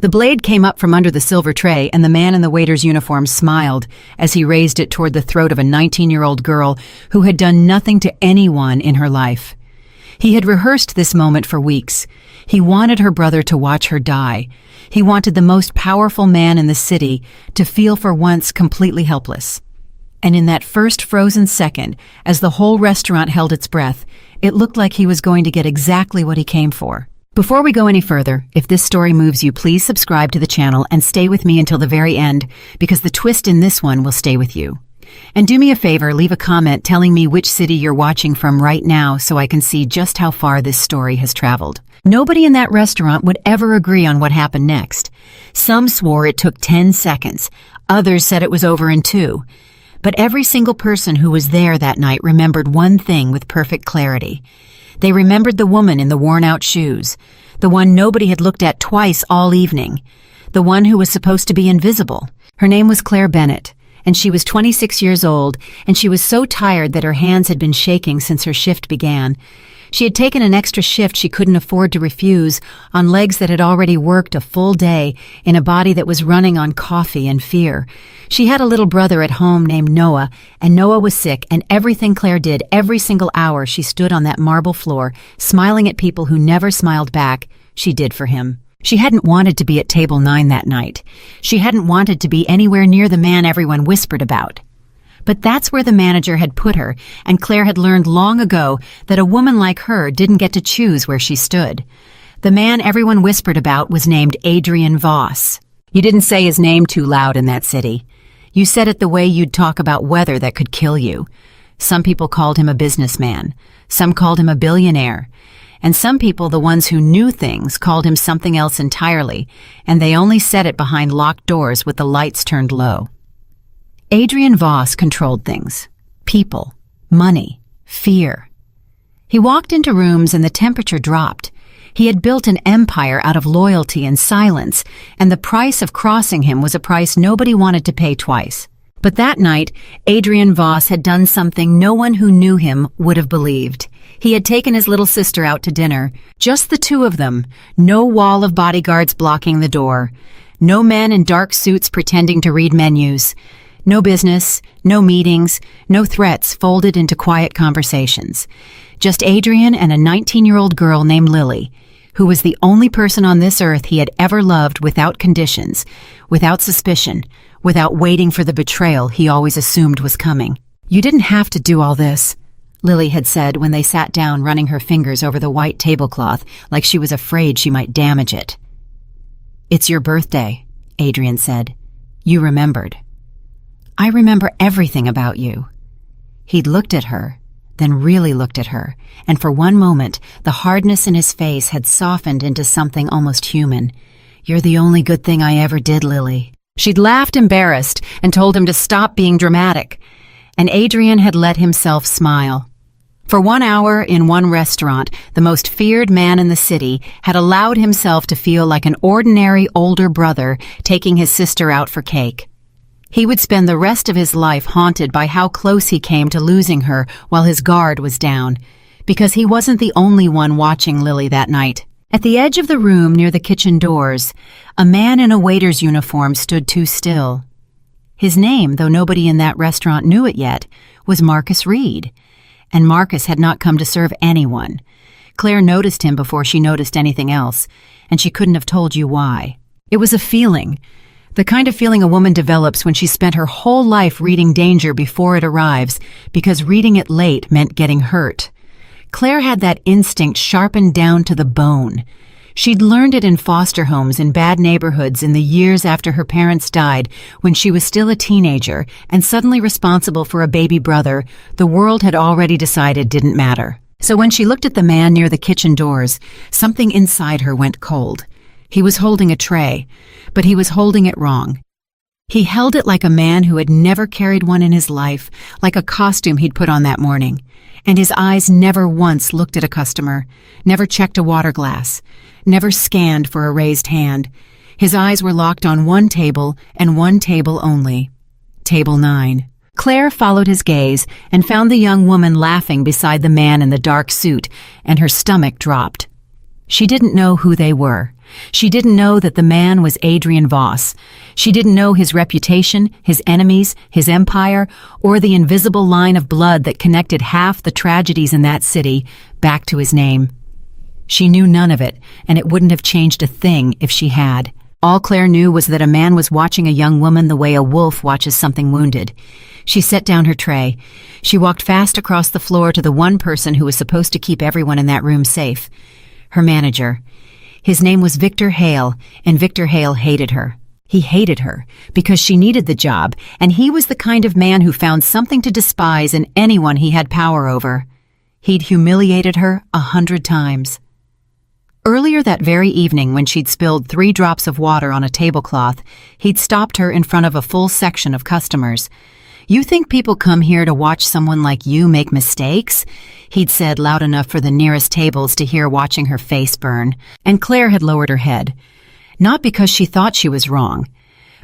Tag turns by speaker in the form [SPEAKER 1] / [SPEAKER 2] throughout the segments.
[SPEAKER 1] The blade came up from under the silver tray, and the man in the waiter's uniform smiled as he raised it toward the throat of a 19-year-old girl who had done nothing to anyone in her life. He had rehearsed this moment for weeks. He wanted her brother to watch her die. He wanted the most powerful man in the city to feel for once completely helpless. And in that first frozen second, as the whole restaurant held its breath, it looked like he was going to get exactly what he came for. Before we go any further, if this story moves you, please subscribe to the channel and stay with me until the very end, because the twist in this one will stay with you. And do me a favor, leave a comment telling me which city you're watching from right now so I can see just how far this story has traveled. Nobody in that restaurant would ever agree on what happened next. Some swore it took 10 seconds. Others said it was over in 2. But every single person who was there that night remembered one thing with perfect clarity. They remembered the woman in the worn-out shoes, the one nobody had looked at twice all evening, the one who was supposed to be invisible. Her name was Claire Bennett, and she was 26 years old, and she was so tired that her hands had been shaking since her shift began. She had taken an extra shift she couldn't afford to refuse on legs that had already worked a full day in a body that was running on coffee and fear. She had a little brother at home named Noah, and Noah was sick, and everything Claire did, every single hour she stood on that marble floor, smiling at people who never smiled back, she did for him. She hadn't wanted to be at table 9 that night. She hadn't wanted to be anywhere near the man everyone whispered about. But that's where the manager had put her, and Claire had learned long ago that a woman like her didn't get to choose where she stood. The man everyone whispered about was named Adrian Voss. You didn't say his name too loud in that city. You said it the way you'd talk about weather that could kill you. Some people called him a businessman. Some called him a billionaire. And some people, the ones who knew things, called him something else entirely, and they only said it behind locked doors with the lights turned low. Adrian Voss controlled things. People, money, fear. He walked into rooms and the temperature dropped. He had built an empire out of loyalty and silence, and the price of crossing him was a price nobody wanted to pay twice. But that night, Adrian Voss had done something no one who knew him would have believed. He had taken his little sister out to dinner, just the two of them, no wall of bodyguards blocking the door, no men in dark suits pretending to read menus. No business, no meetings, no threats folded into quiet conversations. Just Adrian and a 19-year-old girl named Lily, who was the only person on this earth he had ever loved without conditions, without suspicion, without waiting for the betrayal he always assumed was coming. You didn't have to do all this, Lily had said when they sat down, running her fingers over the white tablecloth like she was afraid she might damage it. It's your birthday, Adrian said. You remembered. I remember everything about you. He'd looked at her, then really looked at her, and for one moment, the hardness in his face had softened into something almost human. You're the only good thing I ever did, Lily. She'd laughed embarrassed and told him to stop being dramatic, and Adrian had let himself smile. For 1 hour in one restaurant, the most feared man in the city had allowed himself to feel like an ordinary older brother taking his sister out for cake. He would spend the rest of his life haunted by how close he came to losing her while his guard was down, because he wasn't the only one watching Lily that night. At the edge of the room near the kitchen doors, a man in a waiter's uniform stood too still. His name, though nobody in that restaurant knew it yet, was Marcus Reed, and Marcus had not come to serve anyone. Claire noticed him before she noticed anything else, and she couldn't have told you why. It was a feeling. The kind of feeling a woman develops when she spent her whole life reading danger before it arrives, because reading it late meant getting hurt. Claire had that instinct sharpened down to the bone. She'd learned it in foster homes in bad neighborhoods in the years after her parents died, when she was still a teenager and suddenly responsible for a baby brother the world had already decided didn't matter. So when she looked at the man near the kitchen doors, something inside her went cold. He was holding a tray, but he was holding it wrong. He held it like a man who had never carried one in his life, like a costume he'd put on that morning. And his eyes never once looked at a customer, never checked a water glass, never scanned for a raised hand. His eyes were locked on one table and one table only. Table 9. Claire followed his gaze and found the young woman laughing beside the man in the dark suit, and her stomach dropped. She didn't know who they were, She didn't know that the man was Adrian Voss. She didn't know his reputation, his enemies, his empire, or the invisible line of blood that connected half the tragedies in that city back to his name. She knew none of it, and it wouldn't have changed a thing if she had. All Claire knew was that a man was watching a young woman the way a wolf watches something wounded. She set down her tray. She walked fast across the floor to the one person who was supposed to keep everyone in that room safe. Her manager. His name was Victor Hale, and Victor Hale hated her. He hated her because she needed the job, and he was the kind of man who found something to despise in anyone he had power over. He'd humiliated her 100 times. Earlier that very evening, when she'd spilled 3 drops of water on a tablecloth, he'd stopped her in front of a full section of customers. "You think people come here to watch someone like you make mistakes?" he'd said loud enough for the nearest tables to hear, watching her face burn. And Claire had lowered her head. Not because she thought she was wrong,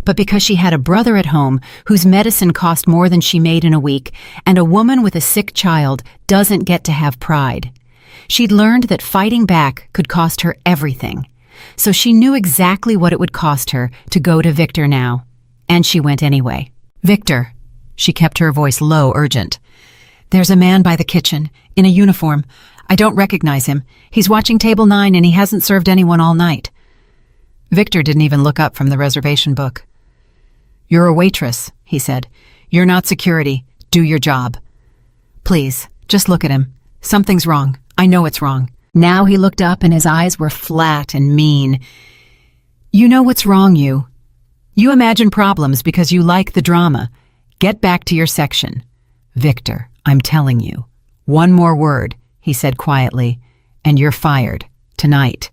[SPEAKER 1] but because she had a brother at home whose medicine cost more than she made in a week, and a woman with a sick child doesn't get to have pride. She'd learned that fighting back could cost her everything, so she knew exactly what it would cost her to go to Victor now. And she went anyway. "Victor," she kept her voice low, urgent. "There's a man by the kitchen, in a uniform. I don't recognize him. He's watching table 9 and he hasn't served anyone all night." Victor didn't even look up from the reservation book. "You're a waitress," he said. "You're not security. Do your job." "Please, just look at him. Something's wrong. I know it's wrong." Now he looked up and his eyes were flat and mean. "You know what's wrong, you. You imagine problems because you like the drama. Get back to your section." "Victor, I'm telling you. One more word," he said quietly, "and you're fired. Tonight.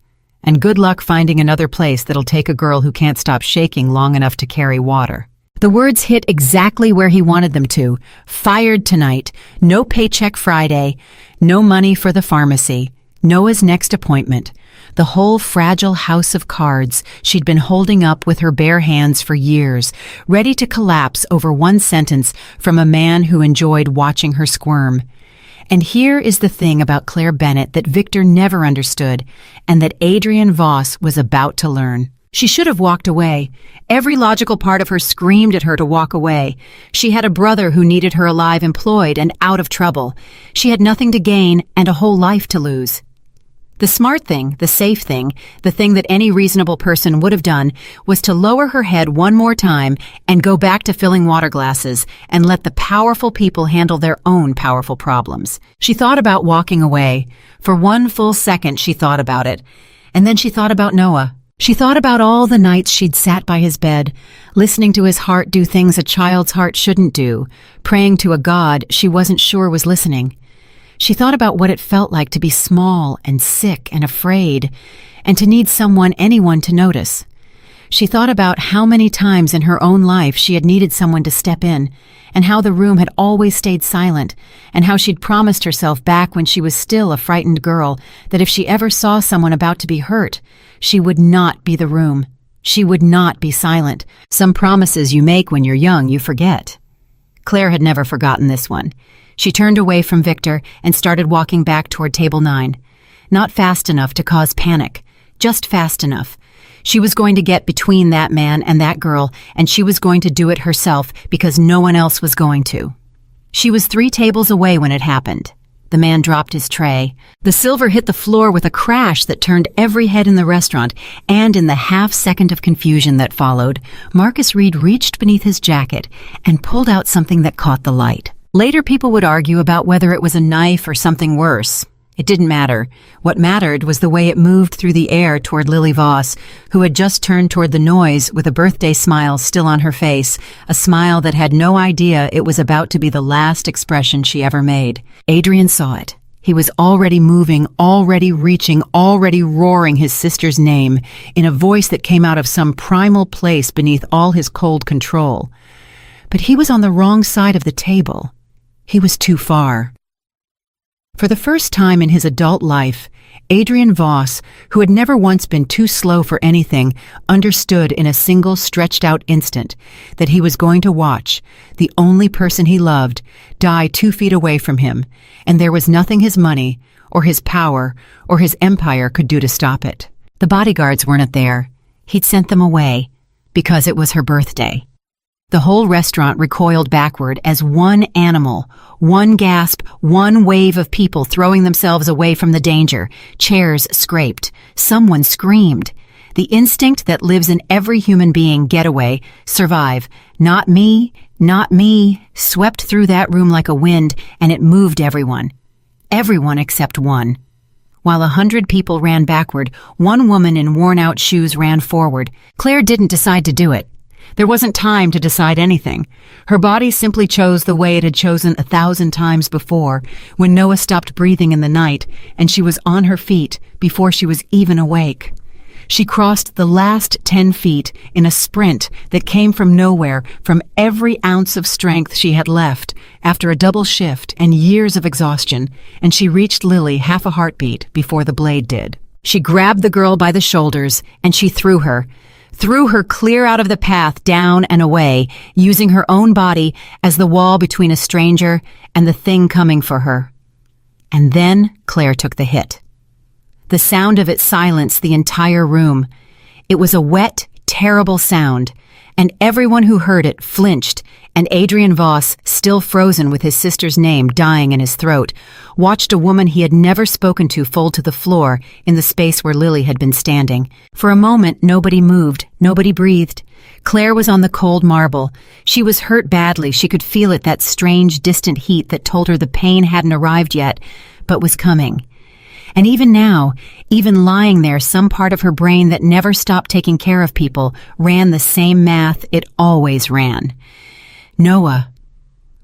[SPEAKER 1] And good luck finding another place that'll take a girl who can't stop shaking long enough to carry water." The words hit exactly where he wanted them to. Fired tonight. No paycheck Friday. No money for the pharmacy. Noah's next appointment. The whole fragile house of cards she'd been holding up with her bare hands for years, ready to collapse over one sentence from a man who enjoyed watching her squirm. And here is the thing about Claire Bennett that Victor never understood, and that Adrian Voss was about to learn. She should have walked away. Every logical part of her screamed at her to walk away. She had a brother who needed her alive, employed, and out of trouble. She had nothing to gain and a whole life to lose. The smart thing, the safe thing, the thing that any reasonable person would have done, was to lower her head one more time and go back to filling water glasses and let the powerful people handle their own powerful problems. She thought about walking away. For one full second she thought about it. And then she thought about Noah. She thought about all the nights she'd sat by his bed, listening to his heart do things a child's heart shouldn't do, praying to a God she wasn't sure was listening. She thought about what it felt like to be small and sick and afraid, and to need someone, anyone, to notice. She thought about how many times in her own life she had needed someone to step in, and how the room had always stayed silent, and how she'd promised herself back when she was still a frightened girl that if she ever saw someone about to be hurt, she would not be the room. She would not be silent. Some promises you make when you're young, you forget. Claire had never forgotten this one. She turned away from Victor and started walking back toward table 9. Not fast enough to cause panic, just fast enough. She was going to get between that man and that girl, and she was going to do it herself because no one else was going to. She was 3 tables away when it happened. The man dropped his tray. The silver hit the floor with a crash that turned every head in the restaurant, and in the half-second of confusion that followed, Marcus Reed reached beneath his jacket and pulled out something that caught the light. Later people would argue about whether it was a knife or something worse. It didn't matter. What mattered was the way it moved through the air toward Lily Voss, who had just turned toward the noise with a birthday smile still on her face, a smile that had no idea it was about to be the last expression she ever made. Adrian saw it. He was already moving, already reaching, already roaring his sister's name in a voice that came out of some primal place beneath all his cold control. But he was on the wrong side of the table. He was too far. For the first time in his adult life, Adrian Voss, who had never once been too slow for anything, understood in a single stretched-out instant that he was going to watch the only person he loved die 2 feet away from him, and there was nothing his money, or his power, or his empire could do to stop it. The bodyguards weren't there. He'd sent them away because it was her birthday. The whole restaurant recoiled backward as one animal, one gasp, one wave of people throwing themselves away from the danger. Chairs scraped. Someone screamed. The instinct that lives in every human being, get away, survive. Not me, not me, swept through that room like a wind, and it moved everyone. Everyone except one. While 100 people ran backward, one woman in worn-out shoes ran forward. Claire didn't decide to do it. There wasn't time to decide anything. Her body simply chose the way it had chosen 1,000 times before, when Noah stopped breathing in the night, and she was on her feet before she was even awake. She crossed the last 10 feet in a sprint that came from nowhere, from every ounce of strength she had left, after a double shift and years of exhaustion, and she reached Lily half a heartbeat before the blade did. She grabbed the girl by the shoulders, and she threw her clear out of the path, down and away, using her own body as the wall between a stranger and the thing coming for her. And then Claire took the hit. The sound of it silenced the entire room. It was a wet, terrible sound, and everyone who heard it flinched, and Adrian Voss, still frozen with his sister's name dying in his throat, watched a woman he had never spoken to fall to the floor in the space where Lily had been standing. For a moment, nobody moved, nobody breathed. Claire was on the cold marble. She was hurt badly. She could feel it, that strange, distant heat that told her the pain hadn't arrived yet, but was coming. And even now, even lying there, some part of her brain that never stopped taking care of people ran the same math it always ran. Noah.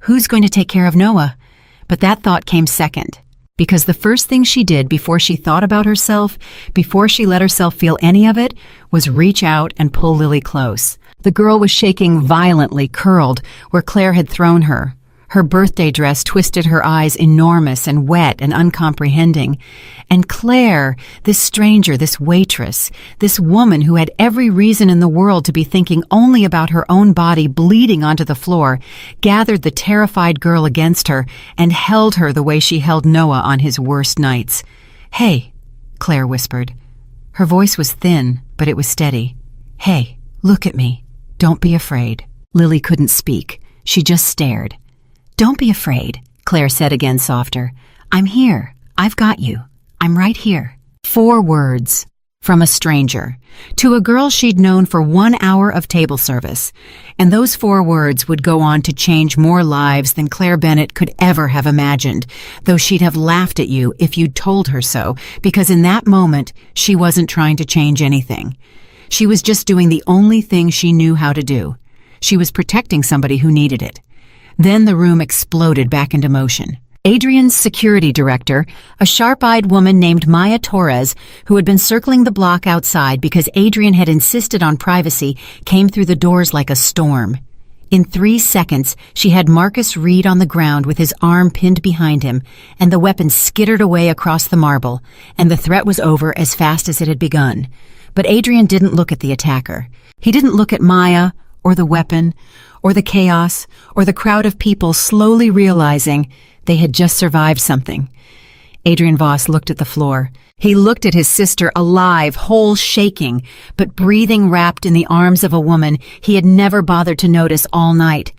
[SPEAKER 1] Who's going to take care of Noah? But that thought came second, because the first thing she did before she thought about herself, before she let herself feel any of it, was reach out and pull Lily close. The girl was shaking violently, curled where Claire had thrown her. Her birthday dress twisted her eyes, enormous and wet and uncomprehending. And Claire, this stranger, this waitress, this woman who had every reason in the world to be thinking only about her own body bleeding onto the floor, gathered the terrified girl against her and held her the way she held Noah on his worst nights. "Hey," Claire whispered. Her voice was thin, but it was steady. "Hey, look at me. Don't be afraid." Lily couldn't speak. She just stared. "Don't be afraid," Claire said again, softer. "I'm here. I've got you. I'm right here." 4 words from a stranger to a girl she'd known for 1 hour of table service. And those 4 words would go on to change more lives than Claire Bennett could ever have imagined, though she'd have laughed at you if you'd told her so, because in that moment, she wasn't trying to change anything. She was just doing the only thing she knew how to do. She was protecting somebody who needed it. Then the room exploded back into motion. Adrian's security director, a sharp-eyed woman named Maya Torres, who had been circling the block outside because Adrian had insisted on privacy, came through the doors like a storm. In 3 seconds, she had Marcus Reed on the ground with his arm pinned behind him, and the weapon skittered away across the marble, and the threat was over as fast as it had begun. But Adrian didn't look at the attacker. He didn't look at Maya, or the weapon, or the chaos, or the crowd of people slowly realizing they had just survived something. Adrian Voss looked at the floor. He looked at his sister, alive, whole, shaking, but breathing, wrapped in the arms of a woman he had never bothered to notice all night.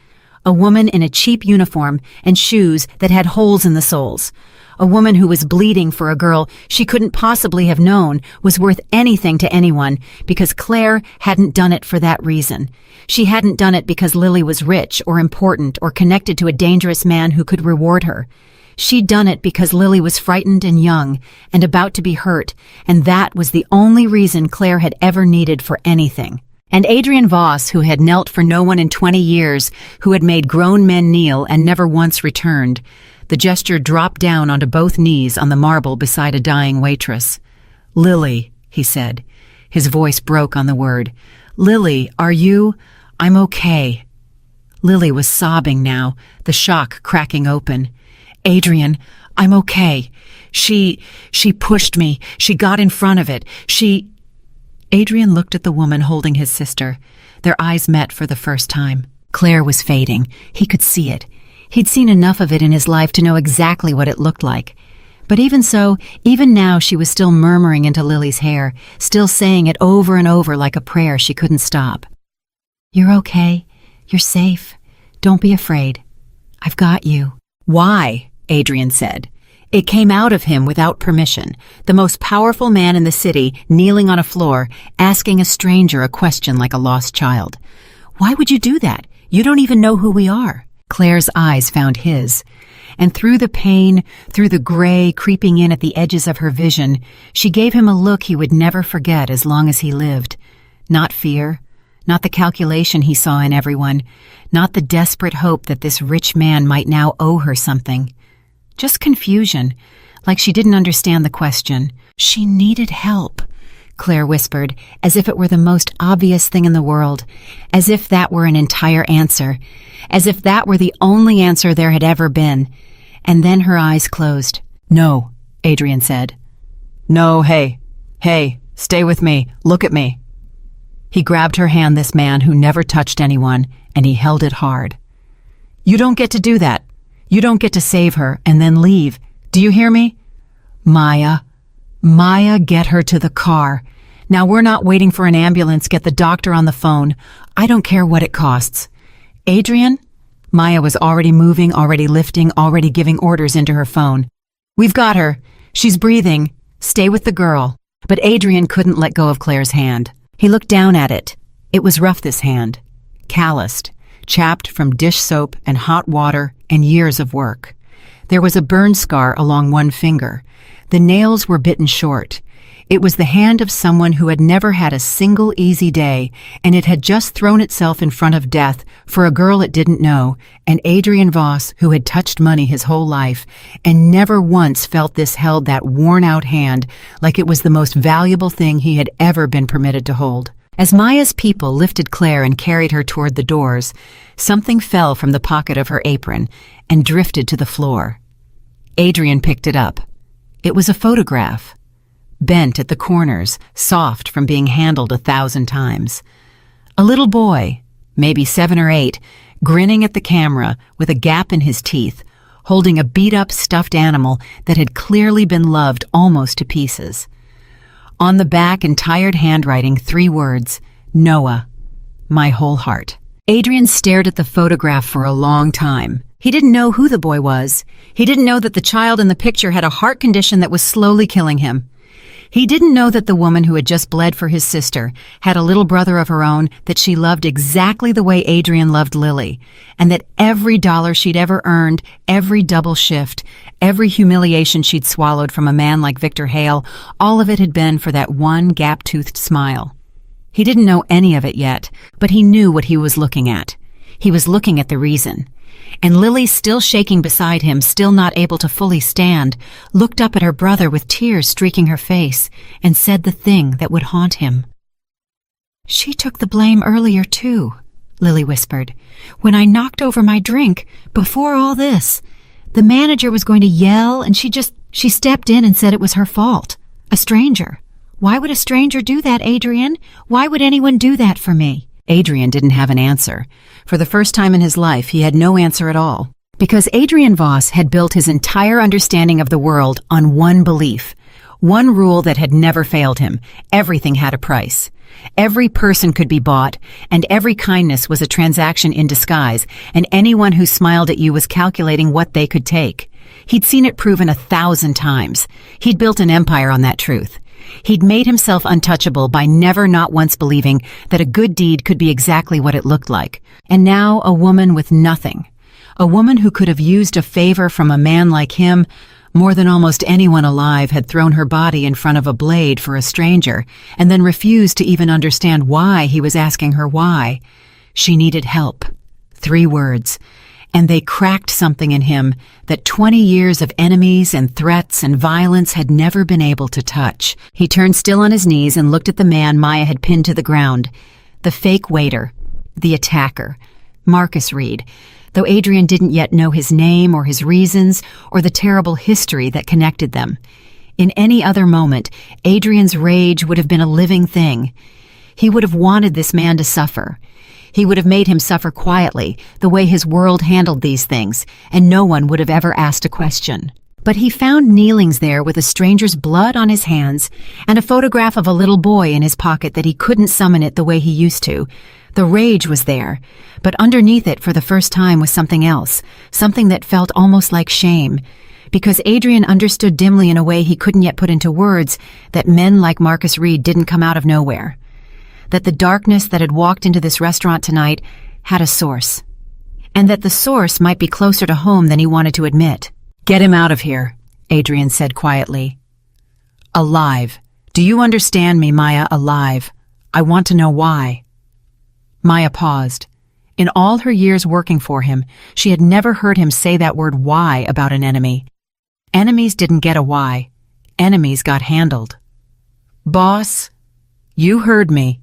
[SPEAKER 1] A woman in a cheap uniform and shoes that had holes in the soles. A woman who was bleeding for a girl she couldn't possibly have known was worth anything to anyone, because Claire hadn't done it for that reason. She hadn't done it because Lily was rich or important or connected to a dangerous man who could reward her. She'd done it because Lily was frightened and young and about to be hurt, and that was the only reason Claire had ever needed for anything. And Adrian Voss, who had knelt for no one in 20 years, who had made grown men kneel and never once returned. The gesture dropped down onto both knees on the marble beside a dying waitress. "Lily," he said. His voice broke on the word. "Lily, are you? I'm okay." Lily was sobbing now, the shock cracking open. "Adrian, I'm okay. She pushed me. She got in front of it. Adrian looked at the woman holding his sister. Their eyes met for the first time. Claire was fading. He could see it. He'd seen enough of it in his life to know exactly what it looked like. But even so, even now she was still murmuring into Lily's hair, still saying it over and over like a prayer she couldn't stop. "You're okay. You're safe. Don't be afraid. I've got you." "Why?" Adrian said. It came out of him without permission, the most powerful man in the city kneeling on a floor, asking a stranger a question like a lost child. "Why would you do that? You don't even know who we are." Claire's eyes found his, and through the pain, through the gray creeping in at the edges of her vision, she gave him a look he would never forget as long as he lived. Not fear, not the calculation he saw in everyone, not the desperate hope that this rich man might now owe her something. Just confusion, like she didn't understand the question. "She needed help," Claire whispered, as if it were the most obvious thing in the world, as if that were an entire answer, as if that were the only answer there had ever been. And then her eyes closed. "No," Adrian said. "No, hey, stay with me, look at me." He grabbed her hand, this man who never touched anyone, and he held it hard. "You don't get to do that. You don't get to save her and then leave. Do you hear me? Maya, get her to the car. Now we're not waiting for an ambulance, get the doctor on the phone. I don't care what it costs." "Adrian?" Maya was already moving, already lifting, already giving orders into her phone. "We've got her. She's breathing. Stay with the girl." But Adrian couldn't let go of Claire's hand. He looked down at it. It was rough, this hand. Calloused, chapped from dish soap and hot water and years of work. There was a burn scar along one finger. The nails were bitten short. It was the hand of someone who had never had a single easy day, and it had just thrown itself in front of death for a girl it didn't know, and Adrian Voss, who had touched money his whole life, and never once felt this held that worn-out hand like it was the most valuable thing he had ever been permitted to hold. As Maya's people lifted Claire and carried her toward the doors, something fell from the pocket of her apron and drifted to the floor. Adrian picked it up. It was a photograph. Bent at the corners, soft from being handled 1,000 times. A little boy, maybe 7 or 8, grinning at the camera with a gap in his teeth, holding a beat-up stuffed animal that had clearly been loved almost to pieces. On the back in tired handwriting, 3 words, "Noah, my whole heart." Adrian stared at the photograph for a long time. He didn't know who the boy was. He didn't know that the child in the picture had a heart condition that was slowly killing him. He didn't know that the woman who had just bled for his sister had a little brother of her own that she loved exactly the way Adrian loved Lily, and that every dollar she'd ever earned, every double shift, every humiliation she'd swallowed from a man like Victor Hale, all of it had been for that one gap-toothed smile. He didn't know any of it yet, but he knew what he was looking at. He was looking at the reason. And Lily, still shaking beside him, still not able to fully stand, looked up at her brother with tears streaking her face and said the thing that would haunt him. "She took the blame earlier too," Lily whispered. "When I knocked over my drink, before all this, the manager was going to yell and she stepped in and said it was her fault. A stranger. Why would a stranger do that, Adrian? Why would anyone do that for me?" Adrian didn't have an answer. For the first time in his life, he had no answer at all. Because Adrian Voss had built his entire understanding of the world on one belief, one rule that had never failed him: everything had a price. Every person could be bought, and every kindness was a transaction in disguise, and anyone who smiled at you was calculating what they could take. He'd seen it proven 1,000 times. He'd built an empire on that truth. He'd made himself untouchable by never not once believing that a good deed could be exactly what it looked like. And now a woman with nothing. A woman who could have used a favor from a man like him more than almost anyone alive had thrown her body in front of a blade for a stranger and then refused to even understand why he was asking her why. She needed help. 3 words. And they cracked something in him that 20 years of enemies and threats and violence had never been able to touch. He turned still on his knees and looked at the man Maya had pinned to the ground. The fake waiter. The attacker. Marcus Reed. Though Adrian didn't yet know his name or his reasons or the terrible history that connected them. In any other moment, Adrian's rage would have been a living thing. He would have wanted this man to suffer. He would have made him suffer quietly, the way his world handled these things, and no one would have ever asked a question. But he found Kneelings there with a stranger's blood on his hands and a photograph of a little boy in his pocket that he couldn't summon it the way he used to. The rage was there, but underneath it for the first time was something else, something that felt almost like shame. Because Adrian understood dimly in a way he couldn't yet put into words that men like Marcus Reed didn't come out of nowhere. That the darkness that had walked into this restaurant tonight had a source. And that the source might be closer to home than he wanted to admit. "Get him out of here," Adrian said quietly. "Alive. Do you understand me, Maya? Alive. I want to know why." Maya paused. In all her years working for him, she had never heard him say that word why about an enemy. Enemies didn't get a why. Enemies got handled. "Boss, you heard me."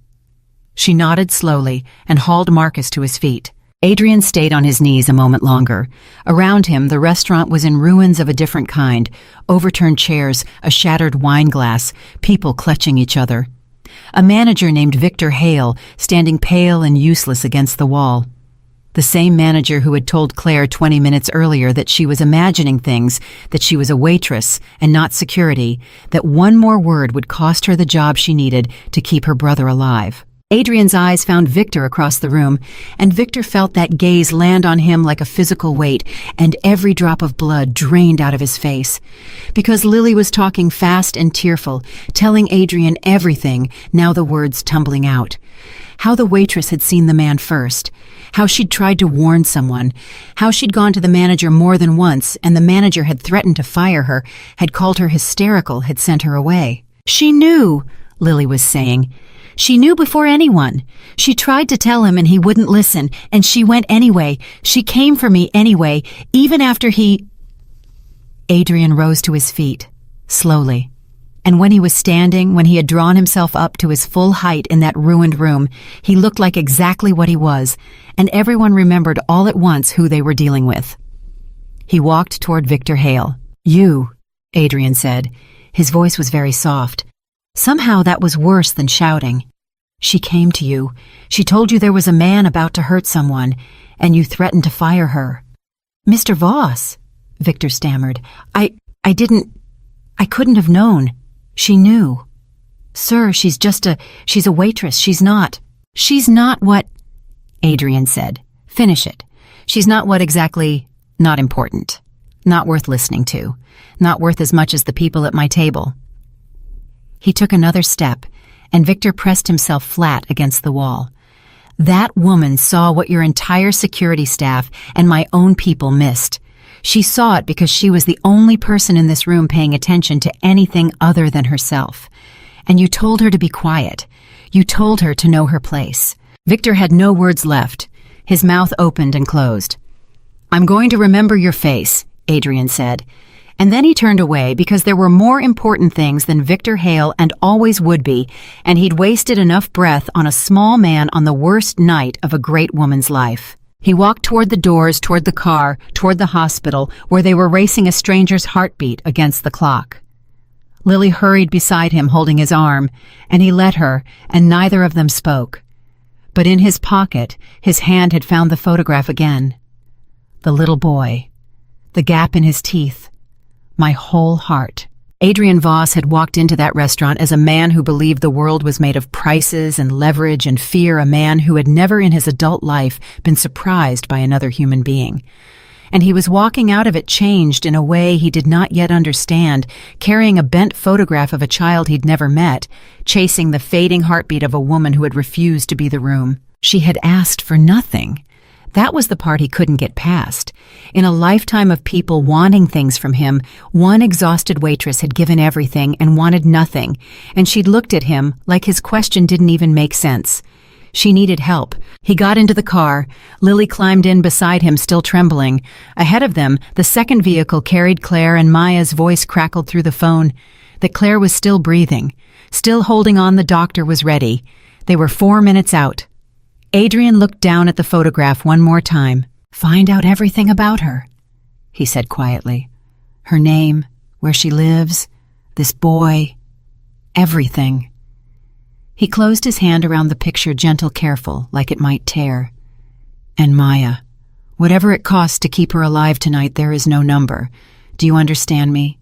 [SPEAKER 1] She nodded slowly and hauled Marcus to his feet. Adrian stayed on his knees a moment longer. Around him, the restaurant was in ruins of a different kind. Overturned chairs, a shattered wine glass, people clutching each other. A manager named Victor Hale, standing pale and useless against the wall. The same manager who had told Claire 20 minutes earlier that she was imagining things, that she was a waitress and not security, that one more word would cost her the job she needed to keep her brother alive. Adrian's eyes found Victor across the room, and Victor felt that gaze land on him like a physical weight, and every drop of blood drained out of his face. Because Lily was talking fast and tearful, telling Adrian everything, now the words tumbling out. How the waitress had seen the man first, how she'd tried to warn someone, how she'd gone to the manager more than once, and the manager had threatened to fire her, had called her hysterical, had sent her away. "She knew," Lily was saying. "She knew before anyone. She tried to tell him and he wouldn't listen, and she went anyway. She came for me anyway, even after he—" Adrian rose to his feet, slowly. And when he was standing, when he had drawn himself up to his full height in that ruined room, he looked like exactly what he was, and everyone remembered all at once who they were dealing with. He walked toward Victor Hale. "You," Adrian said. His voice was very soft. Somehow that was worse than shouting. "She came to you. She told you there was a man about to hurt someone, and you threatened to fire her." "Mr. Voss," Victor stammered. I couldn't have known. She knew." "Sir, she's a waitress. She's not what—" Adrian said. "Finish it. She's not what exactly? Not important. Not worth listening to. Not worth as much as the people at my table." He took another step, and Victor pressed himself flat against the wall. "That woman saw what your entire security staff and my own people missed. She saw it because she was the only person in this room paying attention to anything other than herself. And you told her to be quiet. You told her to know her place." Victor had no words left. His mouth opened and closed. "I'm going to remember your face," Adrian said. And then he turned away because there were more important things than Victor Hale and always would be, and he'd wasted enough breath on a small man on the worst night of a great woman's life. He walked toward the doors, toward the car, toward the hospital, where they were racing a stranger's heartbeat against the clock. Lily hurried beside him, holding his arm, and he let her, and neither of them spoke. But in his pocket, his hand had found the photograph again. The little boy. The gap in his teeth. My whole heart. Adrian Voss had walked into that restaurant as a man who believed the world was made of prices and leverage and fear, a man who had never in his adult life been surprised by another human being. And he was walking out of it changed in a way he did not yet understand, carrying a bent photograph of a child he'd never met, chasing the fading heartbeat of a woman who had refused to be the room. She had asked for nothing. That was the part he couldn't get past. In a lifetime of people wanting things from him, one exhausted waitress had given everything and wanted nothing, and she'd looked at him like his question didn't even make sense. She needed help. He got into the car. Lily climbed in beside him, still trembling. Ahead of them, the second vehicle carried Claire, and Maya's voice crackled through the phone. That Claire was still breathing. Still holding on, the doctor was ready. They were 4 minutes out. Adrian looked down at the photograph one more time. "Find out everything about her," he said quietly. "Her name, where she lives, this boy, everything." He closed his hand around the picture, gentle, careful, like it might tear. "And Maya, whatever it costs to keep her alive tonight, there is no number. Do you understand me?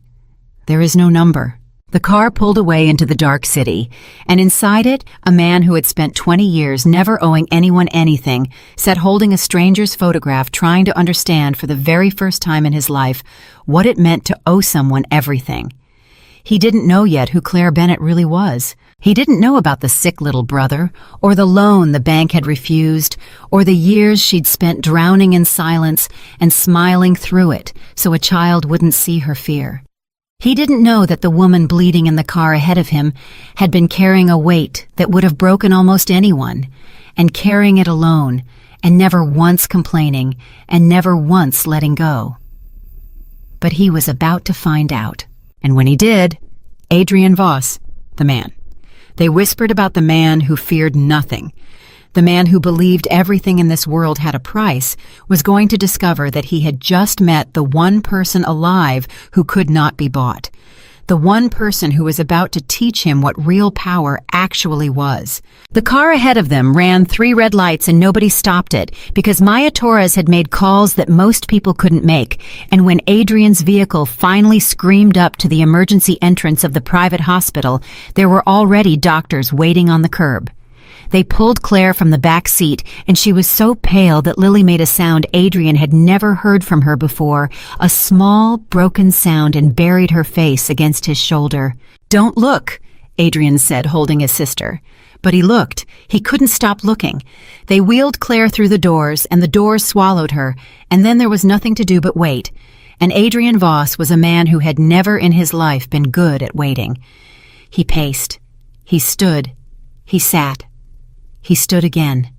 [SPEAKER 1] There is no number." The car pulled away into the dark city, and inside it, a man who had spent 20 years never owing anyone anything sat holding a stranger's photograph, trying to understand for the very first time in his life what it meant to owe someone everything. He didn't know yet who Claire Bennett really was. He didn't know about the sick little brother, or the loan the bank had refused, or the years she'd spent drowning in silence and smiling through it so a child wouldn't see her fear. He didn't know that the woman bleeding in the car ahead of him had been carrying a weight that would have broken almost anyone, and carrying it alone, and never once complaining, and never once letting go. But he was about to find out. And when he did, Adrian Voss, the man. They whispered about the man who feared nothing. The man who believed everything in this world had a price was going to discover that he had just met the one person alive who could not be bought. The one person who was about to teach him what real power actually was. The car ahead of them ran 3 red lights and nobody stopped it because Maya Torres had made calls that most people couldn't make, and when Adrian's vehicle finally screamed up to the emergency entrance of the private hospital, there were already doctors waiting on the curb. They pulled Claire from the back seat, and she was so pale that Lily made a sound Adrian had never heard from her before, a small, broken sound, and buried her face against his shoulder. "Don't look," Adrian said, holding his sister. But he looked. He couldn't stop looking. They wheeled Claire through the doors, and the doors swallowed her, and then there was nothing to do but wait. And Adrian Voss was a man who had never in his life been good at waiting. He paced. He stood. He sat. He stood again.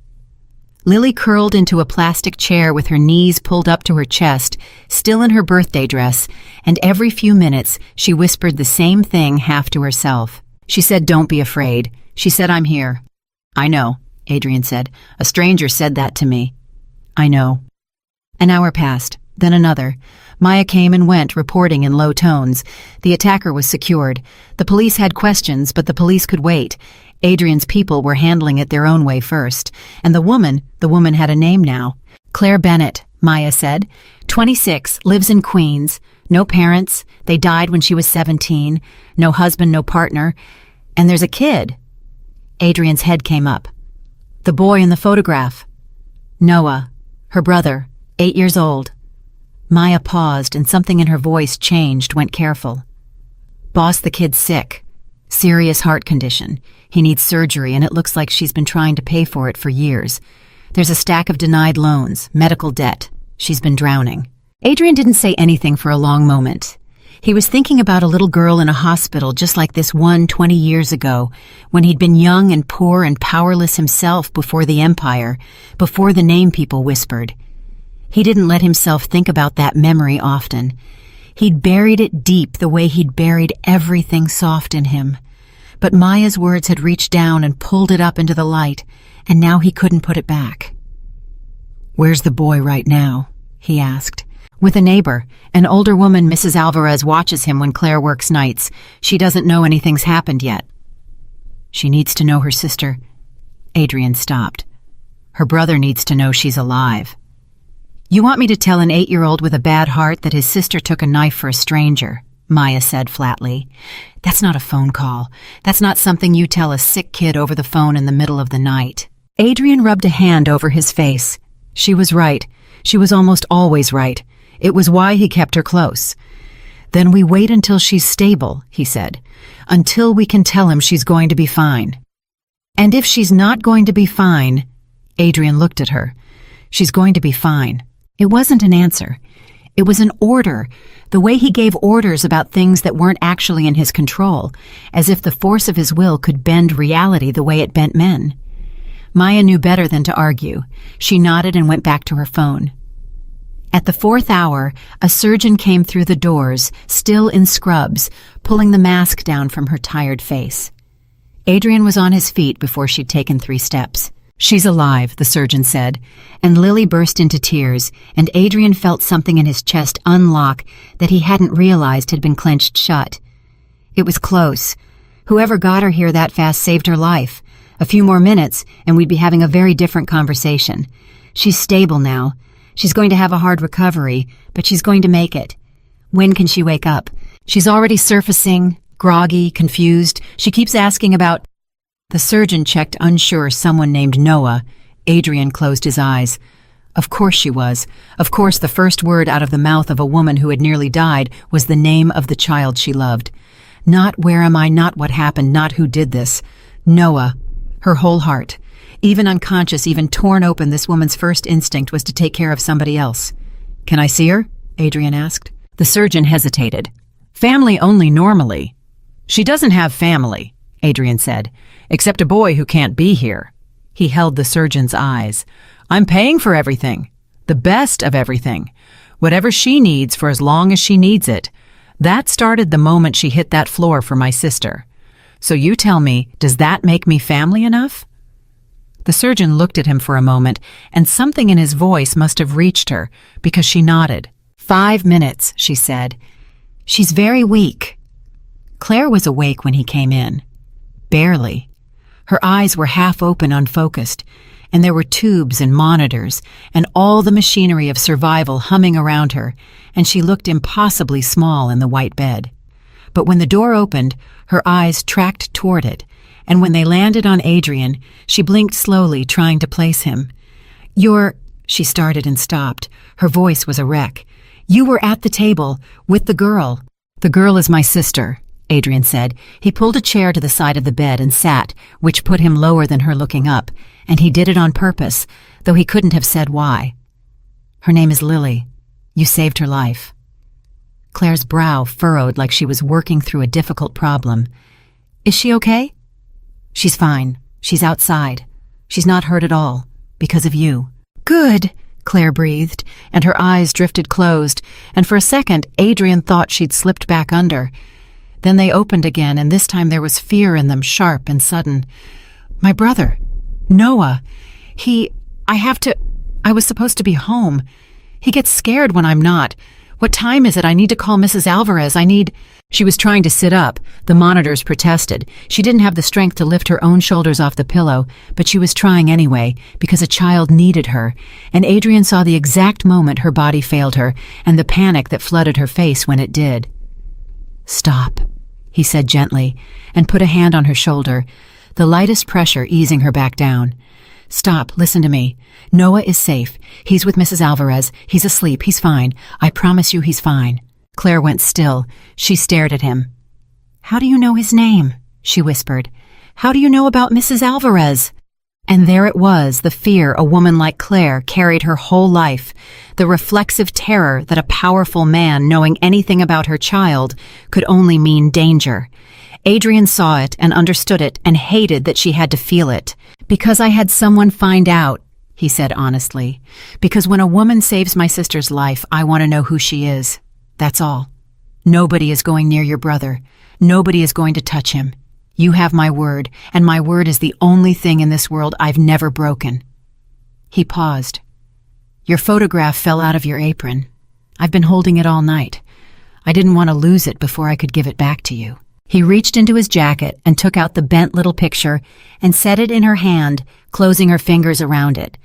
[SPEAKER 1] Lily curled into a plastic chair with her knees pulled up to her chest, still in her birthday dress, and every few minutes she whispered the same thing half to herself. She said, "Don't be afraid." She said, "I'm here." "I know," Adrian said. "A stranger said that to me." "I know." An hour passed, then another. Maya came and went, reporting in low tones. The attacker was secured. The police had questions, but the police could wait. Adrian's people were handling it their own way first. And the woman had a name now. Claire Bennett, Maya said. 26, lives in Queens. No parents. They died when she was 17. No husband, no partner. And there's a kid. Adrian's head came up. The boy in the photograph. Noah, her brother, 8 years old. Maya paused, and something in her voice changed, went careful. "Boss, the kid's sick. Serious heart condition. He needs surgery, and it looks like she's been trying to pay for it for years. There's a stack of denied loans, medical debt. She's been drowning." Adrian didn't say anything for a long moment. He was thinking about a little girl in a hospital just like this one 20 years ago, when he'd been young and poor and powerless himself before the empire, before the name people whispered. He didn't let himself think about that memory often. He'd buried it deep the way he'd buried everything soft in him. But Maya's words had reached down and pulled it up into the light, and now he couldn't put it back. "Where's the boy right now?" he asked. "With a neighbor. An older woman, Mrs. Alvarez, watches him when Claire works nights. She doesn't know anything's happened yet." "She needs to know her sister." Adrian stopped. "Her brother needs to know she's alive." "You want me to tell an 8-year-old with a bad heart that his sister took a knife for a stranger?" Maya said flatly. "That's not a phone call. That's not something you tell a sick kid over the phone in the middle of the night." Adrian rubbed a hand over his face. She was right. She was almost always right. It was why he kept her close. "Then we wait until she's stable," he said. "Until we can tell him she's going to be fine." "And if she's not going to be fine," Adrian looked at her, "she's going to be fine." It wasn't an answer. It was an order, the way he gave orders about things that weren't actually in his control, as if the force of his will could bend reality the way it bent men. Maya knew better than to argue. She nodded and went back to her phone. At the 4th hour, a surgeon came through the doors, still in scrubs, pulling the mask down from her tired face. Adrian was on his feet before she'd taken 3 steps. "She's alive," the surgeon said, and Lily burst into tears, and Adrian felt something in his chest unlock that he hadn't realized had been clenched shut. It was close. Whoever got her here that fast saved her life. A few more minutes, and we'd be having a very different conversation. She's stable now. She's going to have a hard recovery, but she's going to make it. When can she wake up? She's already surfacing, groggy, confused. She keeps asking about... The surgeon checked, unsure someone named Noah. Adrian closed his eyes. Of course she was. Of course the first word out of the mouth of a woman who had nearly died was the name of the child she loved. Not where am I, not what happened, not who did this. Noah. Her whole heart. Even unconscious, even torn open, this woman's first instinct was to take care of somebody else. Can I see her? Adrian asked. The surgeon hesitated. Family only normally. She doesn't have family, Adrian said, except a boy who can't be here. He held the surgeon's eyes. I'm paying for everything. The best of everything. Whatever she needs for as long as she needs it. That started the moment she hit that floor for my sister. So you tell me, does that make me family enough? The surgeon looked at him for a moment, and something in his voice must have reached her, because she nodded. 5 minutes, she said. She's very weak. Claire was awake when he came in. Barely. Her eyes were half open, unfocused, and there were tubes and monitors and all the machinery of survival humming around her, and she looked impossibly small in the white bed. But when the door opened, her eyes tracked toward it, and when they landed on Adrian, she blinked slowly, trying to place him. She started and stopped. Her voice was a wreck. You were at the table, with the girl. The girl is my sister, Adrian said. He pulled a chair to the side of the bed and sat, which put him lower than her looking up, and he did it on purpose, though he couldn't have said why. Her name is Lily. You saved her life. Claire's brow furrowed like she was working through a difficult problem. Is she okay? She's fine. She's outside. She's not hurt at all, because of you. Good, Claire breathed, and her eyes drifted closed, and for a second Adrian thought she'd slipped back under. Then they opened again, and this time there was fear in them, sharp and sudden. My brother, Noah, I was supposed to be home. He gets scared when I'm not. What time is it? I need to call Mrs. Alvarez. She was trying to sit up. The monitors protested. She didn't have the strength to lift her own shoulders off the pillow, but she was trying anyway, because a child needed her, and Adrian saw the exact moment her body failed her, and the panic that flooded her face when it did. Stop, he said gently, and put a hand on her shoulder, the lightest pressure easing her back down. Stop, listen to me. Noah is safe. He's with Mrs. Alvarez. He's asleep. He's fine. I promise you he's fine. Claire went still. She stared at him. How do you know his name? She whispered. How do you know about Mrs. Alvarez? And there it was, the fear a woman like Claire carried her whole life, the reflexive terror that a powerful man knowing anything about her child could only mean danger. Adrian saw it and understood it and hated that she had to feel it. Because I had someone find out, he said honestly. Because when a woman saves my sister's life, I want to know who she is. That's all. Nobody is going near your brother. Nobody is going to touch him. You have my word, and my word is the only thing in this world I've never broken. He paused. Your photograph fell out of your apron. I've been holding it all night. I didn't want to lose it before I could give it back to you. He reached into his jacket and took out the bent little picture and set it in her hand, closing her fingers around it.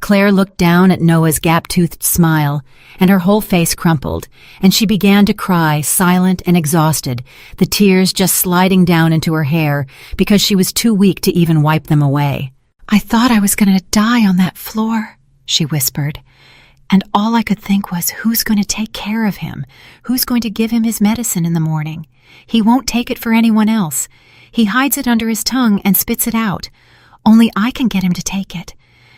[SPEAKER 1] Claire looked down at Noah's gap-toothed smile, and her whole face crumpled, and she began to cry, silent and exhausted, the tears just sliding down into her hair because she was too weak to even wipe them away. I thought I was going to die on that floor, she whispered, and all I could think was, who's going to take care of him? Who's going to give him his medicine in the morning? He won't take it for anyone else. He hides it under his tongue and spits it out. Only I can get him to take it.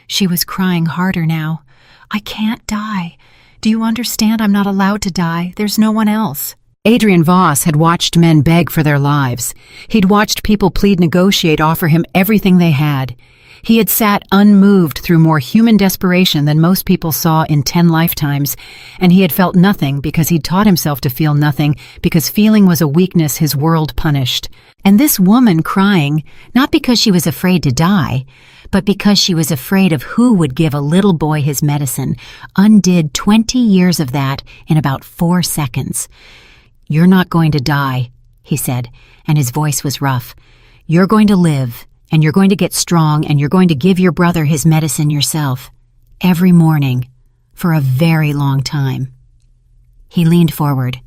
[SPEAKER 1] She was crying harder now. I can't die. Do you understand? I'm not allowed to die. There's no one else. Adrian Voss had watched men beg for their lives. He'd watched people plead, negotiate, offer him everything they had. He had sat unmoved through more human desperation than most people saw in 10 lifetimes, and he had felt nothing because he'd taught himself to feel nothing, because feeling was a weakness his world punished. And this woman crying, not because she was afraid to die, but because she was afraid of who would give a little boy his medicine, undid 20 years of that in about 4 seconds. You're not going to die, he said, and his voice was rough. You're going to live, and you're going to get strong, and you're going to give your brother his medicine yourself. Every morning, for a very long time. He leaned forward.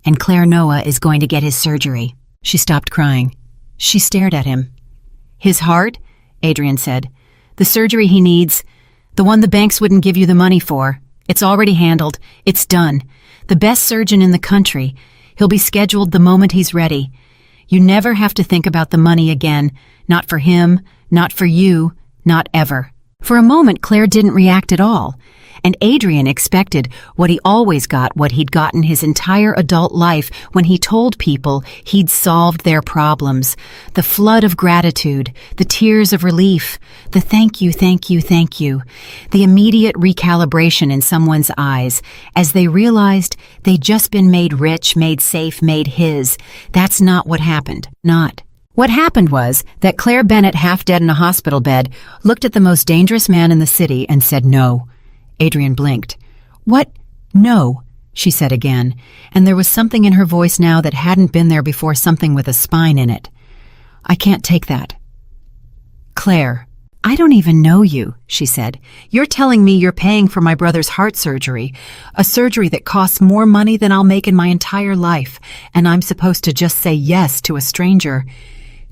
[SPEAKER 1] And Claire Noah is going to get his surgery." She stopped crying. She stared at him. "His heart?" Adrian said. "The surgery he needs, the one the banks wouldn't give you the money for. It's already handled. It's done. The best surgeon in the country. He'll be scheduled the moment he's ready. You never have to think about the money again. Not for him, not for you, not ever." For a moment, Claire didn't react at all, and Adrian expected what he always got, what he'd gotten his entire adult life when he told people he'd solved their problems. The flood of gratitude, the tears of relief, the thank you, thank you, thank you, the immediate recalibration in someone's eyes as they realized they'd just been made rich, made safe, made his. That's not what happened. Not. What happened was that Claire Bennett, half dead in a hospital bed, looked at the most dangerous man in the city and said no. Adrian blinked. "What? No," she said again, and there was something in her voice now that hadn't been there before, something with a spine in it. "I can't take that." "Claire, I don't even know you," she said. "You're telling me you're paying for my brother's heart surgery, a surgery that costs more money than I'll make in my entire life, and I'm supposed to just say yes to a stranger."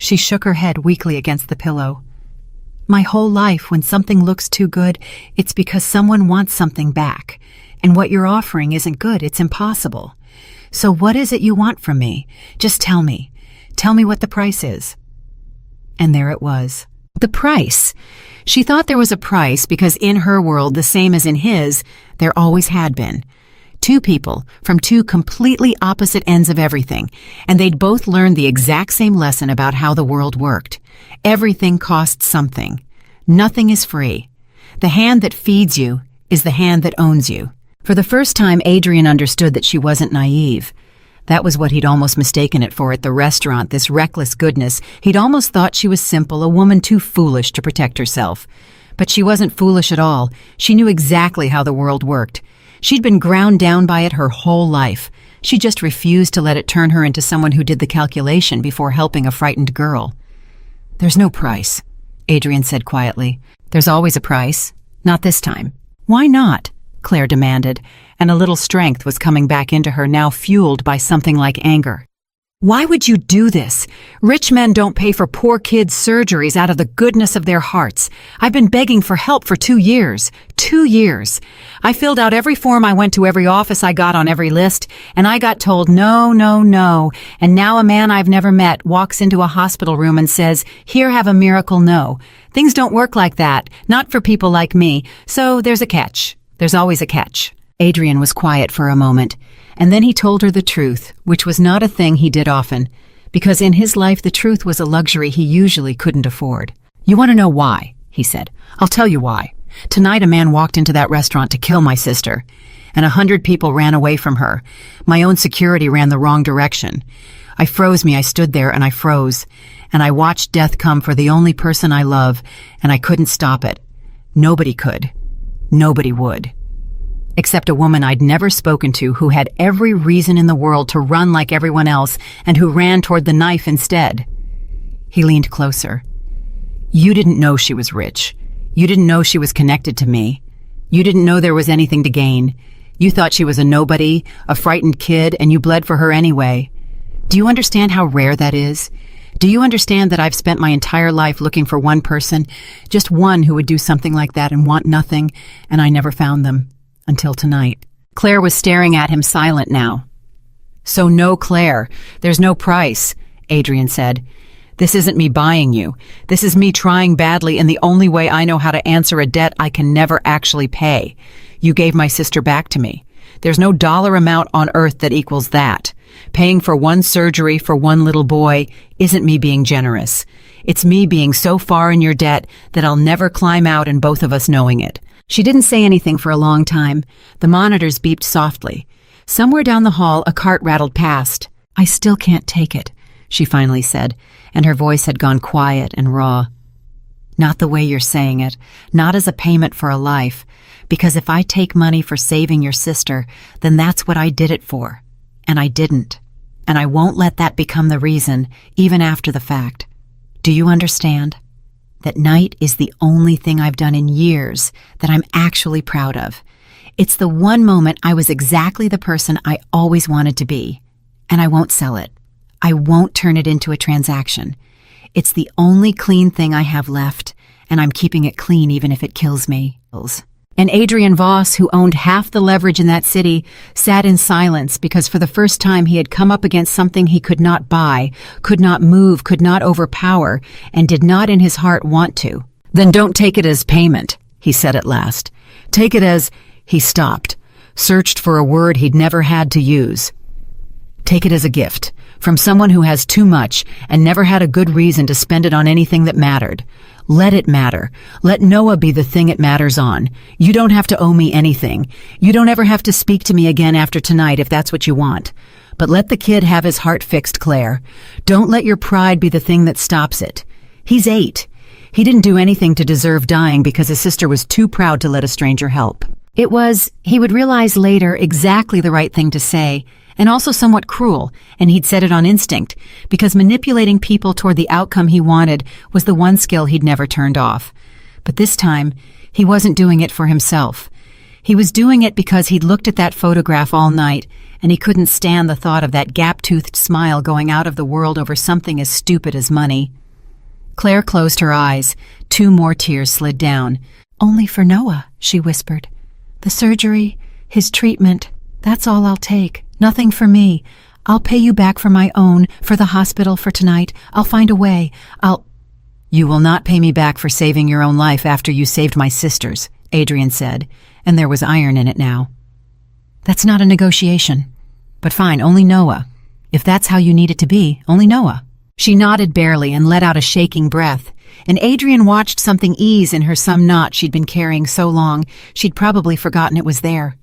[SPEAKER 1] She shook her head weakly against the pillow. "My whole life, when something looks too good, it's because someone wants something back. And what you're offering isn't good, it's impossible. So what is it you want from me? Just tell me. Tell me what the price is." And there it was. The price. She thought there was a price because in her world, the same as in his, there always had been. Two people from two completely opposite ends of everything, and they'd both learned the exact same lesson about how the world worked. Everything costs something. Nothing is free. The hand that feeds you is the hand that owns you. For the first time, Adrian understood that she wasn't naive. That was what he'd almost mistaken it for at the restaurant, this reckless goodness. He'd almost thought she was simple, a woman too foolish to protect herself. But she wasn't foolish at all. She knew exactly how the world worked. She'd been ground down by it her whole life. She just refused to let it turn her into someone who did the calculation before helping a frightened girl. "There's no price," Adrian said quietly. "There's always a price. Not this time." "Why not?" Claire demanded, and a little strength was coming back into her, now fueled by something like anger. "Why would you do this? Rich men don't pay for poor kids' surgeries out of the goodness of their hearts. I've been begging for help for 2 years. 2 years. I filled out every form, I went to every office I got on every list, and I got told no, no, no. And now a man I've never met walks into a hospital room and says, 'Here, have a miracle,' no. Things don't work like that, not for people like me. So there's a catch. There's always a catch." Adrian was quiet for a moment, and then he told her the truth, which was not a thing he did often, because in his life the truth was a luxury he usually couldn't afford. "You want to know why?" he said. "I'll tell you why. Tonight a man walked into that restaurant to kill my sister, and 100 people ran away from her. My own security ran the wrong direction. I stood there and I froze, and I watched death come for the only person I love, and I couldn't stop it. Nobody could. Nobody would. Except a woman I'd never spoken to who had every reason in the world to run like everyone else and who ran toward the knife instead." He leaned closer. "You didn't know she was rich. You didn't know she was connected to me. You didn't know there was anything to gain. You thought she was a nobody, a frightened kid, and you bled for her anyway. Do you understand how rare that is? Do you understand that I've spent my entire life looking for one person, just one who would do something like that and want nothing, and I never found them. Until tonight." Claire was staring at him, silent now. "So no, Claire, there's no price," Adrian said. "This isn't me buying you. This is me trying badly in the only way I know how to answer a debt I can never actually pay. You gave my sister back to me. There's no dollar amount on earth that equals that. Paying for one surgery for one little boy isn't me being generous. It's me being so far in your debt that I'll never climb out and both of us knowing it." She didn't say anything for a long time. The monitors beeped softly. Somewhere down the hall, a cart rattled past. "I still can't take it," she finally said, and her voice had gone quiet and raw. "Not the way you're saying it, not as a payment for a life, because if I take money for saving your sister, then that's what I did it for. And I didn't. And I won't let that become the reason, even after the fact. Do you understand? That night is the only thing I've done in years that I'm actually proud of. It's the one moment I was exactly the person I always wanted to be. And I won't sell it. I won't turn it into a transaction. It's the only clean thing I have left, and I'm keeping it clean even if it kills me. And Adrian Voss, who owned half the leverage in that city, sat in silence because for the first time he had come up against something he could not buy, could not move, could not overpower, and did not in his heart want to. "Then don't take it as payment," he said at last. "Take it as—" He stopped, searched for a word he'd never had to use. "Take it as a gift, from someone who has too much and never had a good reason to spend it on anything that mattered. Let it matter. Let Noah be the thing it matters on. You don't have to owe me anything. You don't ever have to speak to me again after tonight if that's what you want. But let the kid have his heart fixed, Claire. Don't let your pride be the thing that stops it. He's 8. He didn't do anything to deserve dying because his sister was too proud to let a stranger help." It was, he would realize later, exactly the right thing to say, and also somewhat cruel, and he'd said it on instinct, because manipulating people toward the outcome he wanted was the one skill he'd never turned off. But this time, he wasn't doing it for himself. He was doing it because he'd looked at that photograph all night, and he couldn't stand the thought of that gap-toothed smile going out of the world over something as stupid as money. Claire closed her eyes. 2 more tears slid down. "Only for Noah," she whispered. "The surgery, his treatment, that's all I'll take. Nothing for me. I'll pay you back for my own, for the hospital, for tonight. I'll find a way. "You will not pay me back for saving your own life after you saved my sister's," Adrian said, and there was iron in it now. "That's not a negotiation. But fine, only Noah. If that's how you need it to be, only Noah." She nodded barely and let out a shaking breath, and Adrian watched something ease in her some knot she'd been carrying so long she'd probably forgotten it was there.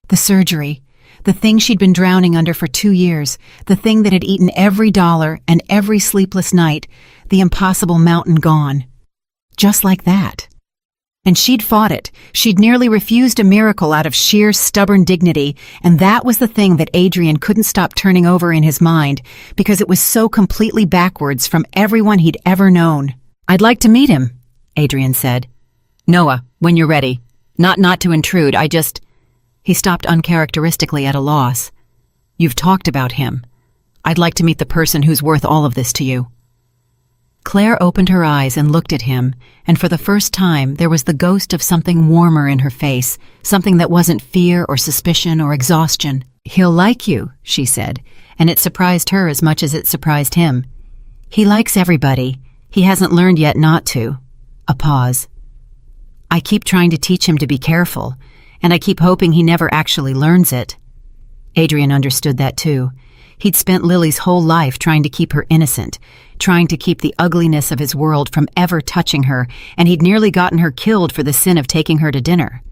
[SPEAKER 1] The surgery. The thing she'd been drowning under for 2 years, the thing that had eaten every dollar and every sleepless night, the impossible mountain gone. Just like that. And she'd fought it. She'd nearly refused a miracle out of sheer stubborn dignity, and that was the thing that Adrian couldn't stop turning over in his mind, because it was so completely backwards from everyone he'd ever known. "I'd like to meet him," Adrian said. "Noah, when you're ready. Not to intrude, He stopped uncharacteristically at a loss. "You've talked about him. I'd like to meet the person who's worth all of this to you." Claire opened her eyes and looked at him, and for the first time there was the ghost of something warmer in her face, something that wasn't fear or suspicion or exhaustion. "He'll like you," she said, and it surprised her as much as it surprised him. "He likes everybody. He hasn't learned yet not to." A pause. "I keep trying to teach him to be careful, and I keep hoping he never actually learns it." Adrian understood that too. He'd spent Lily's whole life trying to keep her innocent, trying to keep the ugliness of his world from ever touching her, and he'd nearly gotten her killed for the sin of taking her to dinner.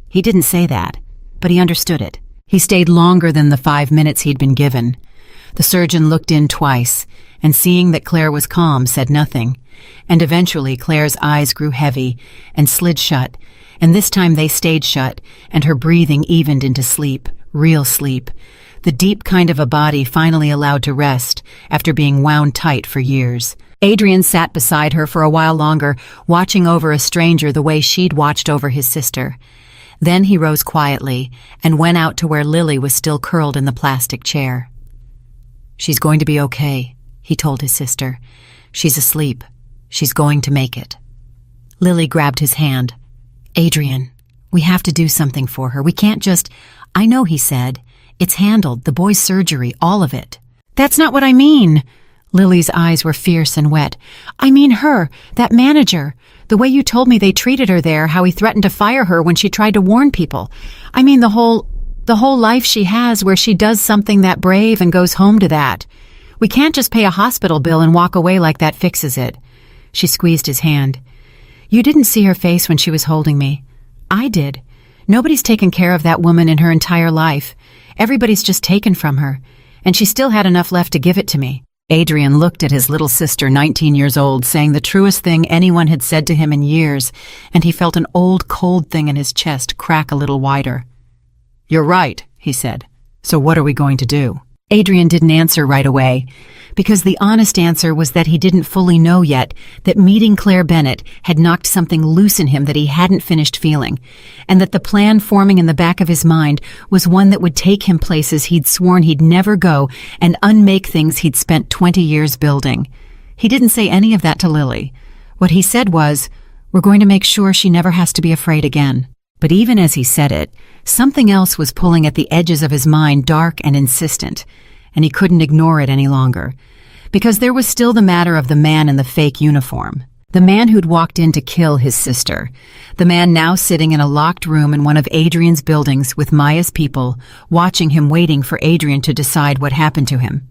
[SPEAKER 1] He didn't say that, but he understood it. He stayed longer than the 5 minutes he'd been given. The surgeon looked in twice, and seeing that Claire was calm, said nothing. And eventually Claire's eyes grew heavy and slid shut, and this time they stayed shut, and her breathing evened into sleep, real sleep, the deep kind of a body finally allowed to rest after being wound tight for years. Adrian sat beside her for a while longer, watching over a stranger the way she'd watched over his sister. Then he rose quietly and went out to where Lily was still curled in the plastic chair. "She's going to be okay," he told his sister. "She's asleep. She's going to make it." Lily grabbed his hand. "Adrian, we have to do something for her. We can't just—" "I know," he said. "It's handled, the boy's surgery, all of it." "That's not what I mean." Lily's eyes were fierce and wet. "I mean her, that manager. The way you told me they treated her there, how he threatened to fire her when she tried to warn people. I mean the whole life she has where she does something that brave and goes home to that. We can't just pay a hospital bill and walk away like that fixes it." She squeezed his hand. "You didn't see her face when she was holding me. I did. Nobody's taken care of that woman in her entire life. Everybody's just taken from her. And she still had enough left to give it to me." Adrian looked at his little sister, 19 years old, saying the truest thing anyone had said to him in years, and he felt an old, cold thing in his chest crack a little wider. "You're right," he said. "So what are we going to do?" Adrian didn't answer right away, because the honest answer was that he didn't fully know yet that meeting Claire Bennett had knocked something loose in him that he hadn't finished feeling, and that the plan forming in the back of his mind was one that would take him places he'd sworn he'd never go and unmake things he'd spent 20 years building. He didn't say any of that to Lily. What he said was, "We're going to make sure she never has to be afraid again." But even as he said it, something else was pulling at the edges of his mind, dark and insistent, and he couldn't ignore it any longer. Because there was still the matter of the man in the fake uniform. The man who'd walked in to kill his sister. The man now sitting in a locked room in one of Adrian's buildings with Maya's people, watching him, waiting for Adrian to decide what happened to him.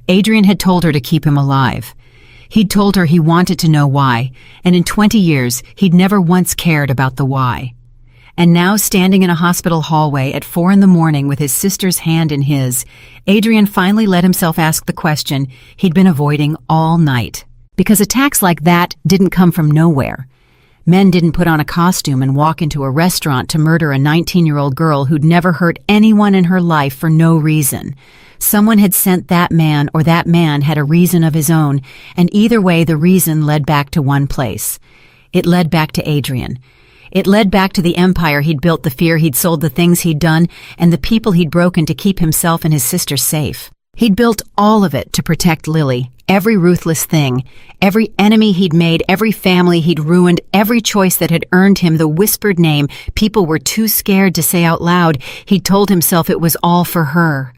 [SPEAKER 1] Adrian had told her to keep him alive. He'd told her he wanted to know why, and in 20 years, he'd never once cared about the why. And now, standing in a hospital hallway at 4 a.m. with his sister's hand in his, Adrian finally let himself ask the question he'd been avoiding all night. Because attacks like that didn't come from nowhere. Men didn't put on a costume and walk into a restaurant to murder a 19-year-old girl who'd never hurt anyone in her life for no reason. Someone had sent that man, or that man had a reason of his own, and either way the reason led back to one place. It led back to Adrian. It led back to the empire he'd built, the fear he'd sold, the things he'd done, and the people he'd broken to keep himself and his sister safe. He'd built all of it to protect Lily, every ruthless thing, every enemy he'd made, every family he'd ruined, every choice that had earned him the whispered name people were too scared to say out loud. He'd told himself it was all for her,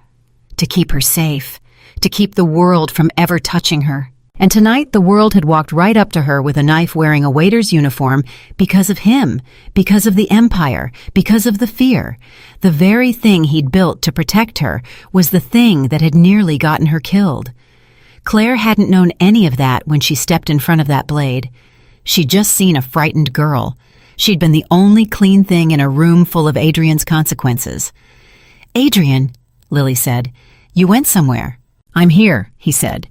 [SPEAKER 1] to keep her safe, to keep the world from ever touching her. And tonight the world had walked right up to her with a knife, wearing a waiter's uniform, because of him, because of the empire, because of the fear. The very thing he'd built to protect her was the thing that had nearly gotten her killed. Claire hadn't known any of that when she stepped in front of that blade. She'd just seen a frightened girl. She'd been the only clean thing in a room full of Adrian's consequences. "Adrian," Lily said, "you went somewhere." "I'm here," he said.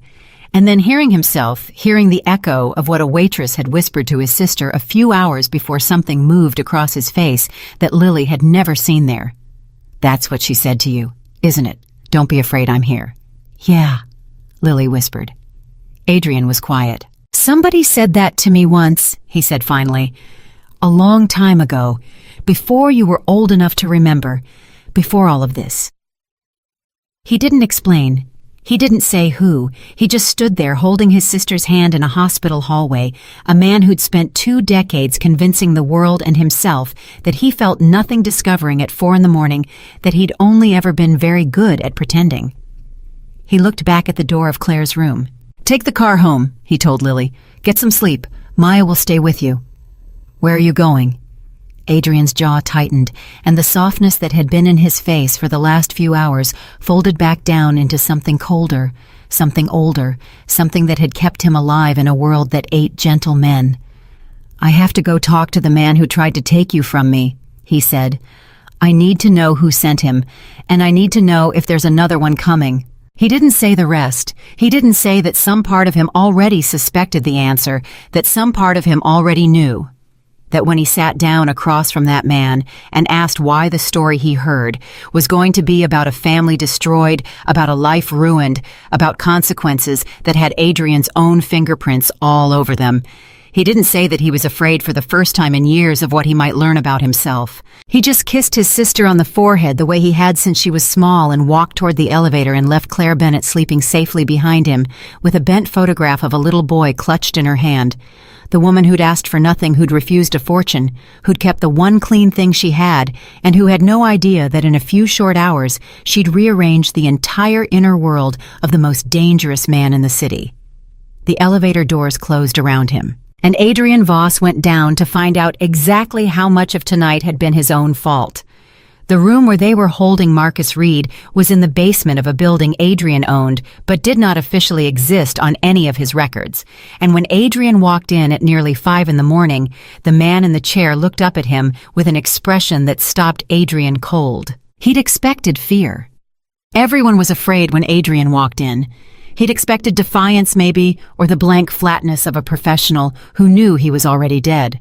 [SPEAKER 1] And then hearing the echo of what a waitress had whispered to his sister a few hours before something moved across his face that Lily had never seen there. "That's what she said to you, isn't it? Don't be afraid, I'm here." "Yeah," Lily whispered. Adrian was quiet. "Somebody said that to me once," he said finally. "A long time ago, before you were old enough to remember, before all of this." He didn't explain. He didn't say who. He just stood there holding his sister's hand in a hospital hallway, a man who'd spent 2 decades convincing the world and himself that he felt nothing, discovering at 4 a.m. that he'd only ever been very good at pretending. He looked back at the door of Claire's room. "Take the car home," he told Lily. "Get some sleep. Maya will stay with you." "Where are you going?" Adrian's jaw tightened, and the softness that had been in his face for the last few hours folded back down into something colder, something older, something that had kept him alive in a world that ate gentle men. "I have to go talk to the man who tried to take you from me," he said. "I need to know who sent him, and I need to know if there's another one coming." He didn't say the rest. He didn't say that some part of him already suspected the answer, that some part of him already knew. That when he sat down across from that man and asked why the story he heard was going to be about a family destroyed, about a life ruined, about consequences that had Adrian's own fingerprints all over them. He didn't say that he was afraid for the first time in years of what he might learn about himself. He just kissed his sister on the forehead the way he had since she was small, and walked toward the elevator and left Claire Bennett sleeping safely behind him, with a bent photograph of a little boy clutched in her hand. The woman who'd asked for nothing, who'd refused a fortune, who'd kept the one clean thing she had, and who had no idea that in a few short hours she'd rearranged the entire inner world of the most dangerous man in the city. The elevator doors closed around him, and Adrian Voss went down to find out exactly how much of tonight had been his own fault. The room where they were holding Marcus Reed was in the basement of a building Adrian owned, but did not officially exist on any of his records. And when Adrian walked in at nearly 5 a.m, the man in the chair looked up at him with an expression that stopped Adrian cold. He'd expected fear. Everyone was afraid when Adrian walked in. He'd expected defiance maybe, or the blank flatness of a professional who knew he was already dead.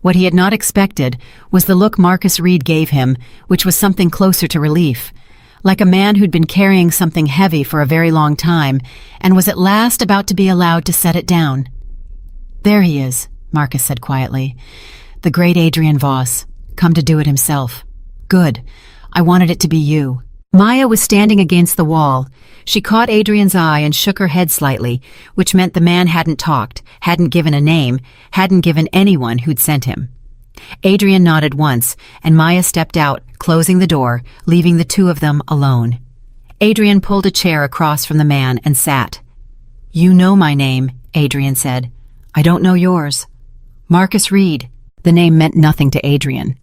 [SPEAKER 1] What he had not expected was the look Marcus Reed gave him, which was something closer to relief. like a man who'd been carrying something heavy for a very long time and was at last about to be allowed to set it down. "There he is," Marcus said quietly. "The great Adrian Voss, come to do it himself. Good. I wanted it to be you." Maya was standing against the wall. She caught Adrian's eye and shook her head slightly, which meant the man hadn't talked, hadn't given a name, hadn't given anyone who'd sent him. Adrian nodded once, and Maya stepped out, closing the door, leaving the two of them alone. Adrian pulled a chair across from the man and sat. "You know my name," Adrian said. "I don't know yours." "Marcus Reed." The name meant nothing to Adrian.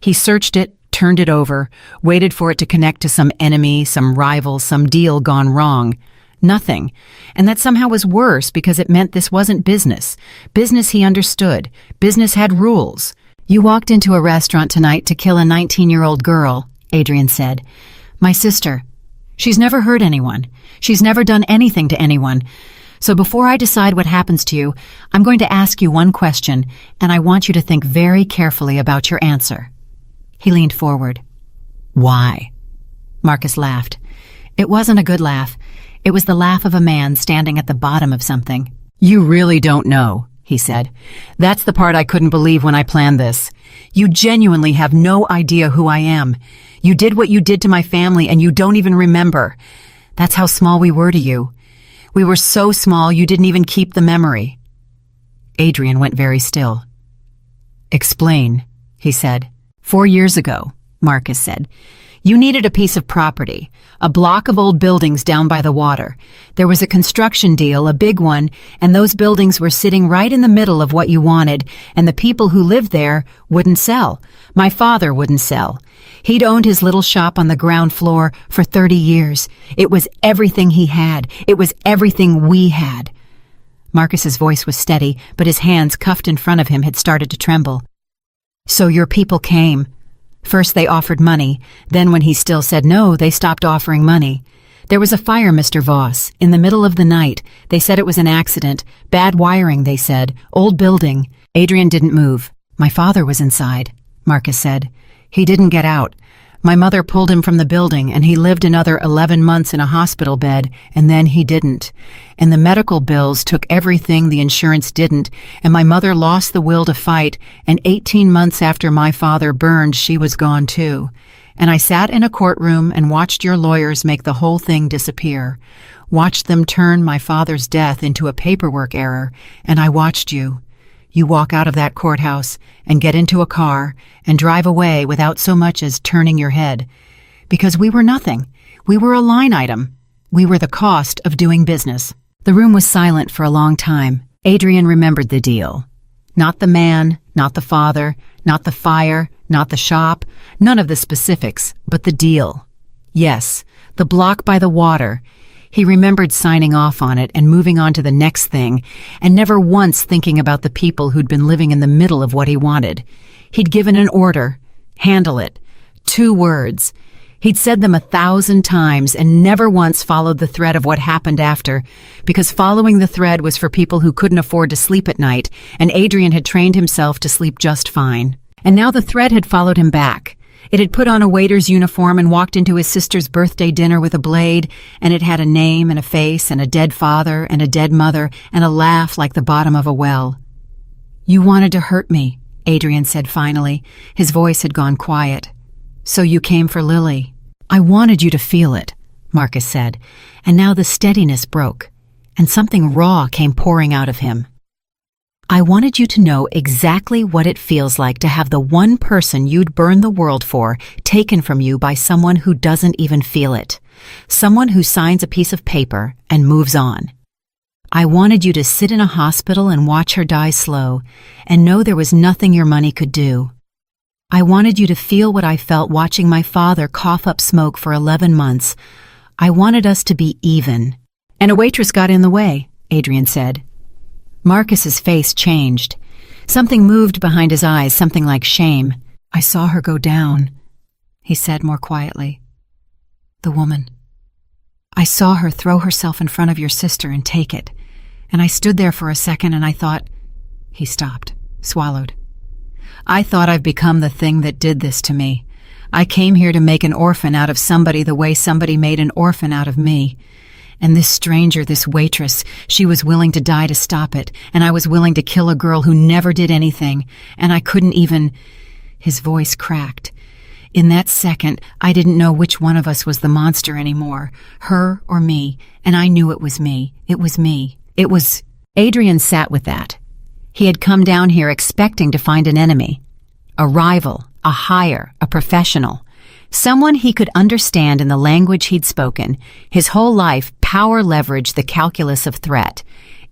[SPEAKER 1] He searched it, turned it over, waited for it to connect to some enemy, some rival, some deal gone wrong. Nothing. And that somehow was worse because it meant this wasn't business. Business he understood. Business had rules. "You walked into a restaurant tonight to kill a 19-year-old girl," Adrian said. "My sister. She's never hurt anyone. She's never done anything to anyone. So before I decide what happens to you, I'm going to ask you one question, and I want you to think very carefully about your answer." He leaned forward. "Why?" Marcus laughed. It wasn't a good laugh. It was the laugh of a man standing at the bottom of something. "You really don't know," he said. "That's the part I couldn't believe when I planned this. You genuinely have no idea who I am. You did what you did to my family and you don't even remember. That's how small we were to you. We were so small you didn't even keep the memory." Adrian went very still. "Explain," he said. "4 years ago," Marcus said, "you needed a piece of property, a block of old buildings down by the water. There was a construction deal, a big one, and those buildings were sitting right in the middle of what you wanted, and the people who lived there wouldn't sell. My father wouldn't sell. He'd owned his little shop on the ground floor for 30 years. It was everything he had. It was everything we had." Marcus's voice was steady, but his hands cuffed in front of him had started to tremble. "So your people came. First they offered money, then when he still said no, they stopped offering money. There was a fire, Mr. Voss, in the middle of the night. They said it was an accident. Bad wiring, they said. Old building." Adrian didn't move. "My father was inside," Marcus said. "He didn't get out. My mother pulled him from the building, and he lived another 11 months in a hospital bed, and then he didn't. And the medical bills took everything the insurance didn't, and my mother lost the will to fight, and 18 months after my father burned, she was gone too. And I sat in a courtroom and watched your lawyers make the whole thing disappear. Watched them turn my father's death into a paperwork error, and I watched you. You walk out of that courthouse and get into a car and drive away without so much as turning your head. Because we were nothing. We were a line item. We were the cost of doing business." The room was silent for a long time. Adrian remembered the deal. Not the man, not the father, not the fire, not the shop, none of the specifics, but the deal. Yes, the block by the water. He remembered signing off on it and moving on to the next thing, and never once thinking about the people who'd been living in the middle of what he wanted. He'd given an order, handle it, 2 words. He'd said them 1,000 times and never once followed the thread of what happened after, because following the thread was for people who couldn't afford to sleep at night, and Adrian had trained himself to sleep just fine. And now the thread had followed him back. It had put on a waiter's uniform and walked into his sister's birthday dinner with a blade, and it had a name and a face and a dead father and a dead mother and a laugh like the bottom of a well. "You wanted to hurt me," Adrian said finally. His voice had gone quiet. "So you came for Lily." "I wanted you to feel it," Marcus said, and now the steadiness broke, and something raw came pouring out of him. "I wanted you to know exactly what it feels like to have the one person you'd burn the world for taken from you by someone who doesn't even feel it. Someone who signs a piece of paper and moves on. I wanted you to sit in a hospital and watch her die slow and know there was nothing your money could do. I wanted you to feel what I felt watching my father cough up smoke for 11 months. I wanted us to be even." "And a waitress got in the way," Adrian said. Marcus's face changed. Something moved behind his eyes, something like shame. "I saw her go down," he said more quietly. "The woman. I saw her throw herself in front of your sister and take it. And I stood there for a second and I thought—" He stopped, swallowed. "I thought I've become the thing that did this to me. I came here to make an orphan out of somebody the way somebody made an orphan out of me. And this stranger, this waitress, she was willing to die to stop it, and I was willing to kill a girl who never did anything, and I couldn't even—" His voice cracked. In that second, I didn't know which one of us was the monster anymore, her or me, and I knew it was me. It was me. It was— Adrian sat with that. He had come down here expecting to find an enemy, a rival, a hire, a professional, someone he could understand in the language he'd spoken. His whole life, power leveraged the calculus of threat.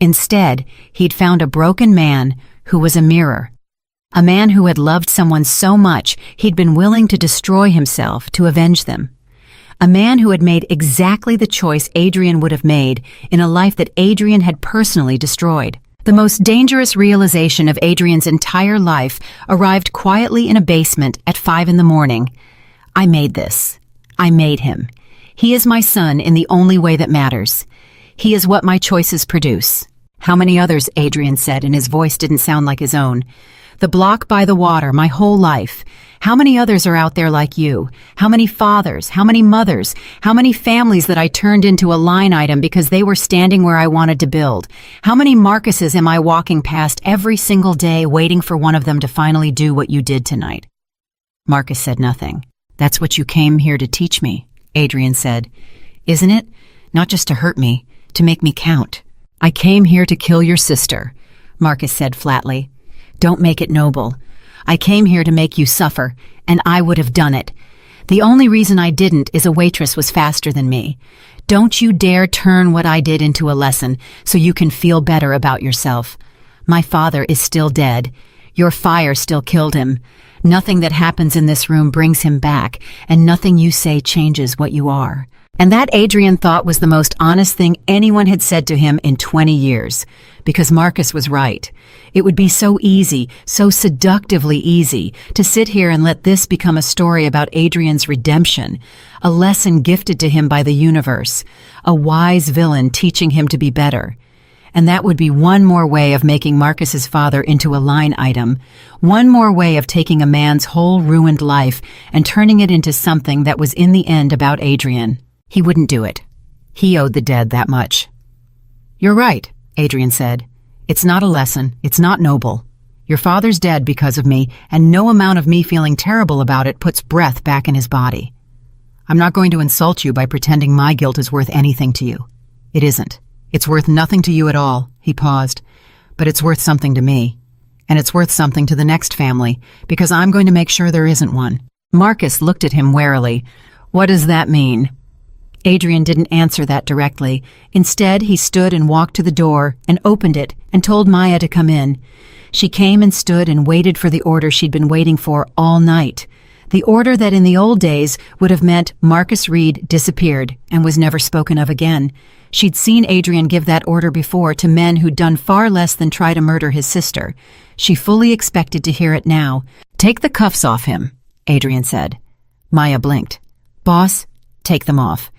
[SPEAKER 1] Instead, he'd found a broken man who was a mirror. A man who had loved someone so much he'd been willing to destroy himself to avenge them. A man who had made exactly the choice Adrian would have made in a life that Adrian had personally destroyed. The most dangerous realization of Adrian's entire life arrived quietly in a basement at 5 a.m. I made this. I made him. He is my son in the only way that matters. He is what my choices produce. How many others? Adrian said, and his voice didn't sound like his own. The block by the water, my whole life. How many others are out there like you? How many fathers? How many mothers? How many families that I turned into a line item because they were standing where I wanted to build? How many Marcuses am I walking past every single day waiting for one of them to finally do what you did tonight? Marcus said nothing. That's what you came here to teach me, Adrian said. Isn't it? Not just to hurt me, to make me count. I came here to kill your sister, Marcus said flatly. Don't make it noble. I came here to make you suffer, and I would have done it. The only reason I didn't is a waitress was faster than me. Don't you dare turn what I did into a lesson so you can feel better about yourself. My father is still dead. Your fire still killed him. Nothing that happens in this room brings him back, and nothing you say changes what you are. And that Adrian thought was the most honest thing anyone had said to him in 20 years. Because Marcus was right. It would be so easy, so seductively easy, to sit here and let this become a story about Adrian's redemption, a lesson gifted to him by the universe, a wise villain teaching him to be better. And that would be one more way of making Marcus's father into a line item, one more way of taking a man's whole ruined life and turning it into something that was in the end about Adrian. He wouldn't do it. He owed the dead that much. You're right, Adrian said. It's not a lesson. It's not noble. Your father's dead because of me, and no amount of me feeling terrible about it puts breath back in his body. I'm not going to insult you by pretending my guilt is worth anything to you. It isn't. It's worth nothing to you at all, he paused. But it's worth something to me. And it's worth something to the next family, because I'm going to make sure there isn't one. Marcus looked at him warily. What does that mean? Adrian didn't answer that directly. Instead, he stood and walked to the door and opened it and told Maya to come in. She came and stood and waited for the order she'd been waiting for all night. The order that in the old days would have meant Marcus Reed disappeared and was never spoken of again. She'd seen Adrian give that order before to men who'd done far less than try to murder his sister. She fully expected to hear it now. Take the cuffs off him, Adrian said. Maya blinked. Boss, take them off.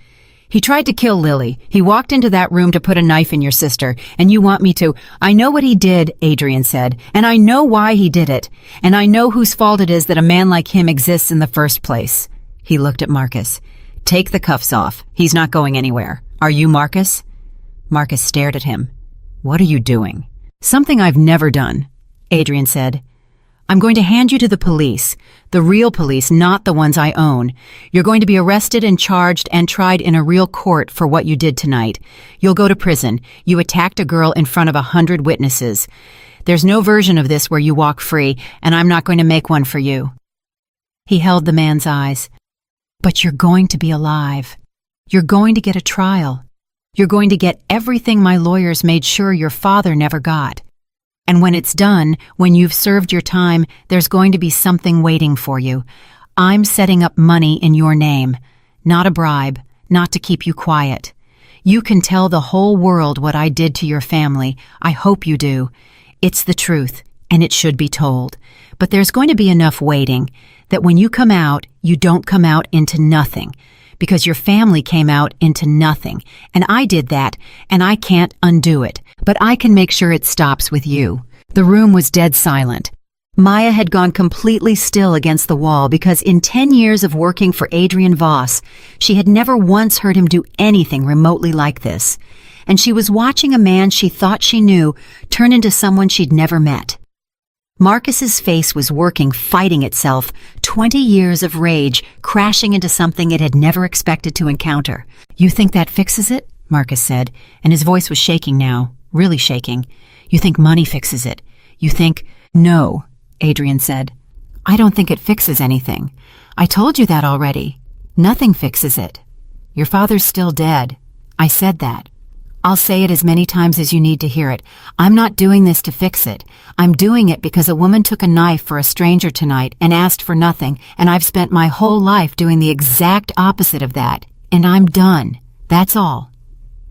[SPEAKER 1] He tried to kill Lily. He walked into that room to put a knife in your sister, and you want me to— I know what he did, Adrian said, and I know why he did it, and I know whose fault it is that a man like him exists in the first place. He looked at Marcus. Take the cuffs off. He's not going anywhere. Are you Marcus? Marcus stared at him. What are you doing? Something I've never done, Adrian said. I'm going to hand you to the police, the real police, not the ones I own. You're going to be arrested and charged and tried in a real court for what you did tonight. You'll go to prison. You attacked a girl in front of 100 witnesses. There's no version of this where you walk free, and I'm not going to make one for you. He held the man's eyes. But you're going to be alive. You're going to get a trial. You're going to get everything my lawyers made sure your father never got. And when it's done, when you've served your time, there's going to be something waiting for you. I'm setting up money in your name. Not a bribe, not to keep you quiet. You can tell the whole world what I did to your family. I hope you do. It's the truth, and it should be told. But there's going to be enough waiting that when you come out, you don't come out into nothing. Because your family came out into nothing, and I did that, and I can't undo it, but I can make sure it stops with you. The room was dead silent. Maya had gone completely still against the wall because in 10 years of working for Adrian Voss, she had never once heard him do anything remotely like this. And she was watching a man she thought she knew turn into someone she'd never met. Marcus's face was working, fighting itself, 20 years of rage crashing into something it had never expected to encounter. "You think that fixes it?" Marcus said, and his voice was shaking now, really shaking. "You think money fixes it? You think—" "No," Adrian said. "I don't think it fixes anything. I told you that already. Nothing fixes it. Your father's still dead. I said that. I'll say it as many times as you need to hear it. I'm not doing this to fix it. I'm doing it because a woman took a knife for a stranger tonight and asked for nothing, and I've spent my whole life doing the exact opposite of that. And I'm done. That's all.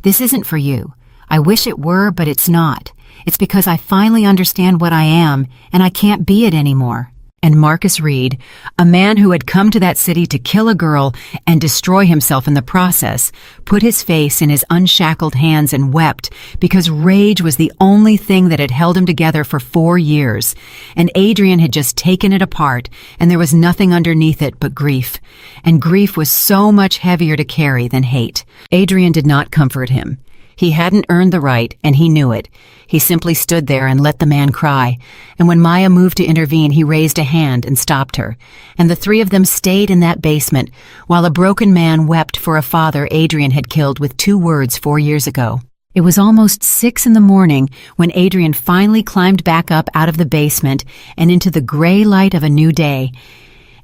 [SPEAKER 1] This isn't for you. I wish it were, but it's not. It's because I finally understand what I am, and I can't be it anymore." And Marcus Reed, a man who had come to that city to kill a girl and destroy himself in the process, put his face in his unshackled hands and wept because rage was the only thing that had held him together for 4 years. And Adrian had just taken it apart, and there was nothing underneath it but grief. And grief was so much heavier to carry than hate. Adrian did not comfort him. He hadn't earned the right, and he knew it. He simply stood there and let the man cry, and when Maya moved to intervene, he raised a hand and stopped her, and the three of them stayed in that basement while a broken man wept for a father Adrian had killed with 2 words 4 years ago. It was almost 6 in the morning when Adrian finally climbed back up out of the basement and into the gray light of a new day,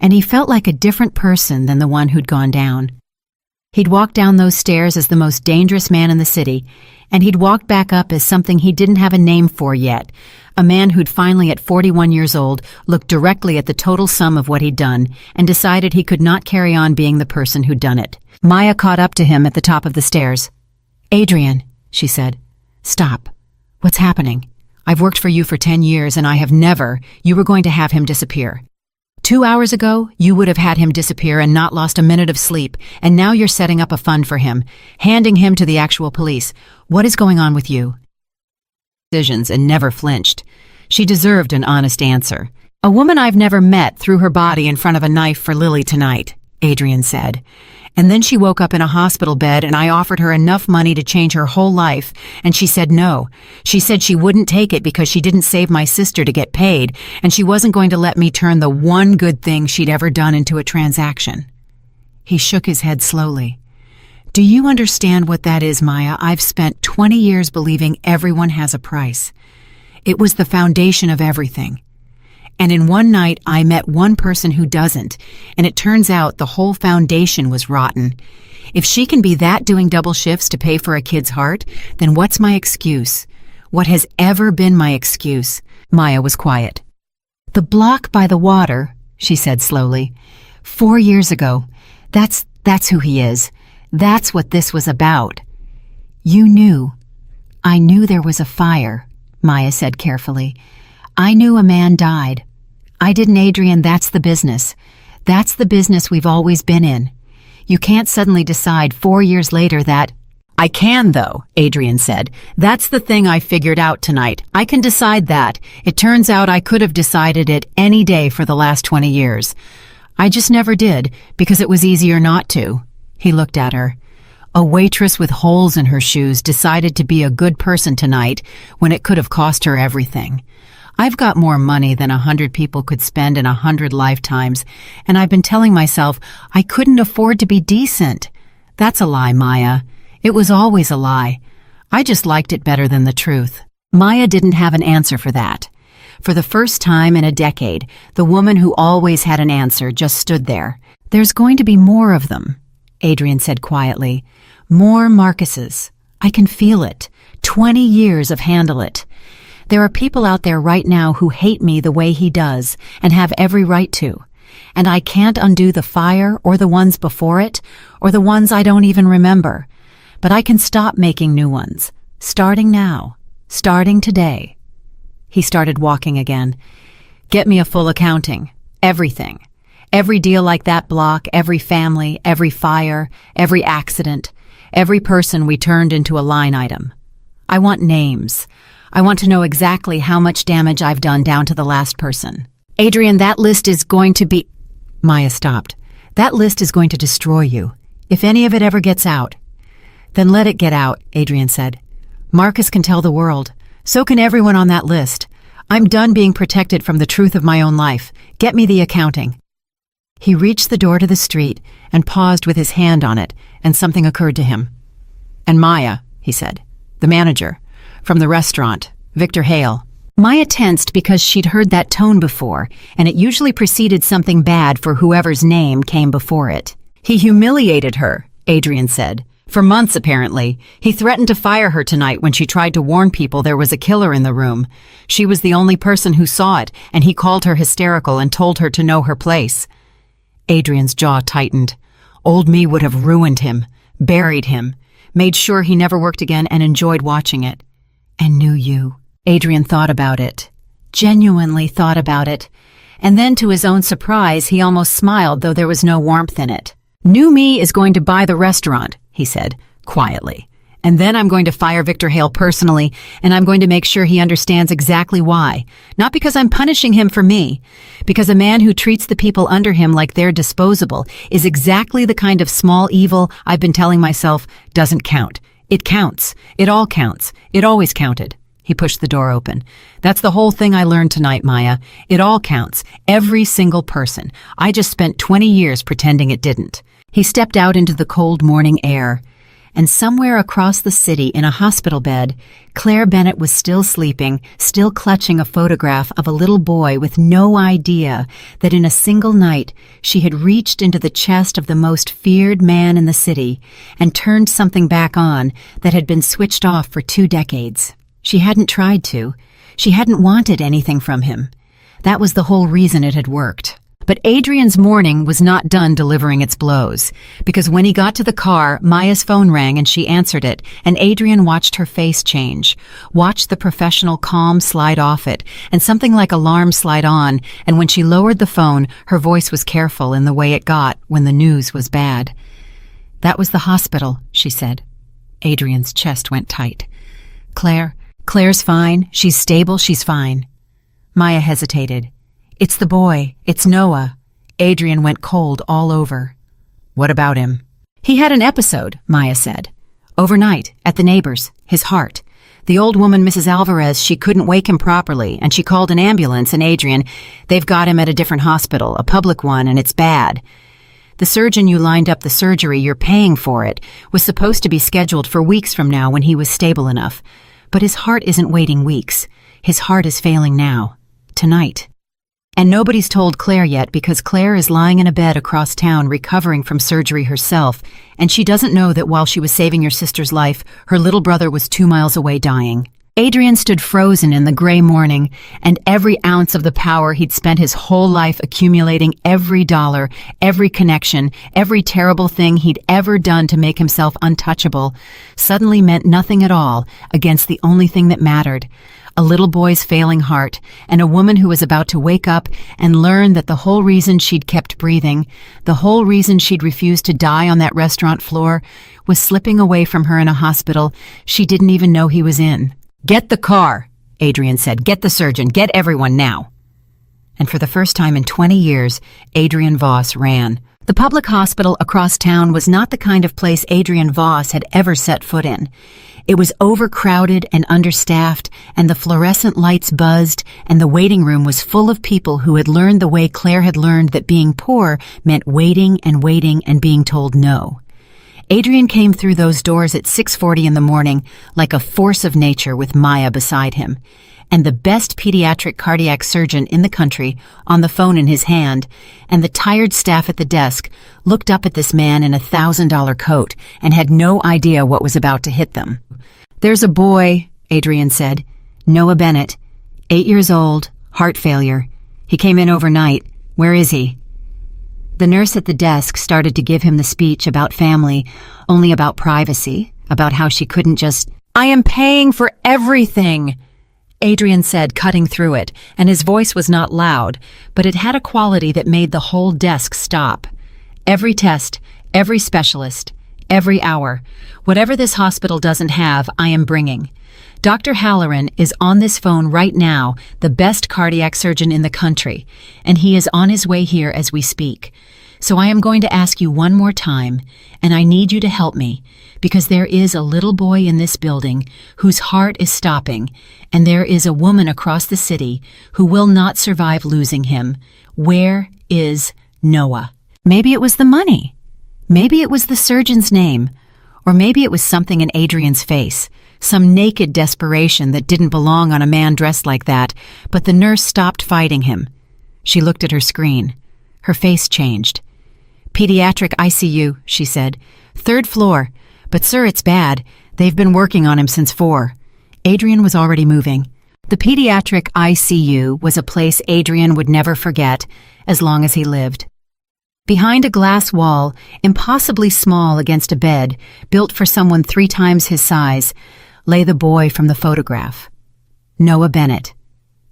[SPEAKER 1] and he felt like a different person than the one who'd gone down. He'd walked down those stairs as the most dangerous man in the city, and he'd walked back up as something he didn't have a name for yet, a man who'd finally, at 41 years old, looked directly at the total sum of what he'd done and decided he could not carry on being the person who'd done it. Maya caught up to him at the top of the stairs. "Adrian," she said, "stop. What's happening? I've worked for you for 10 years, and I have never— You were going to have him disappear. 2 hours ago, you would have had him disappear and not lost a minute of sleep, and now you're setting up a fund for him, handing him to the actual police. What is going on with you?" Decisions and never flinched. She deserved an honest answer. "A woman I've never met threw her body in front of a knife for Lily tonight," Adrian said. "And then she woke up in a hospital bed, and I offered her enough money to change her whole life, and she said no. She said she wouldn't take it because she didn't save my sister to get paid, and she wasn't going to let me turn the one good thing she'd ever done into a transaction." He shook his head slowly. "Do you understand what that is, Maya? I've spent 20 years believing everyone has a price. It was the foundation of everything. And in one night, I met one person who doesn't, and it turns out the whole foundation was rotten. If she can be that doing double shifts to pay for a kid's heart, then what's my excuse? What has ever been my excuse?" Maya was quiet. "The block by the water," she said slowly. 4 years ago. That's who he is. That's what this was about." "You knew." "I knew there was a fire," Maya said carefully. "I knew a man died. I didn't, Adrian. That's the business. That's the business we've always been in. You can't suddenly decide 4 years later that—" "I can, though," Adrian said. "That's the thing I figured out tonight. I can decide that. It turns out I could have decided it any day for the last 20 years. I just never did, because it was easier not to." He looked at her. "A waitress with holes in her shoes decided to be a good person tonight when it could have cost her everything. I've got more money than 100 people could spend in 100 lifetimes, and I've been telling myself I couldn't afford to be decent. That's a lie, Maya. It was always a lie. I just liked it better than the truth." Maya didn't have an answer for that. For the first time in a decade, the woman who always had an answer just stood there. "There's going to be more of them," Adrian said quietly. "More Marcuses. I can feel it. 20 years of handle it. There are people out there right now who hate me the way he does and have every right to. And I can't undo the fire or the ones before it or the ones I don't even remember. But I can stop making new ones. Starting now. Starting today." He started walking again. "Get me a full accounting. Everything. Every deal like that block, every family, every fire, every accident, every person we turned into a line item. I want names. I want to know exactly how much damage I've done down to the last person. Adrian, that list is going to be... Maya stopped. That list is going to destroy you. If any of it ever gets out. Then let it get out, Adrian said. Marcus can tell the world. So can everyone on that list. I'm done being protected from the truth of my own life. Get me the accounting. He reached the door to the street and paused with his hand on it, and something occurred to him. And Maya, he said, the manager, from the restaurant, Victor Hale. Maya tensed because she'd heard that tone before, and it usually preceded something bad for whoever's name came before it. He humiliated her, Adrian said. For months, apparently. He threatened to fire her tonight when she tried to warn people there was a killer in the room. She was the only person who saw it, and he called her hysterical and told her to know her place. Adrian's jaw tightened. Old me would have ruined him, buried him, made sure he never worked again and enjoyed watching it. And knew you. Adrian thought about it. Genuinely thought about it. And then to his own surprise, he almost smiled, though there was no warmth in it. New me is going to buy the restaurant, he said, quietly. And then I'm going to fire Victor Hale personally, and I'm going to make sure he understands exactly why. Not because I'm punishing him for me. Because a man who treats the people under him like they're disposable is exactly the kind of small evil I've been telling myself doesn't count. It counts. It all counts. It always counted. He pushed the door open. That's the whole thing I learned tonight, Maya. It all counts. Every single person. I just spent 20 years pretending it didn't. He stepped out into the cold morning air, and somewhere across the city in a hospital bed, Claire Bennett was still sleeping, still clutching a photograph of a little boy with no idea that in a single night she had reached into the chest of the most feared man in the city and turned something back on that had been switched off for 2 decades. She hadn't tried to. She hadn't wanted anything from him. That was the whole reason it had worked. But Adrian's morning was not done delivering its blows, because when he got to the car, Maya's phone rang and she answered it, and Adrian watched her face change, watched the professional calm slide off it, and something like alarm slide on, and when she lowered the phone, her voice was careful in the way it got when the news was bad. That was the hospital, she said. Adrian's chest went tight. Claire's fine. She's stable. She's fine. Maya hesitated. It's the boy. It's Noah. Adrian went cold all over. What about him? He had an episode, Maya said. Overnight, at the neighbor's, his heart. The old woman, Mrs. Alvarez, she couldn't wake him properly, and she called an ambulance, and Adrian, they've got him at a different hospital, a public one, and it's bad. The surgeon you lined up the surgery, you're paying for it, was supposed to be scheduled for weeks from now when he was stable enough. But his heart isn't waiting weeks. His heart is failing now. Tonight. And nobody's told Claire yet because Claire is lying in a bed across town recovering from surgery herself, and she doesn't know that while she was saving your sister's life, her little brother was 2 miles away dying. Adrian stood frozen in the gray morning, and every ounce of the power he'd spent his whole life accumulating, every dollar, every connection, every terrible thing he'd ever done to make himself untouchable, suddenly meant nothing at all against the only thing that mattered. A little boy's failing heart, and a woman who was about to wake up and learn that the whole reason she'd kept breathing, the whole reason she'd refused to die on that restaurant floor, was slipping away from her in a hospital she didn't even know he was in. Get the car, Adrian said. Get the surgeon. Get everyone now. And for the first time in 20 years, Adrian Voss ran. The public hospital across town was not the kind of place Adrian Voss had ever set foot in. It was overcrowded and understaffed, and the fluorescent lights buzzed, and the waiting room was full of people who had learned the way Claire had learned that being poor meant waiting and being told no. Adrian came through those doors at 6:40 in the morning like a force of nature with Maya beside him, and the best pediatric cardiac surgeon in the country on the phone in his hand, and the tired staff at the desk looked up at this man in a $1,000 coat and had no idea what was about to hit them. There's a boy, Adrian said, Noah Bennett, 8 years old, heart failure. He came in overnight. Where is he? The nurse at the desk started to give him the speech about family, only about privacy, about how she couldn't just... I am paying for everything, Adrian said, cutting through it, and his voice was not loud, but it had a quality that made the whole desk stop. Every test, every specialist, every hour, whatever this hospital doesn't have, I am bringing. Dr. Halloran is on this phone right now, the best cardiac surgeon in the country, and he is on his way here as we speak. So I am going to ask you one more time, and I need you to help me, because there is a little boy in this building whose heart is stopping, and there is a woman across the city who will not survive losing him. Where is Noah? Maybe it was the money. Maybe it was the surgeon's name. Or maybe it was something in Adrian's face, some naked desperation that didn't belong on a man dressed like that, but the nurse stopped fighting him. She looked at her screen. Her face changed. "Pediatric ICU," she said. "Third floor. But sir, it's bad. They've been working on him since 4. Adrian was already moving. The pediatric ICU was a place Adrian would never forget as long as he lived. Behind a glass wall, impossibly small against a bed, built for someone 3 times his size, lay the boy from the photograph. Noah Bennett.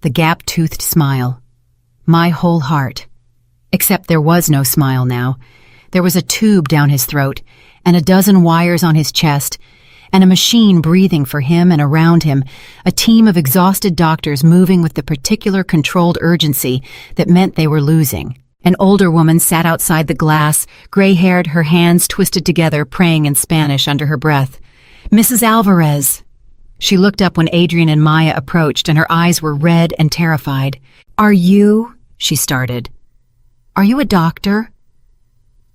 [SPEAKER 1] The gap-toothed smile. My whole heart. Except there was no smile now. There was a tube down his throat, and a dozen wires on his chest, and a machine breathing for him and around him, a team of exhausted doctors moving with the particular controlled urgency that meant they were losing. An older woman sat outside the glass, gray-haired, her hands twisted together, praying in Spanish under her breath. "Mrs. Alvarez." She looked up when Adrian and Maya approached, and her eyes were red and terrified. "Are you?" she started. "Are you a doctor?"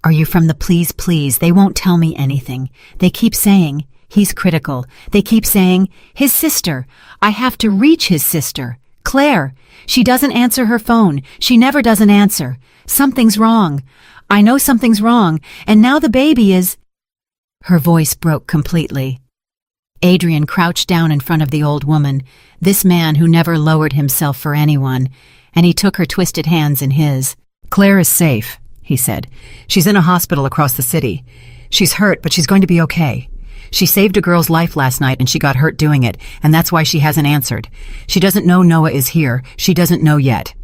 [SPEAKER 1] "Are you from the Please Please? They won't tell me anything. They keep saying, he's critical. They keep saying, his sister. I have to reach his sister. Claire. She doesn't answer her phone. She never doesn't answer. Something's wrong. I know something's wrong. And now the baby is..." Her voice broke completely. Adrian crouched down in front of the old woman, this man who never lowered himself for anyone, and he took her twisted hands in his. "Claire is safe," he said. "She's in a hospital across the city. She's hurt, but she's going to be okay. She saved a girl's life last night and she got hurt doing it, and that's why she hasn't answered. She doesn't know Noah is here. She doesn't know yet."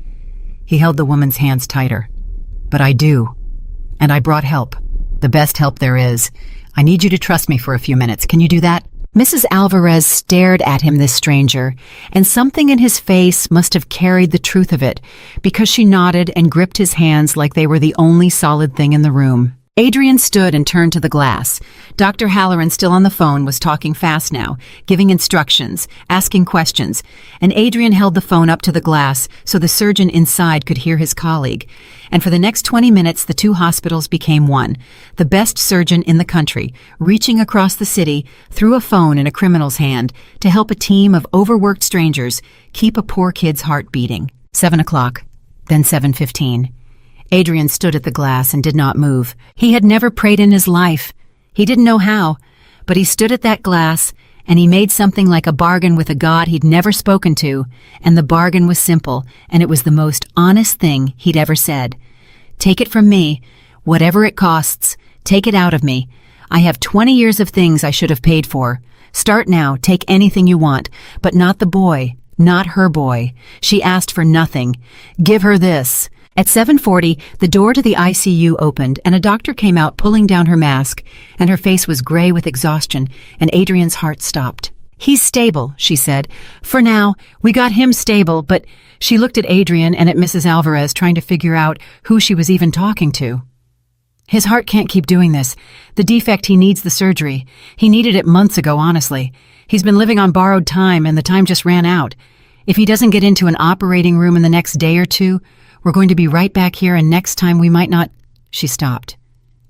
[SPEAKER 1] He held the woman's hands tighter. "But I do. And I brought help. The best help there is. I need you to trust me for a few minutes. Can you do that?" Mrs. Alvarez stared at him, this stranger, and something in his face must have carried the truth of it, because she nodded and gripped his hands like they were the only solid thing in the room. Adrian stood and turned to the glass. Dr. Halloran, still on the phone, was talking fast now, giving instructions, asking questions, and Adrian held the phone up to the glass so the surgeon inside could hear his colleague. And for the next 20 minutes, the 2 hospitals became one, the best surgeon in the country, reaching across the city through a phone in a criminal's hand to help a team of overworked strangers keep a poor kid's heart beating. 7 o'clock, then 7:15. Adrian stood at the glass and did not move. He had never prayed in his life. He didn't know how, but he stood at that glass, and he made something like a bargain with a God he'd never spoken to, and the bargain was simple, and it was the most honest thing he'd ever said. "Take it from me, whatever it costs, take it out of me. I have 20 years of things I should have paid for. Start now, take anything you want, but not the boy, not her boy. She asked for nothing. Give her this." At 7:40, the door to the ICU opened, and a doctor came out pulling down her mask, and her face was gray with exhaustion, and Adrian's heart stopped. "He's stable," she said. "For now, we got him stable," but she looked at Adrian and at Mrs. Alvarez, trying to figure out who she was even talking to. "His heart can't keep doing this. The defect, he needs the surgery. He needed it months ago, honestly. He's been living on borrowed time, and the time just ran out. If he doesn't get into an operating room in the next day or 2, we're going to be right back here, and next time we might not..." She stopped.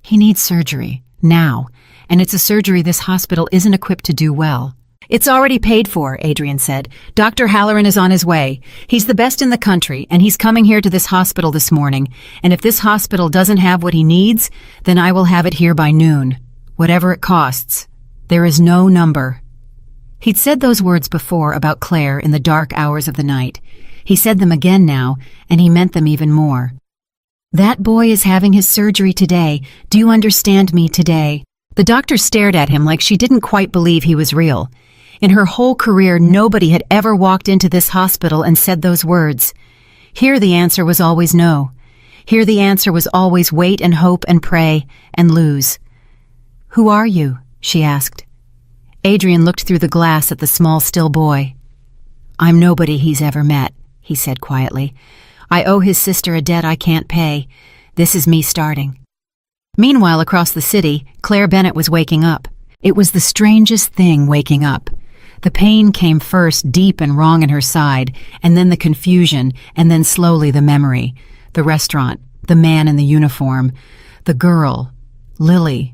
[SPEAKER 1] "He needs surgery, now, and it's a surgery this hospital isn't equipped to do well." "It's already paid for," Adrian said. "Dr. Halloran is on his way. He's the best in the country, and he's coming here to this hospital this morning, and if this hospital doesn't have what he needs, then I will have it here by noon, whatever it costs. There is no number." He'd said those words before about Claire in the dark hours of the night. He said them again now, and he meant them even more. "That boy is having his surgery today. Do you understand me, today?" The doctor stared at him like she didn't quite believe he was real. In her whole career, nobody had ever walked into this hospital and said those words. Here the answer was always no. Here the answer was always wait and hope and pray and lose. "Who are you?" she asked. Adrian looked through the glass at the small, still boy. "I'm nobody he's ever met," he said quietly. "I owe his sister a debt I can't pay. This is me starting." Meanwhile, across the city, Claire Bennett was waking up. It was the strangest thing, waking up. The pain came first, deep and wrong in her side, and then the confusion, and then slowly the memory. The restaurant, the man in the uniform, the girl, Lily,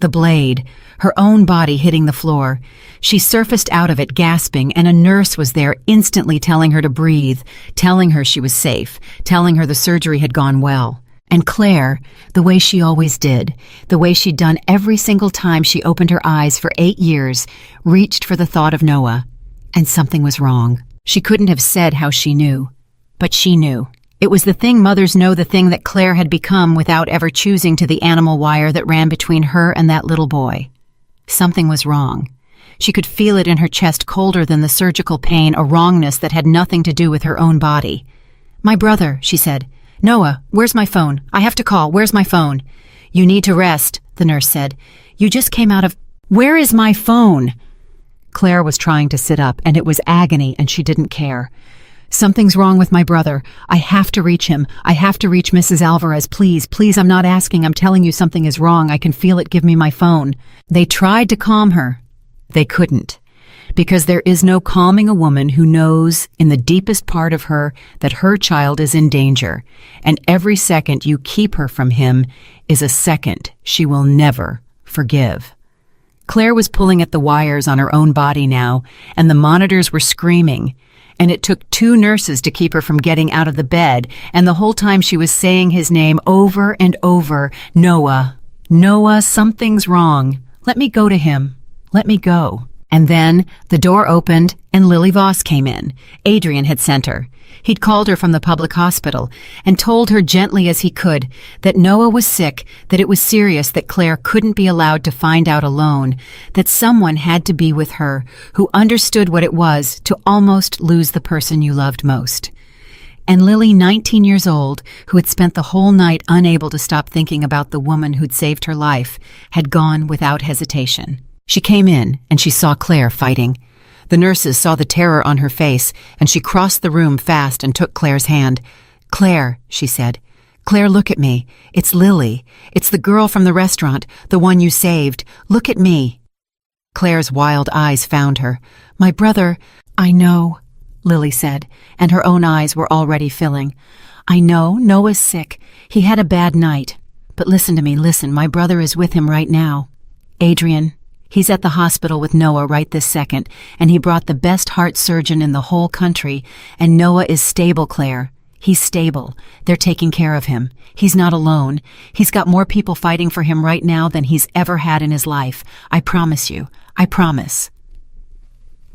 [SPEAKER 1] the blade, her own body hitting the floor. She surfaced out of it gasping, and a nurse was there instantly telling her to breathe, telling her she was safe, telling her the surgery had gone well. And Claire, the way she always did, the way she'd done every single time she opened her eyes for 8 years, reached for the thought of Noah. And something was wrong. She couldn't have said how she knew. But she knew. It was the thing mothers know, the thing that Claire had become without ever choosing, to the animal wire that ran between her and that little boy. Something was wrong. She could feel it in her chest, colder than the surgical pain, a wrongness that had nothing to do with her own body. "My brother," she said. "Noah, where's my phone? I have to call. Where's my phone?" "You need to rest," the nurse said. "You just came out of—" "Where is my phone?" Claire was trying to sit up, and it was agony, and she didn't care. "Something's wrong with my brother. I have to reach him. I have to reach Mrs. Alvarez. Please, please, I'm not asking. I'm telling you something is wrong. I can feel it. Give me my phone." They tried to calm her. They couldn't. Because there is no calming a woman who knows in the deepest part of her that her child is in danger, and every second you keep her from him is a second she will never forgive. Claire was pulling at the wires on her own body now, and the monitors were screaming, and it took 2 nurses to keep her from getting out of the bed, and the whole time she was saying his name over and over. "Noah, Noah, something's wrong. Let me go to him. Let me go." And then the door opened and Lily Voss came in. Adrian had sent her. He'd called her from the public hospital and told her gently as he could that Noah was sick, that it was serious, that Claire couldn't be allowed to find out alone, that someone had to be with her who understood what it was to almost lose the person you loved most. And Lily, 19 years old, who had spent the whole night unable to stop thinking about the woman who'd saved her life, had gone without hesitation. She came in, and she saw Claire fighting. The nurses saw the terror on her face, and she crossed the room fast and took Claire's hand. "Claire," she said. "Claire, look at me. It's Lily. It's the girl from the restaurant, the one you saved. Look at me." Claire's wild eyes found her. "My brother—" "I know," Lily said, and her own eyes were already filling. "I know. Noah's sick. He had a bad night. But listen to me, listen. My brother is with him right now. Adrian. He's at the hospital with Noah right this second, and he brought the best heart surgeon in the whole country, and Noah is stable, Claire. He's stable. They're taking care of him. He's not alone. He's got more people fighting for him right now than he's ever had in his life. I promise you. I promise."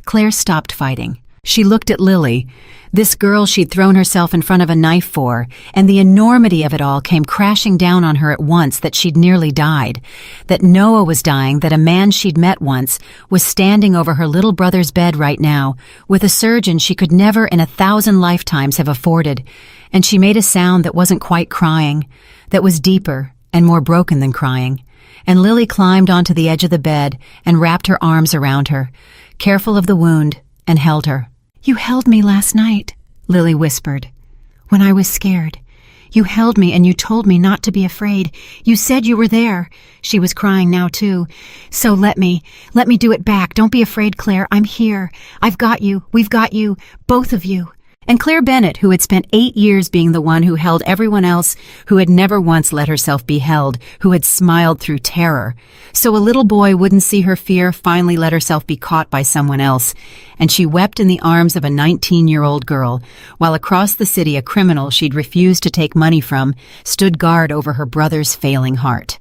[SPEAKER 1] Claire stopped fighting. She looked at Lily, this girl she'd thrown herself in front of a knife for, and the enormity of it all came crashing down on her at once, that she'd nearly died, that Noah was dying, that a man she'd met once was standing over her little brother's bed right now, with a surgeon she could never in 1,000 lifetimes have afforded, and she made a sound that wasn't quite crying, that was deeper and more broken than crying, and Lily climbed onto the edge of the bed and wrapped her arms around her, careful of the wound, and held her. "You held me last night," Lily whispered, "when I was scared. You held me and you told me not to be afraid. You said you were there." She was crying now too. "So let me do it back. Don't be afraid, Claire. I'm here. I've got you. We've got you. Both of you." And Claire Bennett, who had spent 8 years being the one who held everyone else, who had never once let herself be held, who had smiled through terror, so a little boy wouldn't see her fear, finally let herself be caught by someone else, and she wept in the arms of a 19-year-old girl, while across the city a criminal she'd refused to take money from stood guard over her brother's failing heart.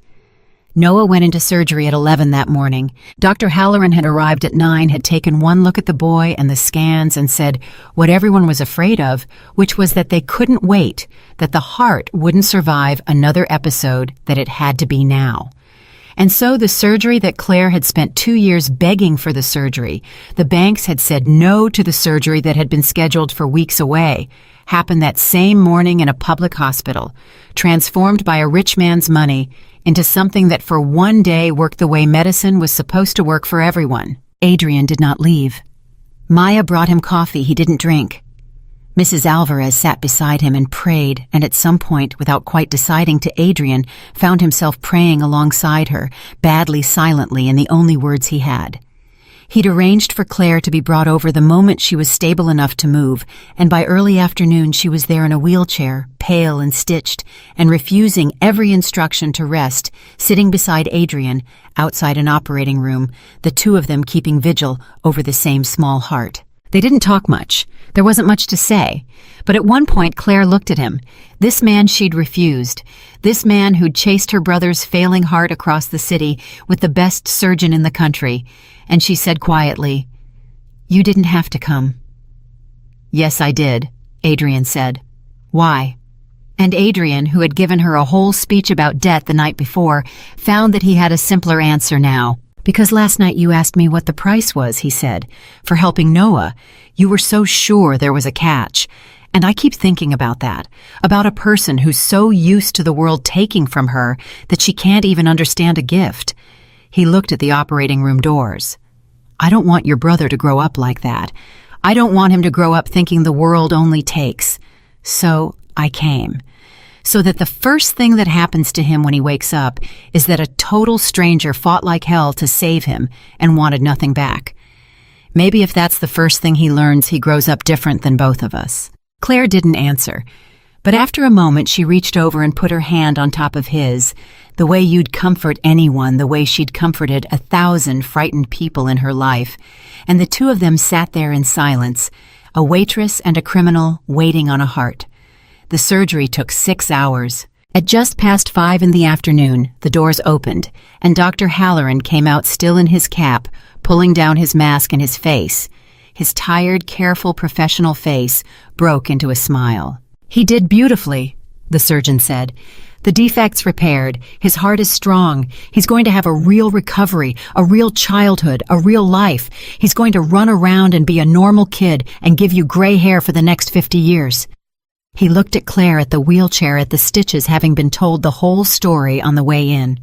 [SPEAKER 1] Noah went into surgery at 11 that morning. Dr. Halloran had arrived at 9, had taken one look at the boy and the scans and said what everyone was afraid of, which was that they couldn't wait, that the heart wouldn't survive another episode, that it had to be now. And so the surgery that Claire had spent 2 years begging for, the surgery, the banks had said no to the surgery that had been scheduled for weeks away, happened that same morning in a public hospital, transformed by a rich man's money into something that for one day worked the way medicine was supposed to work for everyone. Adrian did not leave. Maya brought him coffee he didn't drink. Mrs. Alvarez sat beside him and prayed, and at some point, without quite deciding to Adrian, found himself praying alongside her, badly silently in the only words he had. He'd arranged for Claire to be brought over the moment she was stable enough to move, and by early afternoon she was there in a wheelchair, pale and stitched, and refusing every instruction to rest, sitting beside Adrian, outside an operating room, the two of them keeping vigil over the same small heart. They didn't talk much. There wasn't much to say. But at one point Claire looked at him. This man she'd refused. This man who'd chased her brother's failing heart across the city with the best surgeon in the country. And she said quietly, "You didn't have to come." "Yes, I did," Adrian said. "Why?" And Adrian, who had given her a whole speech about debt the night before, found that he had a simpler answer now. "Because last night you asked me what the price was," he said, "for helping Noah. You were so sure there was a catch. And I keep thinking about that, about a person who's so used to the world taking from her that she can't even understand a gift." He looked at the operating room doors. "I don't want your brother to grow up like that. I don't want him to grow up thinking the world only takes. So I came. So that the first thing that happens to him when he wakes up is that a total stranger fought like hell to save him and wanted nothing back. Maybe if that's the first thing he learns, he grows up different than both of us." Claire didn't answer, but after a moment she reached over and put her hand on top of his, the way you'd comfort anyone, the way she'd comforted 1,000 frightened people in her life, and the two of them sat there in silence, a waitress and a criminal waiting on a heart. The surgery took 6 hours. At just past 5 in the afternoon, the doors opened, and Dr. Halloran came out still in his cap, pulling down his mask and his face. His tired, careful, professional face broke into a smile. "He did beautifully," the surgeon said. "The defect's repaired. His heart is strong. He's going to have a real recovery, a real childhood, a real life. He's going to run around and be a normal kid and give you gray hair for the next 50 years. He looked at Claire at the wheelchair, at the stitches, having been told the whole story on the way in.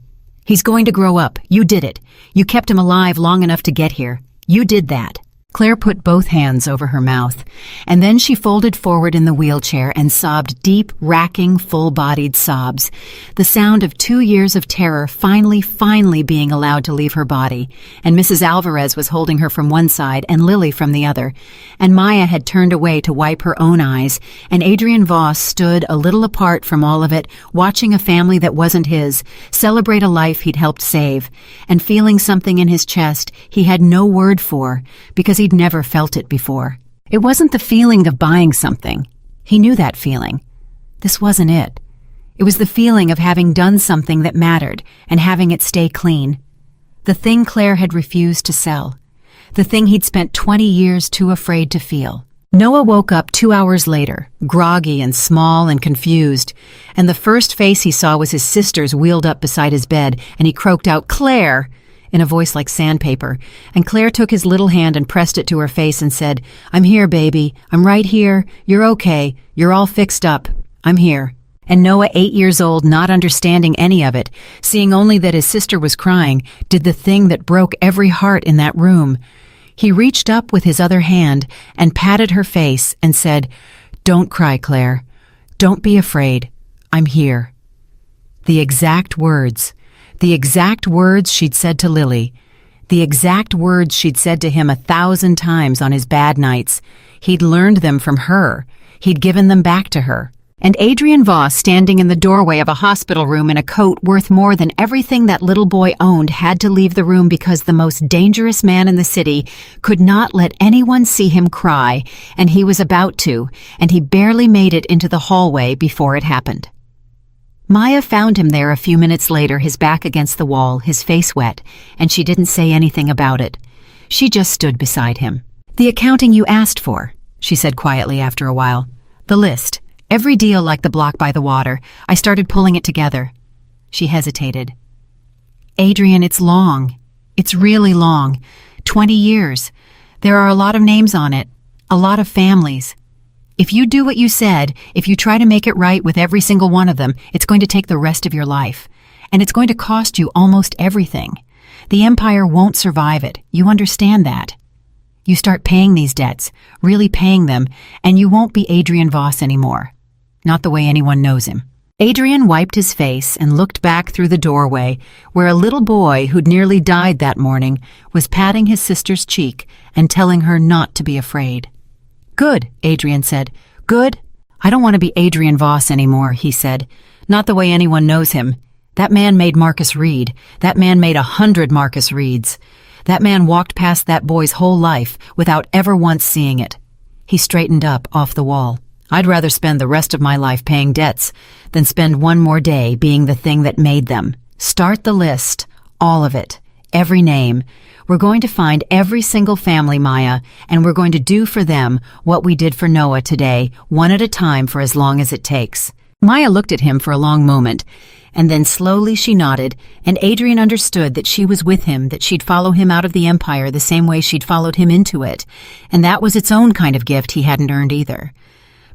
[SPEAKER 1] "He's going to grow up. You did it. You kept him alive long enough to get here. You did that." Claire put both hands over her mouth, and then she folded forward in the wheelchair and sobbed deep, racking, full-bodied sobs, the sound of 2 years of terror finally being allowed to leave her body, and Mrs. Alvarez was holding her from one side and Lily from the other, and Maya had turned away to wipe her own eyes, and Adrian Voss stood a little apart from all of it, watching a family that wasn't his, celebrate a life he'd helped save, and feeling something in his chest he had no word for, because he'd never felt it before. It wasn't the feeling of buying something. He knew that feeling. This wasn't it. It was the feeling of having done something that mattered and having it stay clean. The thing Claire had refused to sell. The thing he'd spent 20 years too afraid to feel. Noah woke up 2 hours later, groggy and small and confused, and the first face he saw was his sister's wheeled up beside his bed, and he croaked out, "Claire!" in a voice like sandpaper, and Claire took his little hand and pressed it to her face and said, "I'm here, baby. I'm right here. You're okay. You're all fixed up. I'm here." And Noah, 8 years old, not understanding any of it, seeing only that his sister was crying, did the thing that broke every heart in that room. He reached up with his other hand and patted her face and said, "Don't cry, Claire. Don't be afraid. I'm here." The exact words she'd said to Lily, the exact words she'd said to him 1,000 times on his bad nights. He'd learned them from her. He'd given them back to her. And Adrian Voss, standing in the doorway of a hospital room in a coat worth more than everything that little boy owned, had to leave the room because the most dangerous man in the city could not let anyone see him cry, and he was about to, and he barely made it into the hallway before it happened. Maya found him there a few minutes later, his back against the wall, his face wet, and she didn't say anything about it. She just stood beside him. "The accounting you asked for," she said quietly after a while. "The list. Every deal like the block by the water. I started pulling it together." She hesitated. "Adrian, it's long. It's really long. 20 years. There are a lot of names on it. A lot of families. If you do what you said, if you try to make it right with every single one of them, it's going to take the rest of your life. And it's going to cost you almost everything. The empire won't survive it. You understand that. You start paying these debts, really paying them, and you won't be Adrian Voss anymore. Not the way anyone knows him. Adrian wiped his face and looked back through the doorway where a little boy who'd nearly died that morning was patting his sister's cheek and telling her not to be afraid. "Good," Adrian said. "Good. I don't want to be Adrian Voss anymore," he said. "Not the way anyone knows him. That man made Marcus Reed. That man made 100 Marcus Reeds. That man walked past that boy's whole life without ever once seeing it." He straightened up off the wall. "I'd rather spend the rest of my life paying debts than spend one more day being the thing that made them. Start the list, all of it, every name. We're going to find every single family, Maya, and we're going to do for them what we did for Noah today, one at a time for as long as it takes." Maya looked at him for a long moment, and then slowly she nodded, and Adrian understood that she was with him, that she'd follow him out of the empire the same way she'd followed him into it, and that was its own kind of gift he hadn't earned either.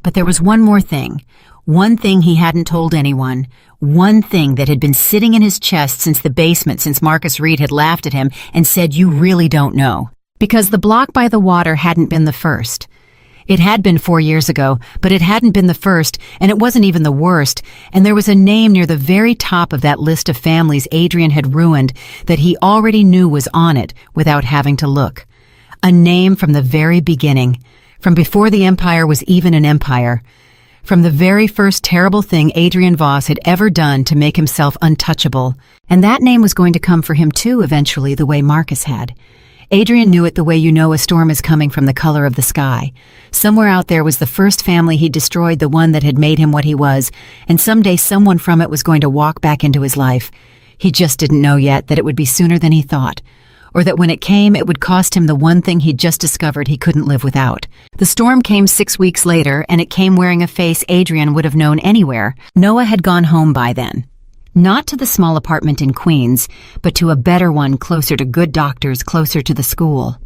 [SPEAKER 1] But there was one more thing, one thing he hadn't told anyone, one thing that had been sitting in his chest since the basement, since Marcus Reed had laughed at him and said, "You really don't know." Because the block by the water hadn't been the first. It had been 4 years ago, but it hadn't been the first, and it wasn't even the worst, and there was a name near the very top of that list of families Adrian had ruined that he already knew was on it without having to look. A name from the very beginning, from before the empire was even an empire, from the very first terrible thing Adrian Voss had ever done to make himself untouchable. And that name was going to come for him too eventually, the way Marcus had. Adrian knew it the way you know a storm is coming from the color of the sky. Somewhere out there was the first family he'd destroyed, the one that had made him what he was, and someday someone from it was going to walk back into his life. He just didn't know yet that it would be sooner than he thought, or that when it came, it would cost him the one thing he'd just discovered he couldn't live without. The storm came 6 weeks later, and it came wearing a face Adrian would have known anywhere. Noah had gone home by then. Not to the small apartment in Queens, but to a better one closer to good doctors, closer to the school.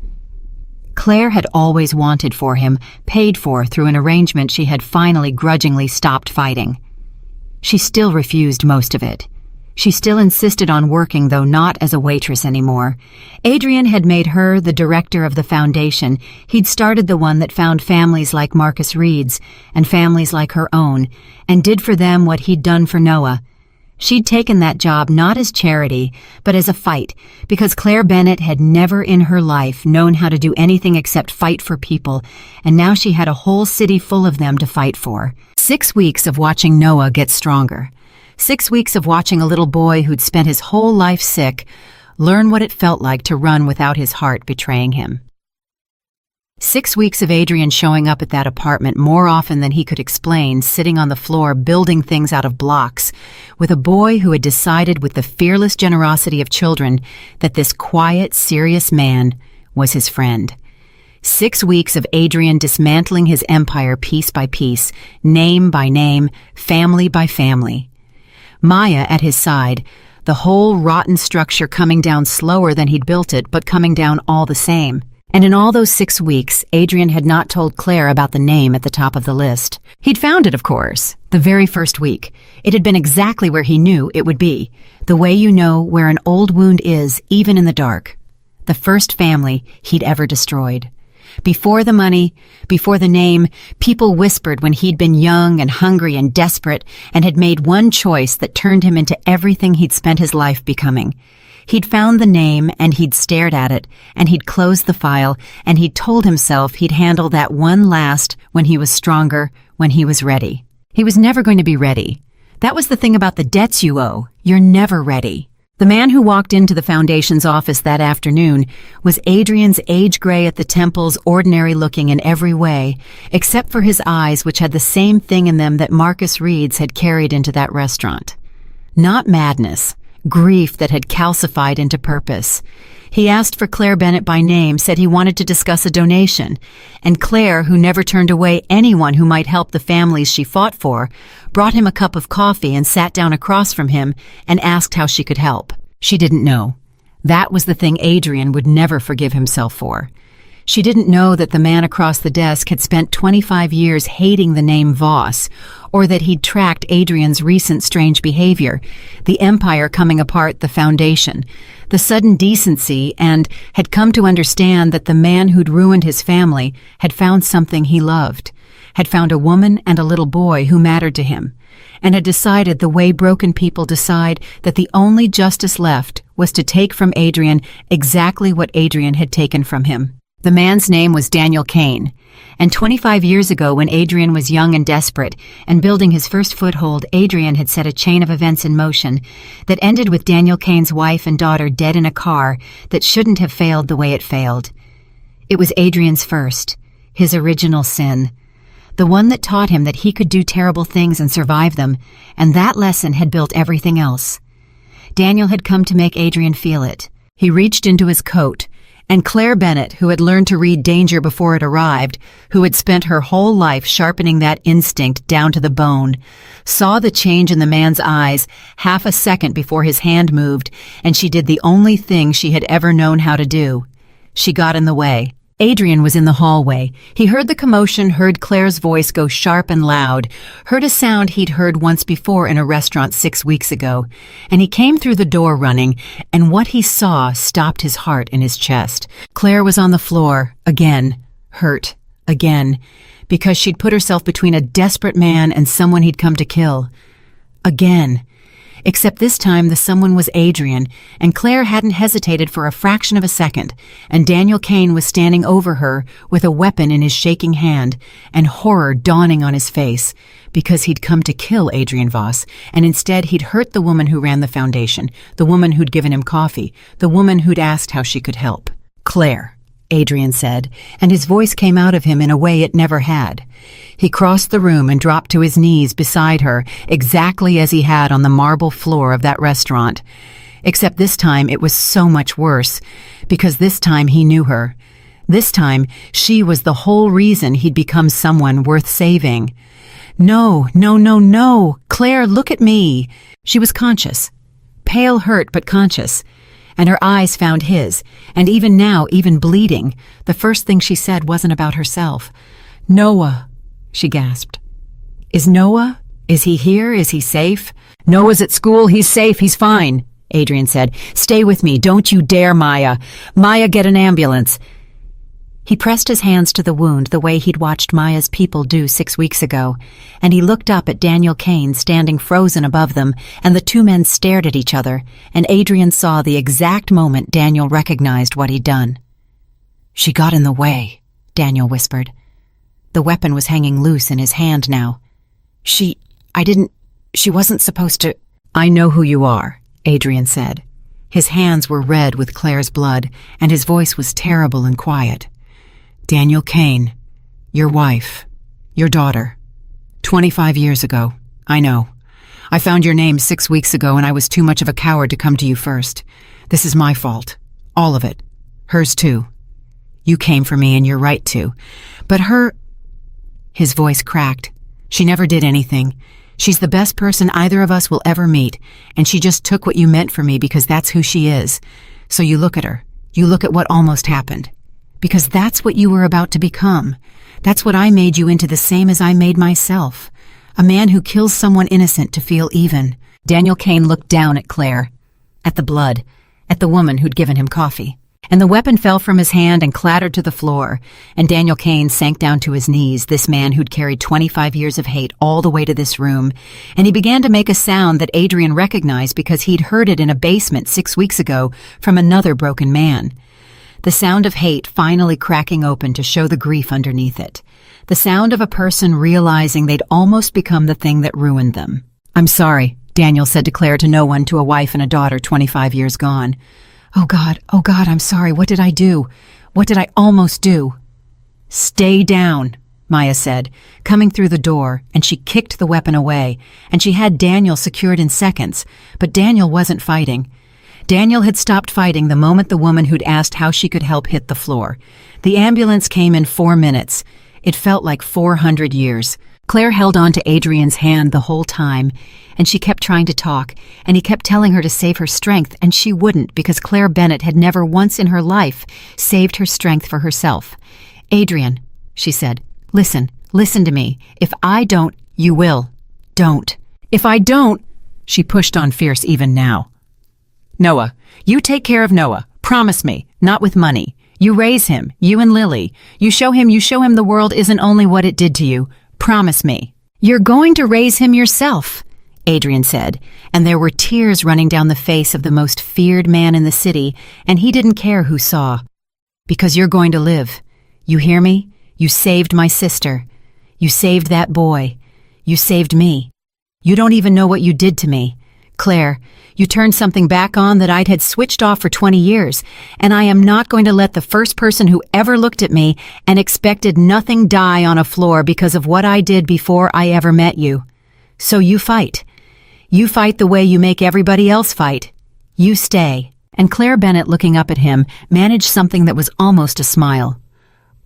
[SPEAKER 1] Claire had always wanted for him, paid for through an arrangement she had finally grudgingly stopped fighting. She still refused most of it. She still insisted on working, though not as a waitress anymore. Adrian had made her the director of the foundation. He'd started the one that found families like Marcus Reed's and families like her own, and did for them what he'd done for Noah. She'd taken that job not as charity, but as a fight, because Claire Bennett had never in her life known how to do anything except fight for people, and now she had a whole city full of them to fight for. 6 weeks of watching Noah get stronger. 6 weeks of watching a little boy who'd spent his whole life sick learn what it felt like to run without his heart betraying him. 6 weeks of Adrian showing up at that apartment more often than he could explain, sitting on the floor building things out of blocks, with a boy who had decided with the fearless generosity of children that this quiet, serious man was his friend. 6 weeks of Adrian dismantling his empire piece by piece, name by name, family by family. Maya at his side, the whole rotten structure coming down slower than he'd built it, but coming down all the same. And in all those 6 weeks, Adrian had not told Claire about the name at the top of the list. He'd found it, of course, the very first week. It had been exactly where he knew it would be, the way you know where an old wound is, even in the dark. The first family he'd ever destroyed. Before the money, before the name, people whispered when he'd been young and hungry and desperate and had made one choice that turned him into everything he'd spent his life becoming. He'd found the name, and he'd stared at it, and he'd closed the file, and he'd told himself he'd handle that one last when he was stronger, when he was ready. He was never going to be ready. That was the thing about the debts you owe. You're never ready. The man who walked into the Foundation's office that afternoon was Adrian's age-gray at the temples, ordinary-looking in every way, except for his eyes, which had the same thing in them that Marcus Reed's had carried into that restaurant. Not madness. Grief that had calcified into purpose. He asked for Claire Bennett by name, said he wanted to discuss a donation, and Claire, who never turned away anyone who might help the families she fought for, brought him a cup of coffee and sat down across from him and asked how she could help. She didn't know. That was the thing Adrian would never forgive himself for. She didn't know that the man across the desk had spent 25 years hating the name Voss, or that he'd tracked Adrian's recent strange behavior, the empire coming apart, the foundation, the sudden decency, and had come to understand that the man who'd ruined his family had found something he loved, had found a woman and a little boy who mattered to him, and had decided the way broken people decide that the only justice left was to take from Adrian exactly what Adrian had taken from him. The man's name was Daniel Kane, and 25 years ago, when Adrian was young and desperate and building his first foothold, Adrian had set a chain of events in motion that ended with Daniel Kane's wife and daughter dead in a car that shouldn't have failed the way it failed. It was Adrian's first, his original sin, the one that taught him that he could do terrible things and survive them, and that lesson had built everything else. Daniel had come to make Adrian feel it. He reached into his coat, and Claire Bennett, who had learned to read danger before it arrived, who had spent her whole life sharpening that instinct down to the bone, saw the change in the man's eyes half a second before his hand moved, and she did the only thing she had ever known how to do. She got in the way. Adrian was in the hallway. He heard the commotion, heard Claire's voice go sharp and loud, heard a sound he'd heard once before in a restaurant 6 weeks ago, and he came through the door running, and what he saw stopped his heart in his chest. Claire was on the floor, again, hurt, again, because she'd put herself between a desperate man and someone he'd come to kill. Again. Except this time the someone was Adrian, and Claire hadn't hesitated for a fraction of a second, and Daniel Kane was standing over her with a weapon in his shaking hand, and horror dawning on his face, because he'd come to kill Adrian Voss, and instead he'd hurt the woman who ran the foundation, the woman who'd given him coffee, the woman who'd asked how she could help. "Claire," Adrian said, and his voice came out of him in a way it never had. He crossed the room and dropped to his knees beside her, exactly as he had on the marble floor of that restaurant. Except this time it was so much worse, because this time he knew her. This time she was the whole reason he'd become someone worth saving. "No, no, no, no! Claire, look at me!" She was conscious. Pale, hurt, but conscious. And her eyes found his, and even now, even bleeding, the first thing she said wasn't about herself. "Noah," she gasped. "Is Noah? Is he here? Is he safe?" "Noah's at school. He's safe. He's fine," Adrian said. "Stay with me. Don't you dare, Maya. Maya, get an ambulance." He pressed his hands to the wound the way he'd watched Maya's people do 6 weeks ago, and he looked up at Daniel Kane standing frozen above them, and the two men stared at each other, and Adrian saw the exact moment Daniel recognized what he'd done. "She got in the way," Daniel whispered. The weapon was hanging loose in his hand now. She wasn't supposed to—" "I know who you are," Adrian said. His hands were red with Claire's blood, and his voice was terrible and quiet. "Daniel Kane, your wife, your daughter. 25 years ago. I know. I found your name 6 weeks ago, and I was too much of a coward to come to you first. This is my fault. All of it. Hers too. You came for me, and you're right to. But her—" His voice cracked. "She never did anything. She's the best person either of us will ever meet, and she just took what you meant for me because that's who she is. So you look at her. You look at what almost happened. Because that's what you were about to become. That's what I made you into, the same as I made myself. A man who kills someone innocent to feel even." Daniel Kane looked down at Claire, at the blood, at the woman who'd given him coffee. And the weapon fell from his hand and clattered to the floor, and Daniel Kane sank down to his knees, this man who'd carried 25 years of hate all the way to this room, and he began to make a sound that Adrian recognized because he'd heard it in a basement 6 weeks ago from another broken man. The sound of hate finally cracking open to show the grief underneath it. The sound of a person realizing they'd almost become the thing that ruined them. "I'm sorry," Daniel said to Claire, to no one, to a wife and a daughter 25 years gone. Oh God, I'm sorry. What did I do? What did I almost do?" "Stay down," Maya said, coming through the door, and she kicked the weapon away, and she had Daniel secured in seconds, but Daniel wasn't fighting. Daniel had stopped fighting the moment the woman who'd asked how she could help hit the floor. The ambulance came in 4 minutes. It felt like 400 years. Claire held on to Adrian's hand the whole time, and she kept trying to talk, and he kept telling her to save her strength, and she wouldn't because Claire Bennett had never once in her life saved her strength for herself. "Adrian," she said, listen to me. If I don't, you will. Don't. If I don't," she pushed on fierce even now. "Noah, you take care of Noah. Promise me, not with money. You raise him, you and Lily. You show him the world isn't only what it did to you. Promise me." "You're going to raise him yourself," Adrian said, and there were tears running down the face of the most feared man in the city, and he didn't care who saw. "Because you're going to live. You hear me? You saved my sister. You saved that boy. You saved me. You don't even know what you did to me. Claire, you turned something back on that I'd had switched off for 20 years, and I am not going to let the first person who ever looked at me and expected nothing die on a floor because of what I did before I ever met you. So you fight. You fight the way you make everybody else fight. You stay." And Claire Bennett, looking up at him, managed something that was almost a smile.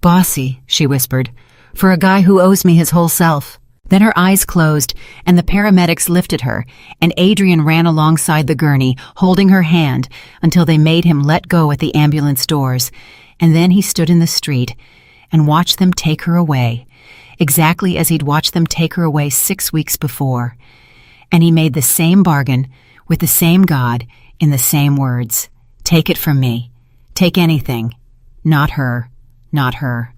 [SPEAKER 1] "Bossy," she whispered, "for a guy who owes me his whole self." Then her eyes closed, and the paramedics lifted her, and Adrian ran alongside the gurney, holding her hand, until they made him let go at the ambulance doors. And then he stood in the street and watched them take her away, exactly as he'd watched them take her away 6 weeks before. And he made the same bargain with the same God in the same words. "Take it from me. Take anything. Not her. Not her."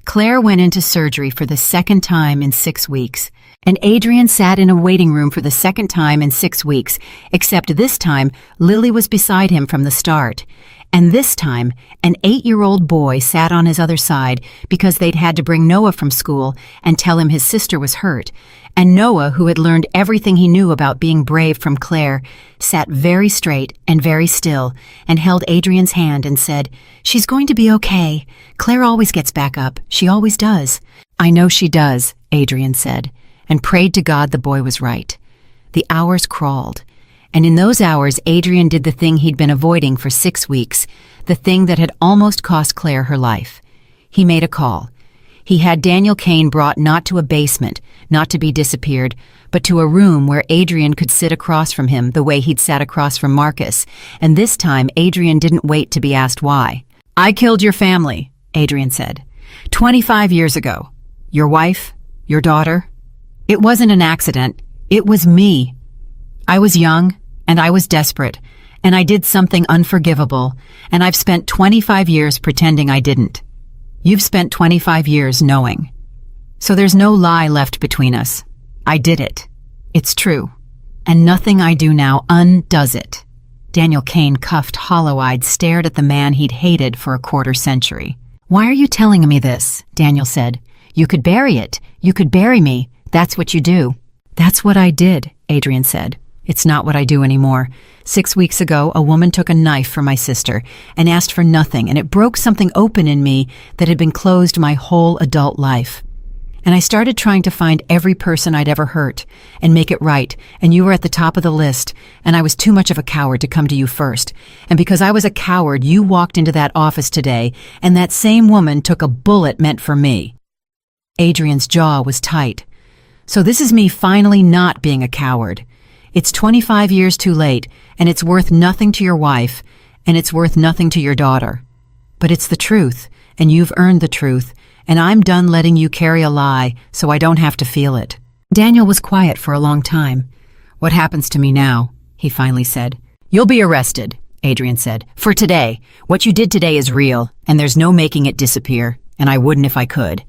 [SPEAKER 1] Claire went into surgery for the second time in 6 weeks, and Adrian sat in a waiting room for the second time in 6 weeks, except this time Lily was beside him from the start. And this time, an 8-year-old boy sat on his other side because they'd had to bring Noah from school and tell him his sister was hurt. And Noah, who had learned everything he knew about being brave from Claire, sat very straight and very still and held Adrian's hand and said, "She's going to be okay. Claire always gets back up. She always does." "I know she does," Adrian said, and prayed to God the boy was right. The hours crawled, and in those hours Adrian did the thing he'd been avoiding for 6 weeks, the thing that had almost cost Claire her life. He made a call. He had Daniel Kane brought not to a basement, not to be disappeared, but to a room where Adrian could sit across from him the way he'd sat across from Marcus, and this time Adrian didn't wait to be asked why. "I killed your family," Adrian said, 25 years ago. Your wife, your daughter. It wasn't an accident. It was me. I was young, and I was desperate, and I did something unforgivable, and I've spent 25 years pretending I didn't. You've spent 25 years knowing. So there's no lie left between us. I did it. It's true. And nothing I do now undoes it." Daniel Kane, cuffed, hollow-eyed, stared at the man he'd hated for a quarter century. "Why are you telling me this?" Daniel said. "You could bury it. You could bury me. That's what you do." "That's what I did," Adrian said. "It's not what I do anymore. 6 weeks ago, a woman took a knife for my sister and asked for nothing, and it broke something open in me that had been closed my whole adult life. And I started trying to find every person I'd ever hurt and make it right, and you were at the top of the list, and I was too much of a coward to come to you first. And because I was a coward, you walked into that office today, and that same woman took a bullet meant for me." Adrian's jaw was tight. "So this is me finally not being a coward. It's 25 years too late, and it's worth nothing to your wife, and it's worth nothing to your daughter. But it's the truth, and you've earned the truth, and I'm done letting you carry a lie so I don't have to feel it." Daniel was quiet for a long time. "What happens to me now?" he finally said. "You'll be arrested," Adrian said. "For today. What you did today is real, and there's no making it disappear, and I wouldn't if I could.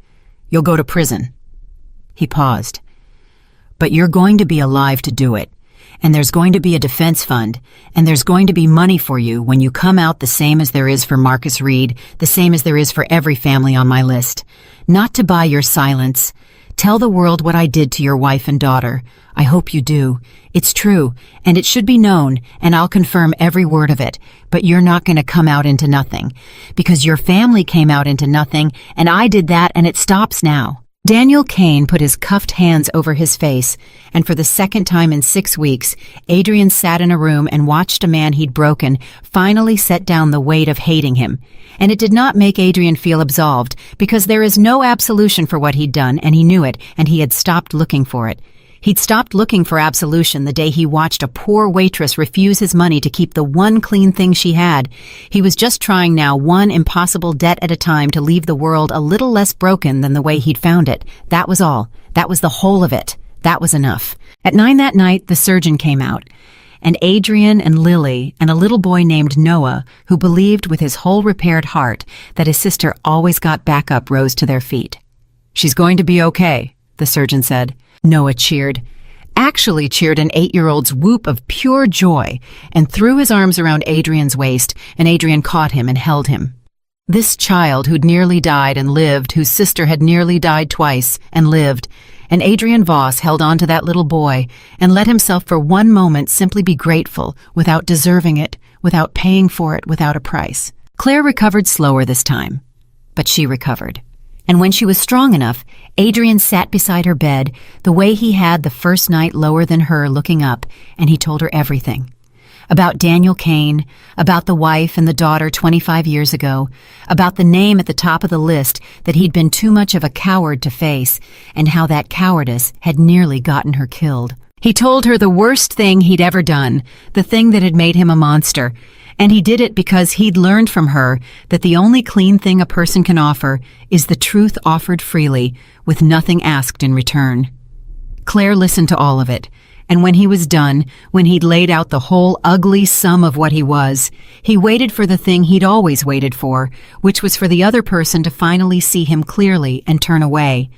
[SPEAKER 1] You'll go to prison." He paused. "But you're going to be alive to do it. And there's going to be a defense fund, and there's going to be money for you when you come out, the same as there is for Marcus Reed, the same as there is for every family on my list. Not to buy your silence. Tell the world what I did to your wife and daughter. I hope you do. It's true, and it should be known, and I'll confirm every word of it. But you're not going to come out into nothing, because your family came out into nothing, and I did that, and it stops now." Daniel Kane put his cuffed hands over his face, and for the second time in 6 weeks, Adrian sat in a room and watched a man he'd broken finally set down the weight of hating him. And it did not make Adrian feel absolved, because there is no absolution for what he'd done, and he knew it, and he had stopped looking for it. He'd stopped looking for absolution the day he watched a poor waitress refuse his money to keep the one clean thing she had. He was just trying now one impossible debt at a time to leave the world a little less broken than the way he'd found it. That was all. That was the whole of it. That was enough. At 9 that night, the surgeon came out, and Adrian and Lily and a little boy named Noah, who believed with his whole repaired heart that his sister always got back up, rose to their feet. "She's going to be okay," the surgeon said. Noah cheered, actually cheered an 8-year-old's whoop of pure joy, and threw his arms around Adrian's waist, and Adrian caught him and held him. This child who'd nearly died and lived, whose sister had nearly died twice and lived, and Adrian Voss held on to that little boy and let himself for one moment simply be grateful, without deserving it, without paying for it, without a price. Claire recovered slower this time, but she recovered. And when she was strong enough, Adrian sat beside her bed, the way he had the first night lower than her, looking up, and he told her everything. About Daniel Kane, about the wife and the daughter 25 years ago, about the name at the top of the list that he'd been too much of a coward to face, and how that cowardice had nearly gotten her killed. He told her the worst thing he'd ever done, the thing that had made him a monster, and he did it because he'd learned from her that the only clean thing a person can offer is the truth offered freely, with nothing asked in return. Claire listened to all of it, and when he was done, when he'd laid out the whole ugly sum of what he was, he waited for the thing he'd always waited for, which was for the other person to finally see him clearly and turn away.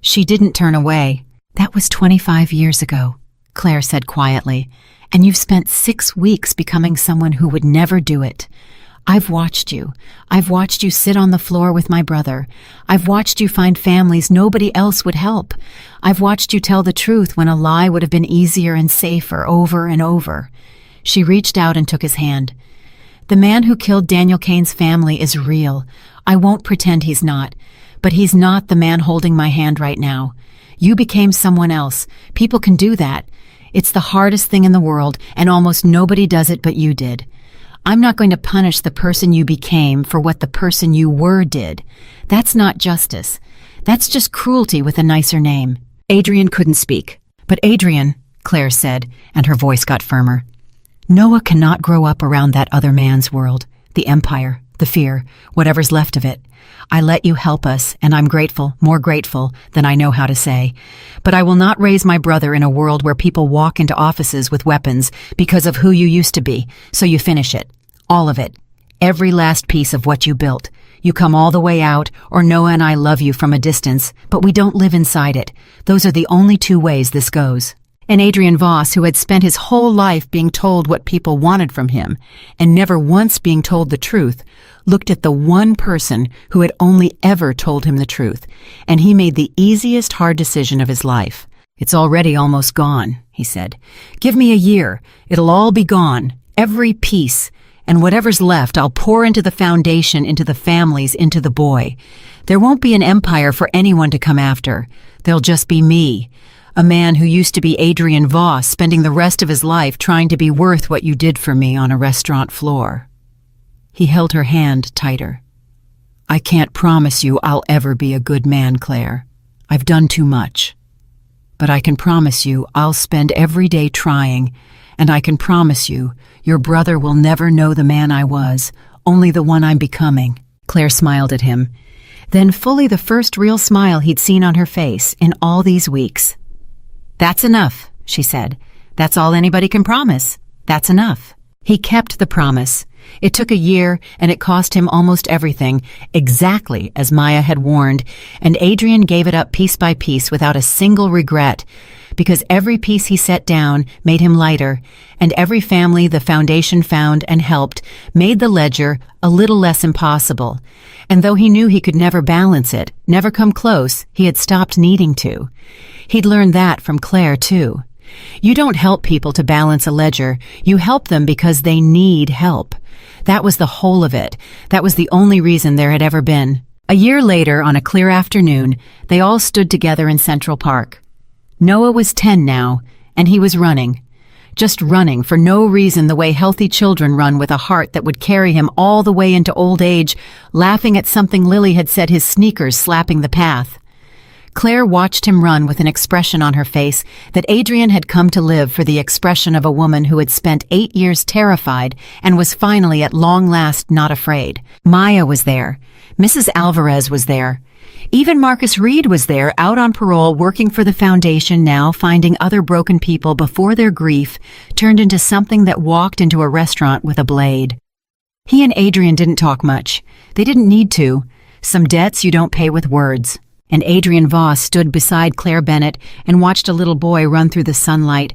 [SPEAKER 1] She didn't turn away. "That was 25 years ago," Claire said quietly. "And you've spent 6 weeks becoming someone who would never do it. I've watched you. I've watched you sit on the floor with my brother. I've watched you find families nobody else would help. I've watched you tell the truth when a lie would have been easier and safer, over and over." She reached out and took his hand. "The man who killed Daniel Kane's family is real. I won't pretend he's not. But he's not the man holding my hand right now. You became someone else. People can do that. It's the hardest thing in the world, and almost nobody does it but you did. I'm not going to punish the person you became for what the person you were did. That's not justice. That's just cruelty with a nicer name." Adrian couldn't speak. "But Adrian," Claire said, and her voice got firmer, "Noah cannot grow up around that other man's world, the empire, the fear, whatever's left of it. I let you help us, and I'm grateful, more grateful than I know how to say. But I will not raise my brother in a world where people walk into offices with weapons because of who you used to be, so you finish it. All of it. Every last piece of what you built. You come all the way out, or Noah and I love you from a distance, but we don't live inside it. Those are the only 2 ways this goes." And Adrian Voss, who had spent his whole life being told what people wanted from him, and never once being told the truth, looked at the one person who had only ever told him the truth, and he made the easiest hard decision of his life. "It's already almost gone," he said. "Give me a year. It'll all be gone. Every piece. And whatever's left, I'll pour into the foundation, into the families, into the boy. There won't be an empire for anyone to come after. There'll just be me. A man who used to be Adrian Voss, spending the rest of his life trying to be worth what you did for me on a restaurant floor." He held her hand tighter. "I can't promise you I'll ever be a good man, Claire. I've done too much. But I can promise you I'll spend every day trying, and I can promise you your brother will never know the man I was, only the one I'm becoming." Claire smiled at him, then fully the first real smile he'd seen on her face in all these weeks. "That's enough," she said. "That's all anybody can promise. That's enough." He kept the promise. It took a year, and it cost him almost everything, exactly as Maya had warned, and Adrian gave it up piece by piece without a single regret, because every piece he set down made him lighter, and every family the foundation found and helped made the ledger a little less impossible. And though he knew he could never balance it, never come close, he had stopped needing to. He'd learned that from Claire, too. You don't help people to balance a ledger. You help them because they need help. That was the whole of it. That was the only reason there had ever been. A year later, on a clear afternoon, they all stood together in Central Park. Noah was 10 now, and he was running. Just running for no reason, the way healthy children run, with a heart that would carry him all the way into old age, laughing at something Lily had said, his sneakers slapping the path. Claire watched him run with an expression on her face that Adrian had come to live for, the expression of a woman who had spent 8 years terrified and was finally at long last not afraid. Maya was there. Mrs. Alvarez was there. Even Marcus Reed was there, out on parole, working for the foundation now, finding other broken people before their grief turned into something that walked into a restaurant with a blade. He and Adrian didn't talk much. They didn't need to. Some debts you don't pay with words. And Adrian Voss stood beside Claire Bennett and watched a little boy run through the sunlight,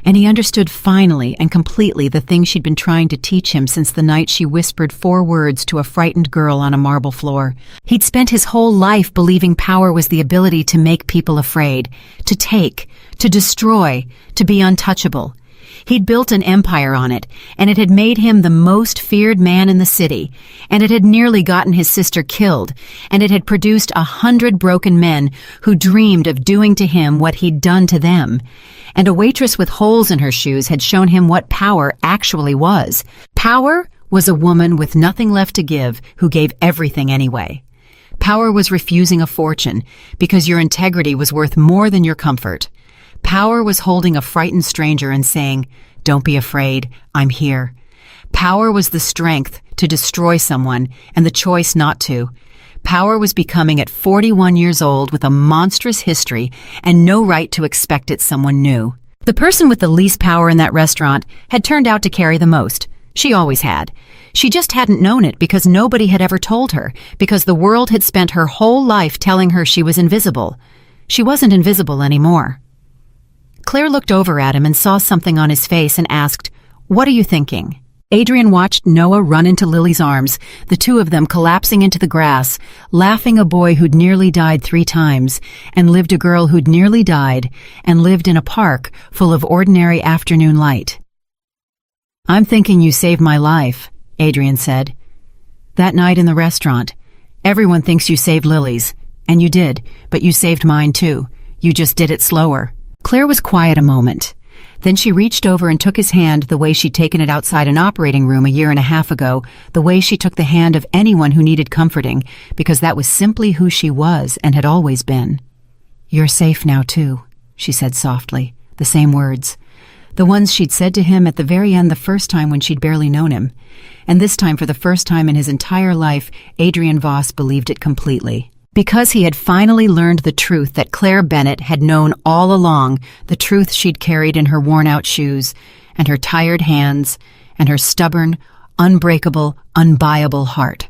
[SPEAKER 1] and he understood finally and completely the thing she'd been trying to teach him since the night she whispered 4 words to a frightened girl on a marble floor. He'd spent his whole life believing power was the ability to make people afraid, to take, to destroy, to be untouchable. He'd built an empire on it, and it had made him the most feared man in the city, and it had nearly gotten his sister killed, and it had produced 100 broken men who dreamed of doing to him what he'd done to them. And a waitress with holes in her shoes had shown him what power actually was. Power was a woman with nothing left to give who gave everything anyway. Power was refusing a fortune because your integrity was worth more than your comfort. Power was holding a frightened stranger and saying, "Don't be afraid, I'm here." Power was the strength to destroy someone and the choice not to. Power was becoming at 41 years old with a monstrous history and no right to expect it someone new. The person with the least power in that restaurant had turned out to carry the most. She always had. She just hadn't known it because nobody had ever told her, because the world had spent her whole life telling her she was invisible. She wasn't invisible anymore. Claire looked over at him and saw something on his face and asked, "What are you thinking?" Adrian watched Noah run into Lily's arms, the two of them collapsing into the grass, laughing, a boy who'd nearly died 3 times, and lived a girl who'd nearly died, and lived in a park full of ordinary afternoon light. "I'm thinking you saved my life," Adrian said. "That night in the restaurant. Everyone thinks you saved Lily's, and you did, but you saved mine too. You just did it slower." Claire was quiet a moment. Then she reached over and took his hand the way she'd taken it outside an operating room a year and a half ago, the way she took the hand of anyone who needed comforting, because that was simply who she was and had always been. "You're safe now, too," she said softly, the same words. The ones she'd said to him at the very end the first time when she'd barely known him. And this time, for the first time in his entire life, Adrian Voss believed it completely. Because he had finally learned the truth that Claire Bennett had known all along, the truth she'd carried in her worn-out shoes, and her tired hands, and her stubborn, unbreakable, unbuyable heart.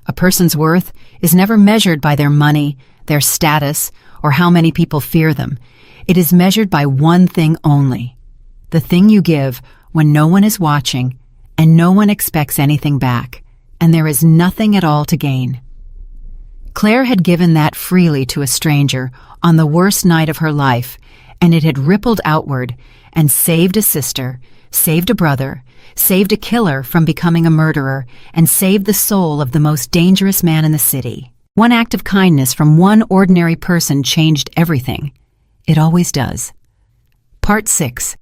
[SPEAKER 1] A person's worth is never measured by their money, their status, or how many people fear them. It is measured by one thing only: the thing you give when no one is watching, and no one expects anything back, and there is nothing at all to gain. Claire had given that freely to a stranger on the worst night of her life, and it had rippled outward and saved a sister, saved a brother, saved a killer from becoming a murderer, and saved the soul of the most dangerous man in the city. One act of kindness from one ordinary person changed everything. It always does. Part 6.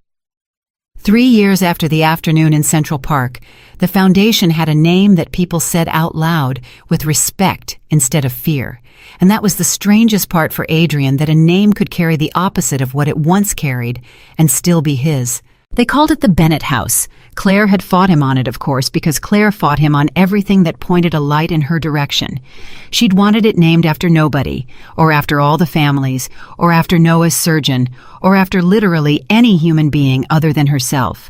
[SPEAKER 1] 3 years after the afternoon in Central Park, the foundation had a name that people said out loud with respect instead of fear. And that was the strangest part for Adrian, that a name could carry the opposite of what it once carried and still be his. They called it the Bennett House. Claire had fought him on it, of course, because Claire fought him on everything that pointed a light in her direction. She'd wanted it named after nobody, or after all the families, or after Noah's surgeon, or after literally any human being other than herself.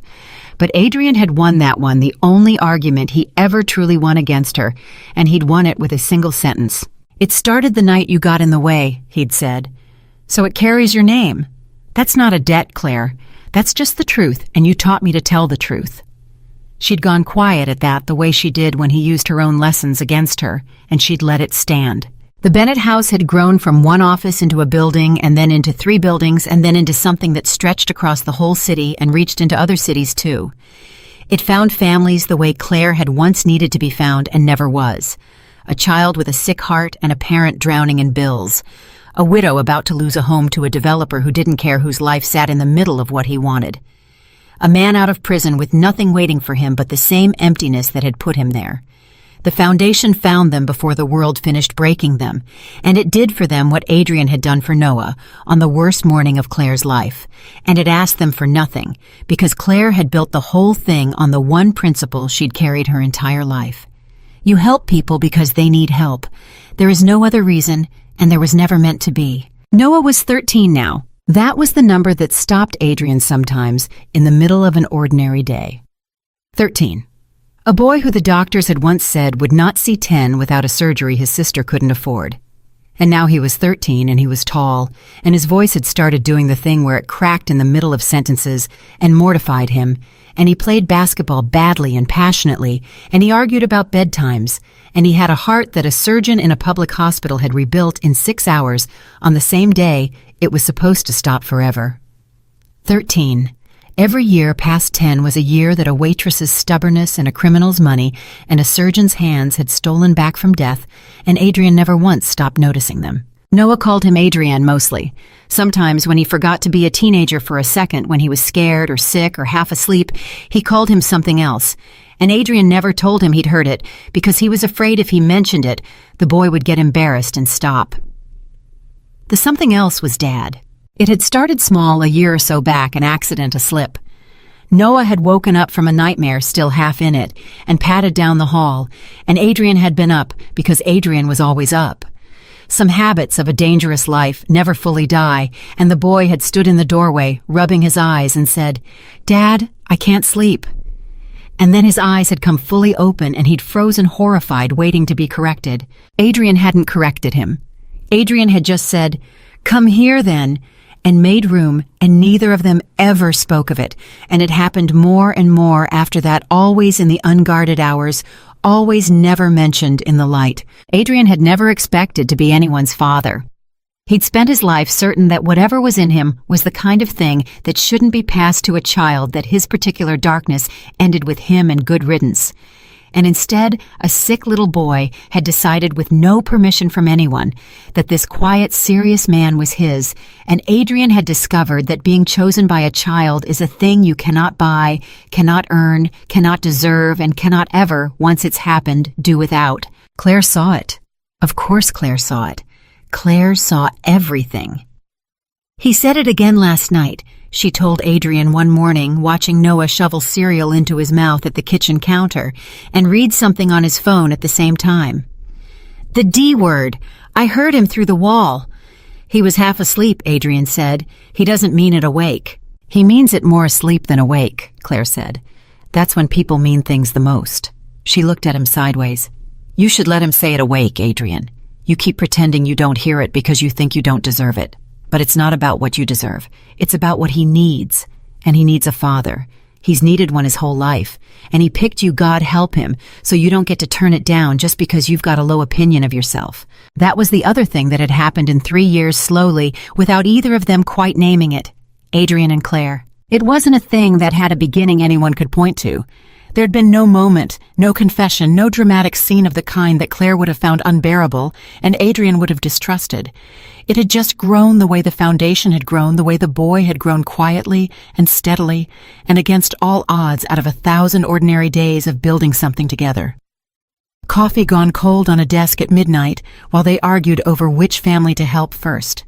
[SPEAKER 1] But Adrian had won that one, the only argument he ever truly won against her, and he'd won it with a single sentence. "It started the night you got in the way," he'd said. "So it carries your name. That's not a debt, Claire. That's just the truth, and you taught me to tell the truth." She'd gone quiet at that, the way she did when he used her own lessons against her, and she'd let it stand. The Bennett house had grown from one office into a building, and then into 3 buildings, and then into something that stretched across the whole city and reached into other cities too. It found families the way Claire had once needed to be found and never was. a child with a sick heart and a parent drowning in bills, a widow about to lose a home to a developer who didn't care, whose life sat in the middle of what he wanted, a man out of prison with nothing waiting for him but the same emptiness that had put him there. The foundation found them before the world finished breaking them, and it did for them what Adrian had done for Noah on the worst morning of Claire's life, and it asked them for nothing, because Claire had built the whole thing on the one principle she'd carried her entire life. You help people because they need help. There is no other reason, and there was never meant to be. Noah was 13 now. That was the number that stopped Adrian sometimes in the middle of an ordinary day. 13. A boy who the doctors had once said would not see 10 without a surgery his sister couldn't afford. And now he was 13 and he was tall, and his voice had started doing the thing where it cracked in the middle of sentences and mortified him, and he played basketball badly and passionately, and he argued about bedtimes, and he had a heart that a surgeon in a public hospital had rebuilt in 6 hours on the same day it was supposed to stop forever. 13. Every year past 10 was a year that a waitress's stubbornness and a criminal's money and a surgeon's hands had stolen back from death, and Adrian never once stopped noticing them. Noah called him Adrian mostly. Sometimes when he forgot to be a teenager for a second, when he was scared or sick or half asleep, he called him something else. And Adrian never told him he'd heard it because he was afraid if he mentioned it, the boy would get embarrassed and stop. The something else was Dad. It had started small a year or so back, an accident, a slip. Noah had woken up from a nightmare still half in it and padded down the hall, and Adrian had been up because Adrian was always up. Some habits of a dangerous life never fully die, and the boy had stood in the doorway, rubbing his eyes, and said, "Dad, I can't sleep." And then his eyes had come fully open and he'd frozen horrified, waiting to be corrected. Adrian hadn't corrected him. Adrian had just said, "Come here then," and made room, and neither of them ever spoke of it, and it happened more and more after that, always in the unguarded hours, always never mentioned in the light. Adrian had never expected to be anyone's father. He'd spent his life certain that whatever was in him was the kind of thing that shouldn't be passed to a child, that his particular darkness ended with him and good riddance. And instead, a sick little boy had decided with no permission from anyone that this quiet, serious man was his, and Adrian had discovered that being chosen by a child is a thing you cannot buy, cannot earn, cannot deserve, and cannot ever, once it's happened, do without. Claire saw it. Of course Claire saw it. Claire saw everything. He said it again last night, she told Adrian one morning, watching Noah shovel cereal into his mouth at the kitchen counter and read something on his phone at the same time. "The D word. I heard him through the wall." "He was half asleep," Adrian said. "He doesn't mean it awake." "He means it more asleep than awake," Claire said. "That's when people mean things the most." She looked at him sideways. "You should let him say it awake, Adrian. You keep pretending you don't hear it because you think you don't deserve it. But it's not about what you deserve. It's about what he needs. And he needs a father. He's needed one his whole life. And he picked you, God help him, so you don't get to turn it down just because you've got a low opinion of yourself." That was the other thing that had happened in 3 years slowly, without either of them quite naming it. Adrian and Claire. It wasn't a thing that had a beginning anyone could point to. There'd been no moment, no confession, no dramatic scene of the kind that Claire would have found unbearable and Adrian would have distrusted. It had just grown the way the foundation had grown, the way the boy had grown quietly and steadily and against all odds out of 1,000 ordinary days of building something together. Coffee gone cold on a desk at midnight while they argued over which family to help first.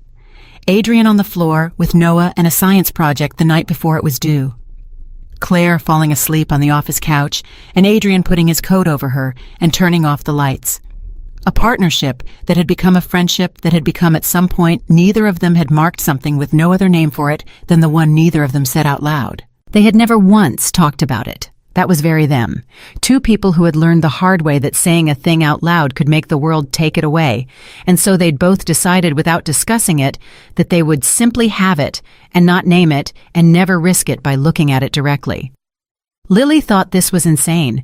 [SPEAKER 1] Adrian on the floor with Noah and a science project the night before it was due. Claire falling asleep on the office couch, and Adrian putting his coat over her and turning off the lights. A partnership that had become a friendship that had become at some point neither of them had marked something with no other name for it than the one neither of them said out loud. They had never once talked about it. That was very them. Two people who had learned the hard way that saying a thing out loud could make the world take it away, and so they'd both decided without discussing it that they would simply have it and not name it and never risk it by looking at it directly. Lily thought this was insane.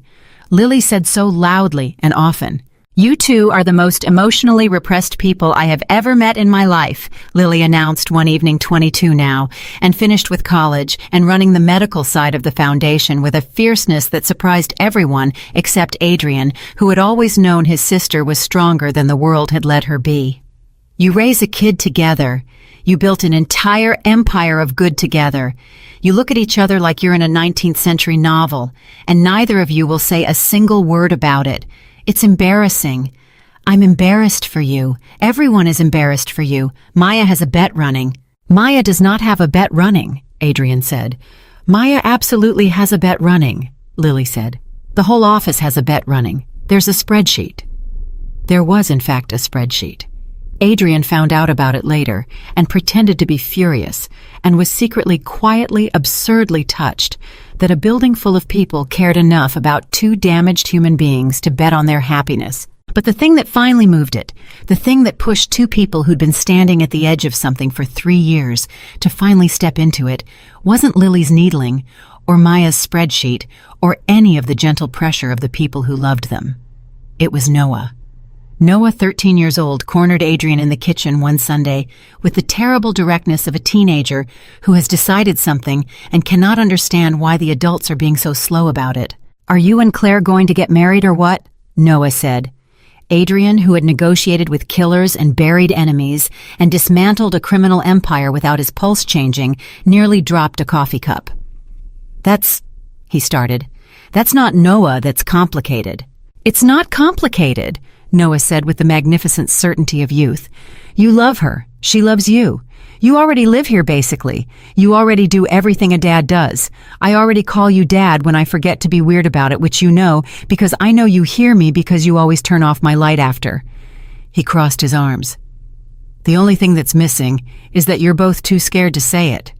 [SPEAKER 1] Lily said so loudly and often, "You two are the most emotionally repressed people I have ever met in my life," Lily announced one evening, 22 now, and finished with college and running the medical side of the foundation with a fierceness that surprised everyone except Adrian, who had always known his sister was stronger than the world had let her be. "You raise a kid together. You built an entire empire of good together. You look at each other like you're in a 19th century novel, and neither of you will say a single word about it. It's embarrassing. I'm embarrassed for you. Everyone is embarrassed for you. Maya has a bet running." "Maya does not have a bet running," Adrian said. "Maya absolutely has a bet running," Lily said. "The whole office has a bet running. There's a spreadsheet." There was, in fact, a spreadsheet. Adrian found out about it later and pretended to be furious and was secretly, quietly, absurdly touched that a building full of people cared enough about two damaged human beings to bet on their happiness. But the thing that finally moved it, the thing that pushed two people who'd been standing at the edge of something for 3 years to finally step into it, wasn't Lily's needling or Maya's spreadsheet or any of the gentle pressure of the people who loved them. It was Noah. Noah, 13 years old, cornered Adrian in the kitchen one Sunday with the terrible directness of a teenager who has decided something and cannot understand why the adults are being so slow about it. "Are you and Claire going to get married or what?" Noah said. Adrian, who had negotiated with killers and buried enemies and dismantled a criminal empire without his pulse changing, nearly dropped a coffee cup. He started. "That's not Noah, that's complicated." "It's not complicated," Noah said with the magnificent certainty of youth. "You love her. She loves you. You already live here, basically. You already do everything a dad does. I already call you Dad when I forget to be weird about it, which you know, because I know you hear me because you always turn off my light after." He crossed his arms. "The only thing that's missing is that you're both too scared to say it.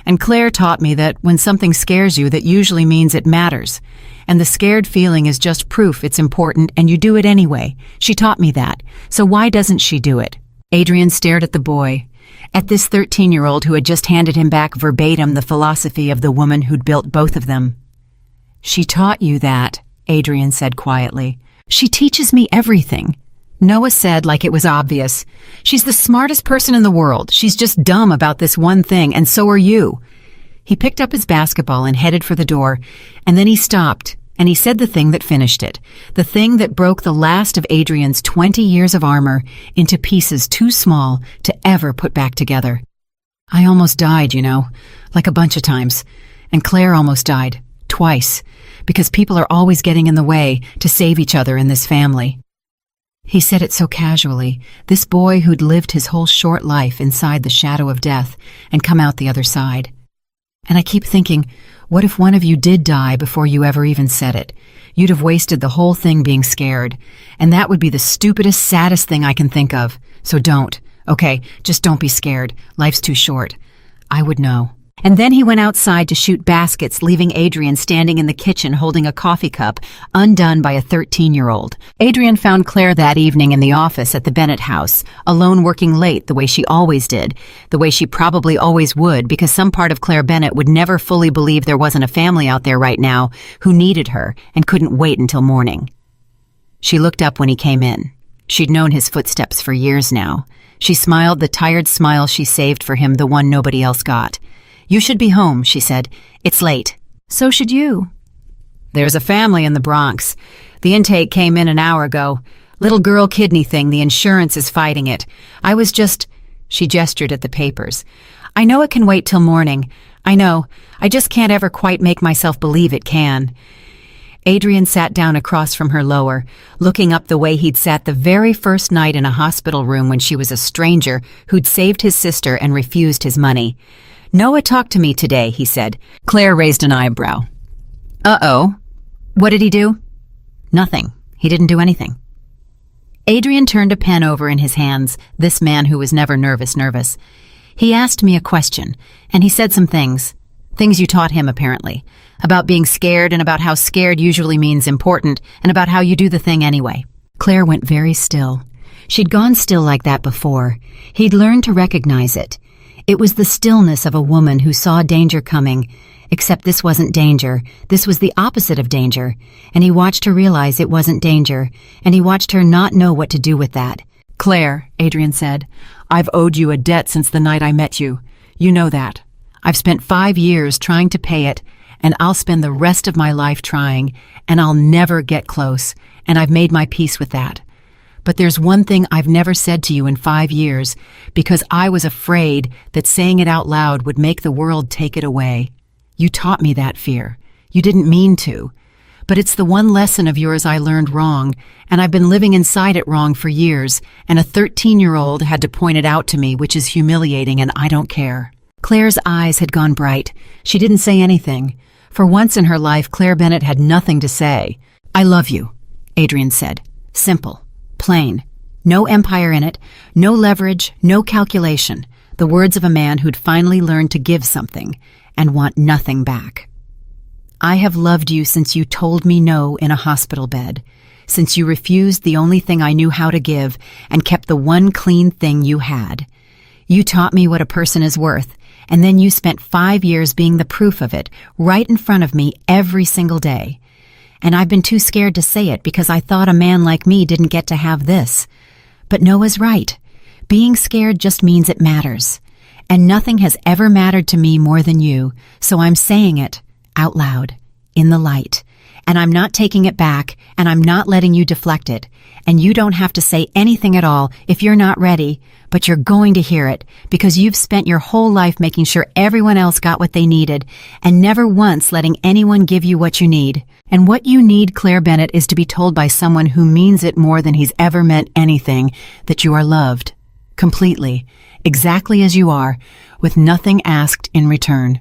[SPEAKER 1] And Claire taught me that when something scares you, that usually means it matters. And the scared feeling is just proof it's important and you do it anyway. She taught me that. So why doesn't she do it?" Adrian stared at the boy, at this 13-year-old who had just handed him back verbatim the philosophy of the woman who'd built both of them. "She taught you that," Adrian said quietly. "She teaches me everything," Noah said like it was obvious. "She's the smartest person in the world. She's just dumb about this one thing, and so are you." He picked up his basketball and headed for the door, and then he stopped, and he said the thing that finished it, the thing that broke the last of Adrian's 20 years of armor into pieces too small to ever put back together. "I almost died, you know, like a bunch of times. And Claire almost died, twice, because people are always getting in the way to save each other in this family." He said it so casually, this boy who'd lived his whole short life inside the shadow of death and come out the other side. "And I keep thinking, what if one of you did die before you ever even said it? You'd have wasted the whole thing being scared. And that would be the stupidest, saddest thing I can think of. So don't. Okay, just don't be scared. Life's too short. I would know." And then he went outside to shoot baskets, leaving Adrian standing in the kitchen holding a coffee cup, undone by a 13-year-old. Adrian found Claire that evening in the office at the Bennett house, alone working late the way she always did, the way she probably always would, because some part of Claire Bennett would never fully believe there wasn't a family out there right now who needed her and couldn't wait until morning. She looked up when he came in. She'd known his footsteps for years now. She smiled the tired smile she saved for him, the one nobody else got. "You should be home," she said. "It's late." "So should you." "There's a family in the Bronx. The intake came in an hour ago. Little girl kidney thing, the insurance is fighting it. I was just—" She gestured at the papers. "I know it can wait till morning. I know. I just can't ever quite make myself believe it can." Adrian sat down across from her lower, looking up the way he'd sat the very first night in a hospital room when she was a stranger who'd saved his sister and refused his money. "Noah talked to me today," he said. Claire raised an eyebrow. "Uh-oh. What did he do?" "Nothing. He didn't do anything." Adrian turned a pen over in his hands, this man who was never nervous. "He asked me a question, and he said some things you taught him, apparently, about being scared and about how scared usually means important and about how you do the thing anyway." Claire went very still. She'd gone still like that before. He'd learned to recognize it. It was the stillness of a woman who saw danger coming, except this wasn't danger. This was the opposite of danger, and he watched her realize it wasn't danger, and he watched her not know what to do with that.
[SPEAKER 2] "Claire," Adrian said, "I've owed you a debt since the night I met you. You know that. I've spent 5 years trying to pay it, and I'll spend the rest of my life trying, and I'll never get close, and I've made my peace with that. But there's one thing I've never said to you in 5 years, because I was afraid that saying it out loud would make the world take it away. You taught me that fear. You didn't mean to. But it's the one lesson of yours I learned wrong, and I've been living inside it wrong for years, and a 13-year-old had to point it out to me, which is humiliating, and I don't care." Claire's eyes had gone bright. She didn't say anything. For once in her life, Claire Bennett had nothing to say. "I love you," Adrian said. Simple. Plain. No empire in it. No leverage. No calculation. The words of a man who'd finally learned to give something and want nothing back. "I have loved you since you told me no in a hospital bed, since you refused the only thing I knew how to give and kept the one clean thing you had. You taught me what a person is worth, and then you spent 5 years being the proof of it, right in front of me every single day. And I've been too scared to say it because I thought a man like me didn't get to have this. But Noah's right. Being scared just means it matters. And nothing has ever mattered to me more than you, so I'm saying it out loud, in the light. And I'm not taking it back, and I'm not letting you deflect it. And you don't have to say anything at all if you're not ready, but you're going to hear it, because you've spent your whole life making sure everyone else got what they needed, and never once letting anyone give you what you need. And what you need, Claire Bennett, is to be told by someone who means it more than he's ever meant anything, that you are loved. Completely. Exactly as you are, with nothing asked in return."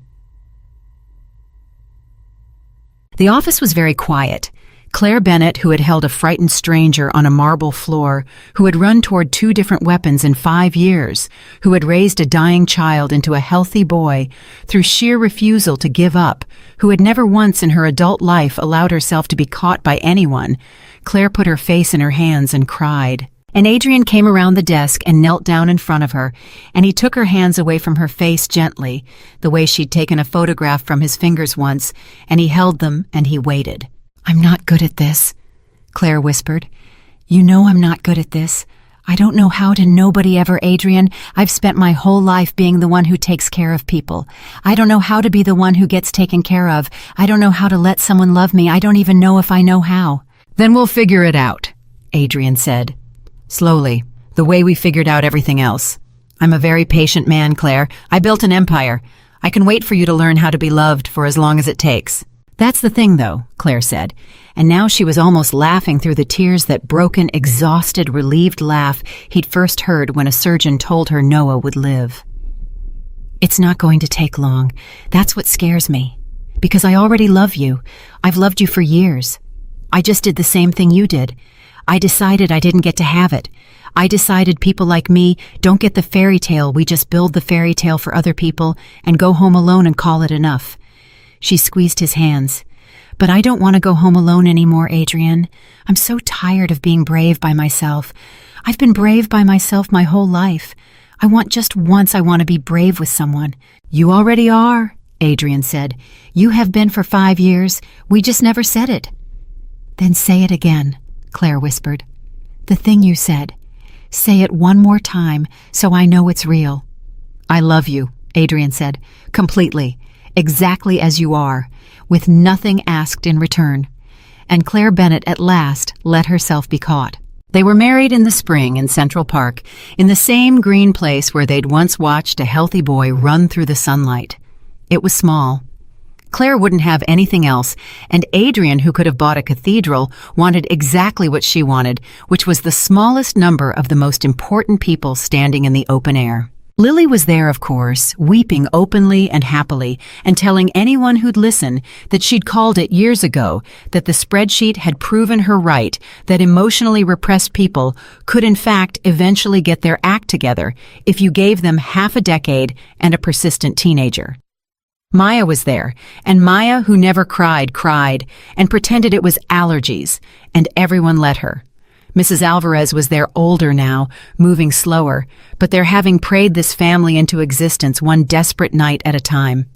[SPEAKER 2] The office was very quiet. Claire Bennett, who had held a frightened stranger on a marble floor, who had run toward 2 different weapons in 5 years, who had raised a dying child into a healthy boy through sheer refusal to give up, who had never once in her adult life allowed herself to be caught by anyone, Claire put her face in her hands and cried. And Adrian came around the desk and knelt down in front of her, and he took her hands away from her face gently, the way she'd taken a photograph from his fingers once, and he held them and he waited. "I'm not good at this," Claire whispered. "You know I'm not good at this. I don't know how to nobody ever, Adrian. I've spent my whole life being the one who takes care of people. I don't know how to be the one who gets taken care of. I don't know how to let someone love me. I don't even know if I know how." "Then we'll figure it out," Adrian said. "Slowly, the way we figured out everything else. I'm a very patient man, Claire. I built an empire. I can wait for you to learn how to be loved for as long as it takes." "That's the thing, though," Claire said, and now she was almost laughing through the tears, that broken, exhausted, relieved laugh he'd first heard when a surgeon told her Noah would live. "It's not going to take long. That's what scares me. Because I already love you. I've loved you for years. I just did the same thing you did. I decided I didn't get to have it. I decided people like me don't get the fairy tale. We just build the fairy tale for other people and go home alone and call it enough." She squeezed his hands. "But I don't want to go home alone anymore, Adrian. I'm so tired of being brave by myself. I've been brave by myself my whole life. I want to be brave with someone." "You already are," Adrian said. "You have been for 5 years. We just never said it." "Then say it again," Claire whispered. "The thing you said. Say it one more time so I know it's real." "I love you," Adrian said. "Completely. Exactly as you are, with nothing asked in return." And Claire Bennett at last let herself be caught. They were married in the spring in Central Park, in the same green place where they'd once watched a healthy boy run through the sunlight. It was small. Claire wouldn't have anything else, and Adrian, who could have bought a cathedral, wanted exactly what she wanted, which was the smallest number of the most important people standing in the open air. Lily was there, of course, weeping openly and happily, and telling anyone who'd listen that she'd called it years ago, that the spreadsheet had proven her right, that emotionally repressed people could in fact eventually get their act together if you gave them half a decade and a persistent teenager. Maya was there, and Maya, who never cried, and pretended it was allergies, and everyone let her. Mrs. Alvarez was there older now, moving slower, but their having prayed this family into existence one desperate night at a time.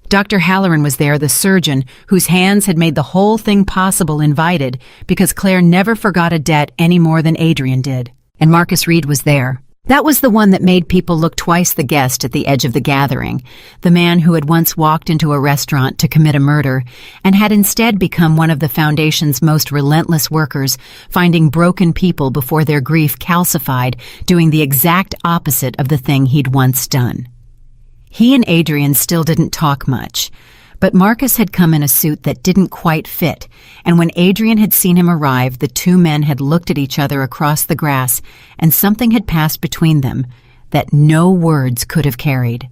[SPEAKER 2] Dr. Halloran was there, the surgeon, whose hands had made the whole thing possible, invited, because Claire never forgot a debt any more than Adrian did. And Marcus Reed was there. That was the one that made people look twice the guest at the edge of the gathering, the man who had once walked into a restaurant to commit a murder and had instead become one of the Foundation's most relentless workers, finding broken people before their grief calcified, doing the exact opposite of the thing he'd once done. He and Adrian still didn't talk much, but Marcus had come in a suit that didn't quite fit, and when Adrian had seen him arrive, the two men had looked at each other across the grass, and something had passed between them that no words could have carried.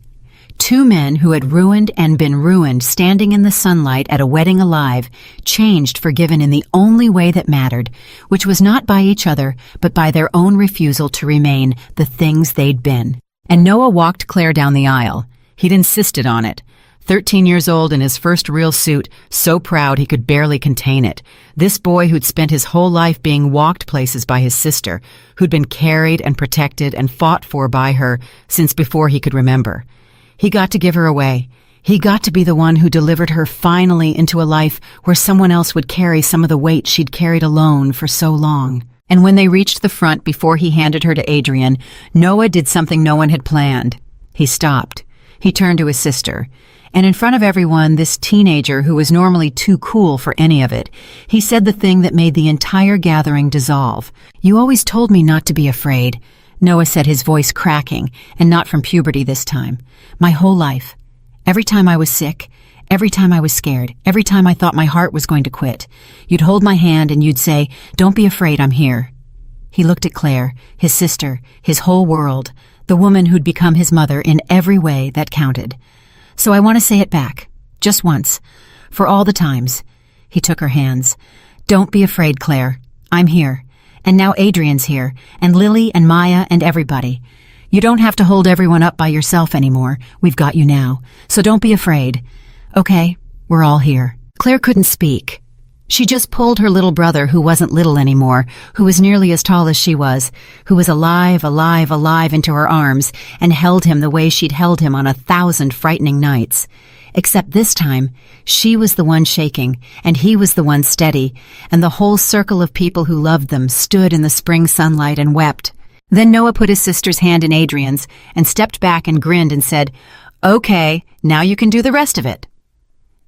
[SPEAKER 2] Two men who had ruined and been ruined, standing in the sunlight at a wedding alive, changed, forgiven in the only way that mattered, which was not by each other, but by their own refusal to remain the things they'd been. And Noah walked Claire down the aisle. He'd insisted on it. 13 years old in his first real suit, so proud he could barely contain it. This boy who'd spent his whole life being walked places by his sister, who'd been carried and protected and fought for by her since before he could remember. He got to give her away. He got to be the one who delivered her finally into a life where someone else would carry some of the weight she'd carried alone for so long. And when they reached the front before he handed her to Adrian, Noah did something no one had planned. He stopped. He turned to his sister. And in front of everyone, this teenager who was normally too cool for any of it, he said the thing that made the entire gathering dissolve. "You always told me not to be afraid," Noah said, his voice cracking, and not from puberty this time. "My whole life. Every time I was sick, every time I was scared, every time I thought my heart was going to quit, you'd hold my hand and you'd say, 'Don't be afraid, I'm here.'" He looked at Claire, his sister, his whole world, the woman who'd become his mother in every way that counted. "So I want to say it back, just once, for all the times." He took her hands. "Don't be afraid, Claire. I'm here. And now Adrian's here, and Lily and Maya and everybody. You don't have to hold everyone up by yourself anymore. We've got you now. So don't be afraid. Okay, we're all here." Claire couldn't speak. She just pulled her little brother, who wasn't little anymore, who was nearly as tall as she was, who was alive, into her arms, and held him the way she'd held him on 1,000 frightening nights. Except this time, she was the one shaking, and he was the one steady, and the whole circle of people who loved them stood in the spring sunlight and wept. Then Noah put his sister's hand in Adrian's, and stepped back and grinned and said, "Okay, now you can do the rest of it."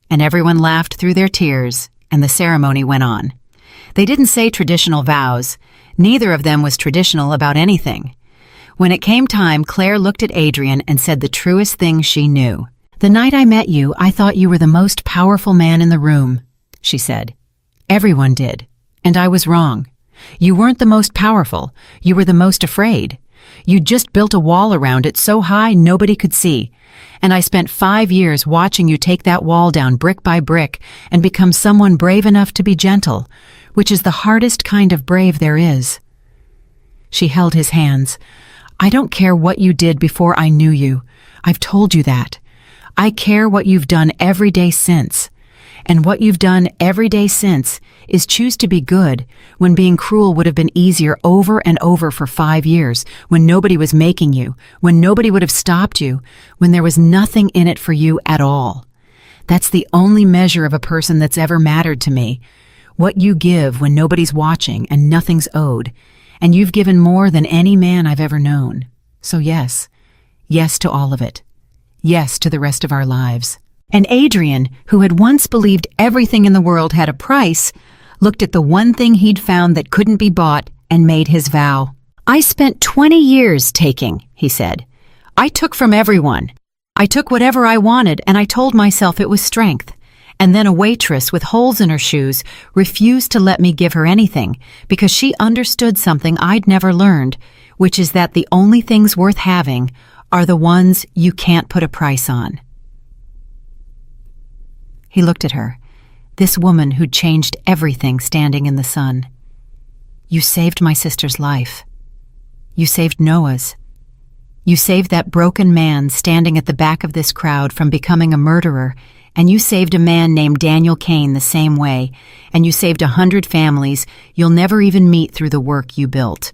[SPEAKER 2] And everyone laughed through their tears, and the ceremony went on. They didn't say traditional vows. Neither of them was traditional about anything. When it came time, Claire looked at Adrian and said the truest thing she knew. "The night I met you, I thought you were the most powerful man in the room," she said. "Everyone did, and I was wrong. You weren't the most powerful. You were the most afraid. You'd just built a wall around it so high nobody could see. And I spent 5 years watching you take that wall down brick by brick and become someone brave enough to be gentle, which is the hardest kind of brave there is." She held his hands. "I don't care what you did before I knew you. I've told you that. I care what you've done every day since. And what you've done every day since is choose to be good when being cruel would have been easier over and over for 5 years, when nobody was making you, when nobody would have stopped you, when there was nothing in it for you at all. That's the only measure of a person that's ever mattered to me. What you give when nobody's watching and nothing's owed. And you've given more than any man I've ever known. So yes, yes to all of it. Yes to the rest of our lives." And Adrian, who had once believed everything in the world had a price, looked at the one thing he'd found that couldn't be bought and made his vow. "I spent 20 years taking," he said. "I took from everyone. I took whatever I wanted, and I told myself it was strength. And then a waitress with holes in her shoes refused to let me give her anything because she understood something I'd never learned, which is that the only things worth having are the ones you can't put a price on." He looked at her, this woman who'd changed everything standing in the sun. "You saved my sister's life. You saved Noah's. You saved that broken man standing at the back of this crowd from becoming a murderer And you saved a man named Daniel Kane the same way, and you saved 100 families you'll never even meet through the work you built.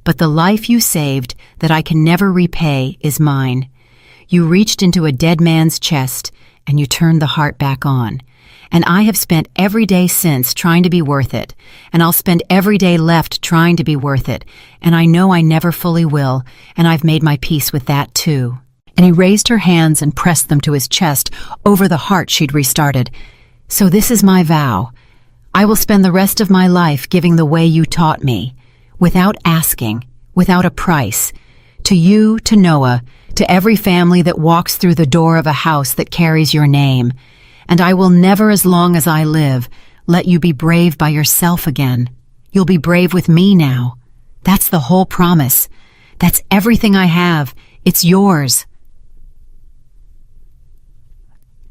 [SPEAKER 2] But the life you saved that I can never repay is mine. You reached into a dead man's chest, and you turned the heart back on. And I have spent every day since trying to be worth it, and I'll spend every day left trying to be worth it, and I know I never fully will, and I've made my peace with that too. And he raised her hands and pressed them to his chest over the heart she'd restarted. So this is my vow. I will spend the rest of my life giving the way you taught me, without asking, without a price, to you, to Noah, to every family that walks through the door of a house that carries your name. And I will never, as long as I live, let you be brave by yourself again. You'll be brave with me now. That's the whole promise. That's everything I have. It's yours.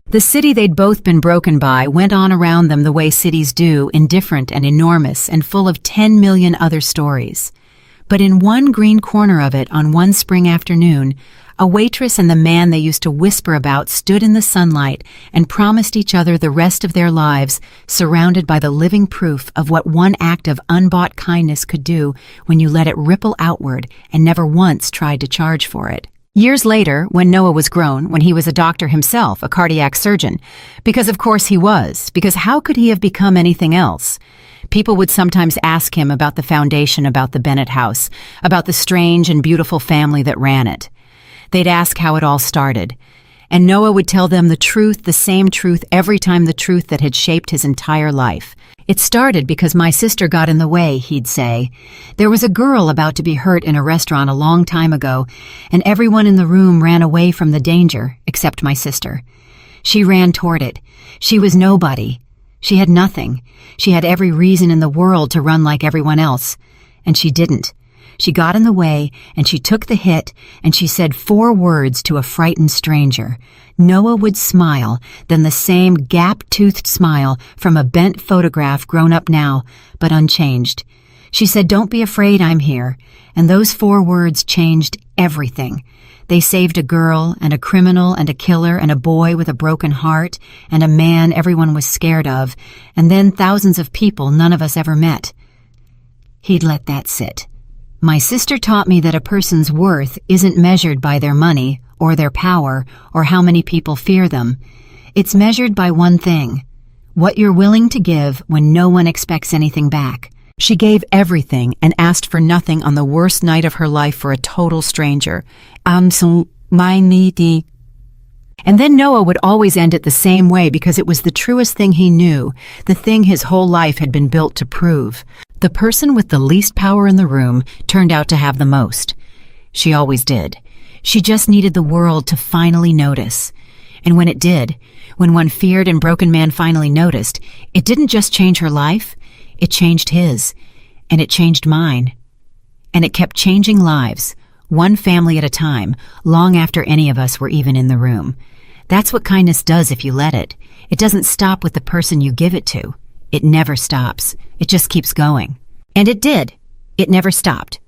[SPEAKER 2] The city they'd both been broken by went on around them the way cities do, indifferent and enormous and full of 10 million other stories. But in one green corner of it on one spring afternoon, a waitress and the man they used to whisper about stood in the sunlight and promised each other the rest of their lives, surrounded by the living proof of what one act of unbought kindness could do when you let it ripple outward and never once tried to charge for it. Years later, when Noah was grown, when he was a doctor himself, a cardiac surgeon, because of course he was, because how could he have become anything else? People would sometimes ask him about the foundation, about the Bennett house, about the strange and beautiful family that ran it. They'd ask how it all started. And Noah would tell them the truth, the same truth every time, the truth that had shaped his entire life. It started because my sister got in the way, he'd say. There was a girl about to be hurt in a restaurant a long time ago, and everyone in the room ran away from the danger, except my sister. She ran toward it. She was nobody. She had nothing. She had every reason in the world to run like everyone else. And she didn't. She got in the way, and she took the hit, and she said 4 words to a frightened stranger. Noah would smile, then the same gap-toothed smile from a bent photograph grown up now, but unchanged. She said, "Don't be afraid, I'm here." And those 4 words changed everything. They saved a girl, and a criminal, and a killer, and a boy with a broken heart, and a man everyone was scared of, and then thousands of people none of us ever met. He'd let that sit. My sister taught me that a person's worth isn't measured by their money, or their power, or how many people fear them. It's measured by one thing: what you're willing to give when no one expects anything back. She gave everything and asked for nothing on the worst night of her life for a total stranger. And then Noah would always end it the same way because it was the truest thing he knew, the thing his whole life had been built to prove. The person with the least power in the room turned out to have the most. She always did. She just needed the world to finally notice. And when it did, when one feared and broken man finally noticed, it didn't just change her life, it changed his. And it changed mine. And it kept changing lives, one family at a time, long after any of us were even in the room. That's what kindness does if you let it. It doesn't stop with the person you give it to. It never stops. It just keeps going. And it did. It never stopped.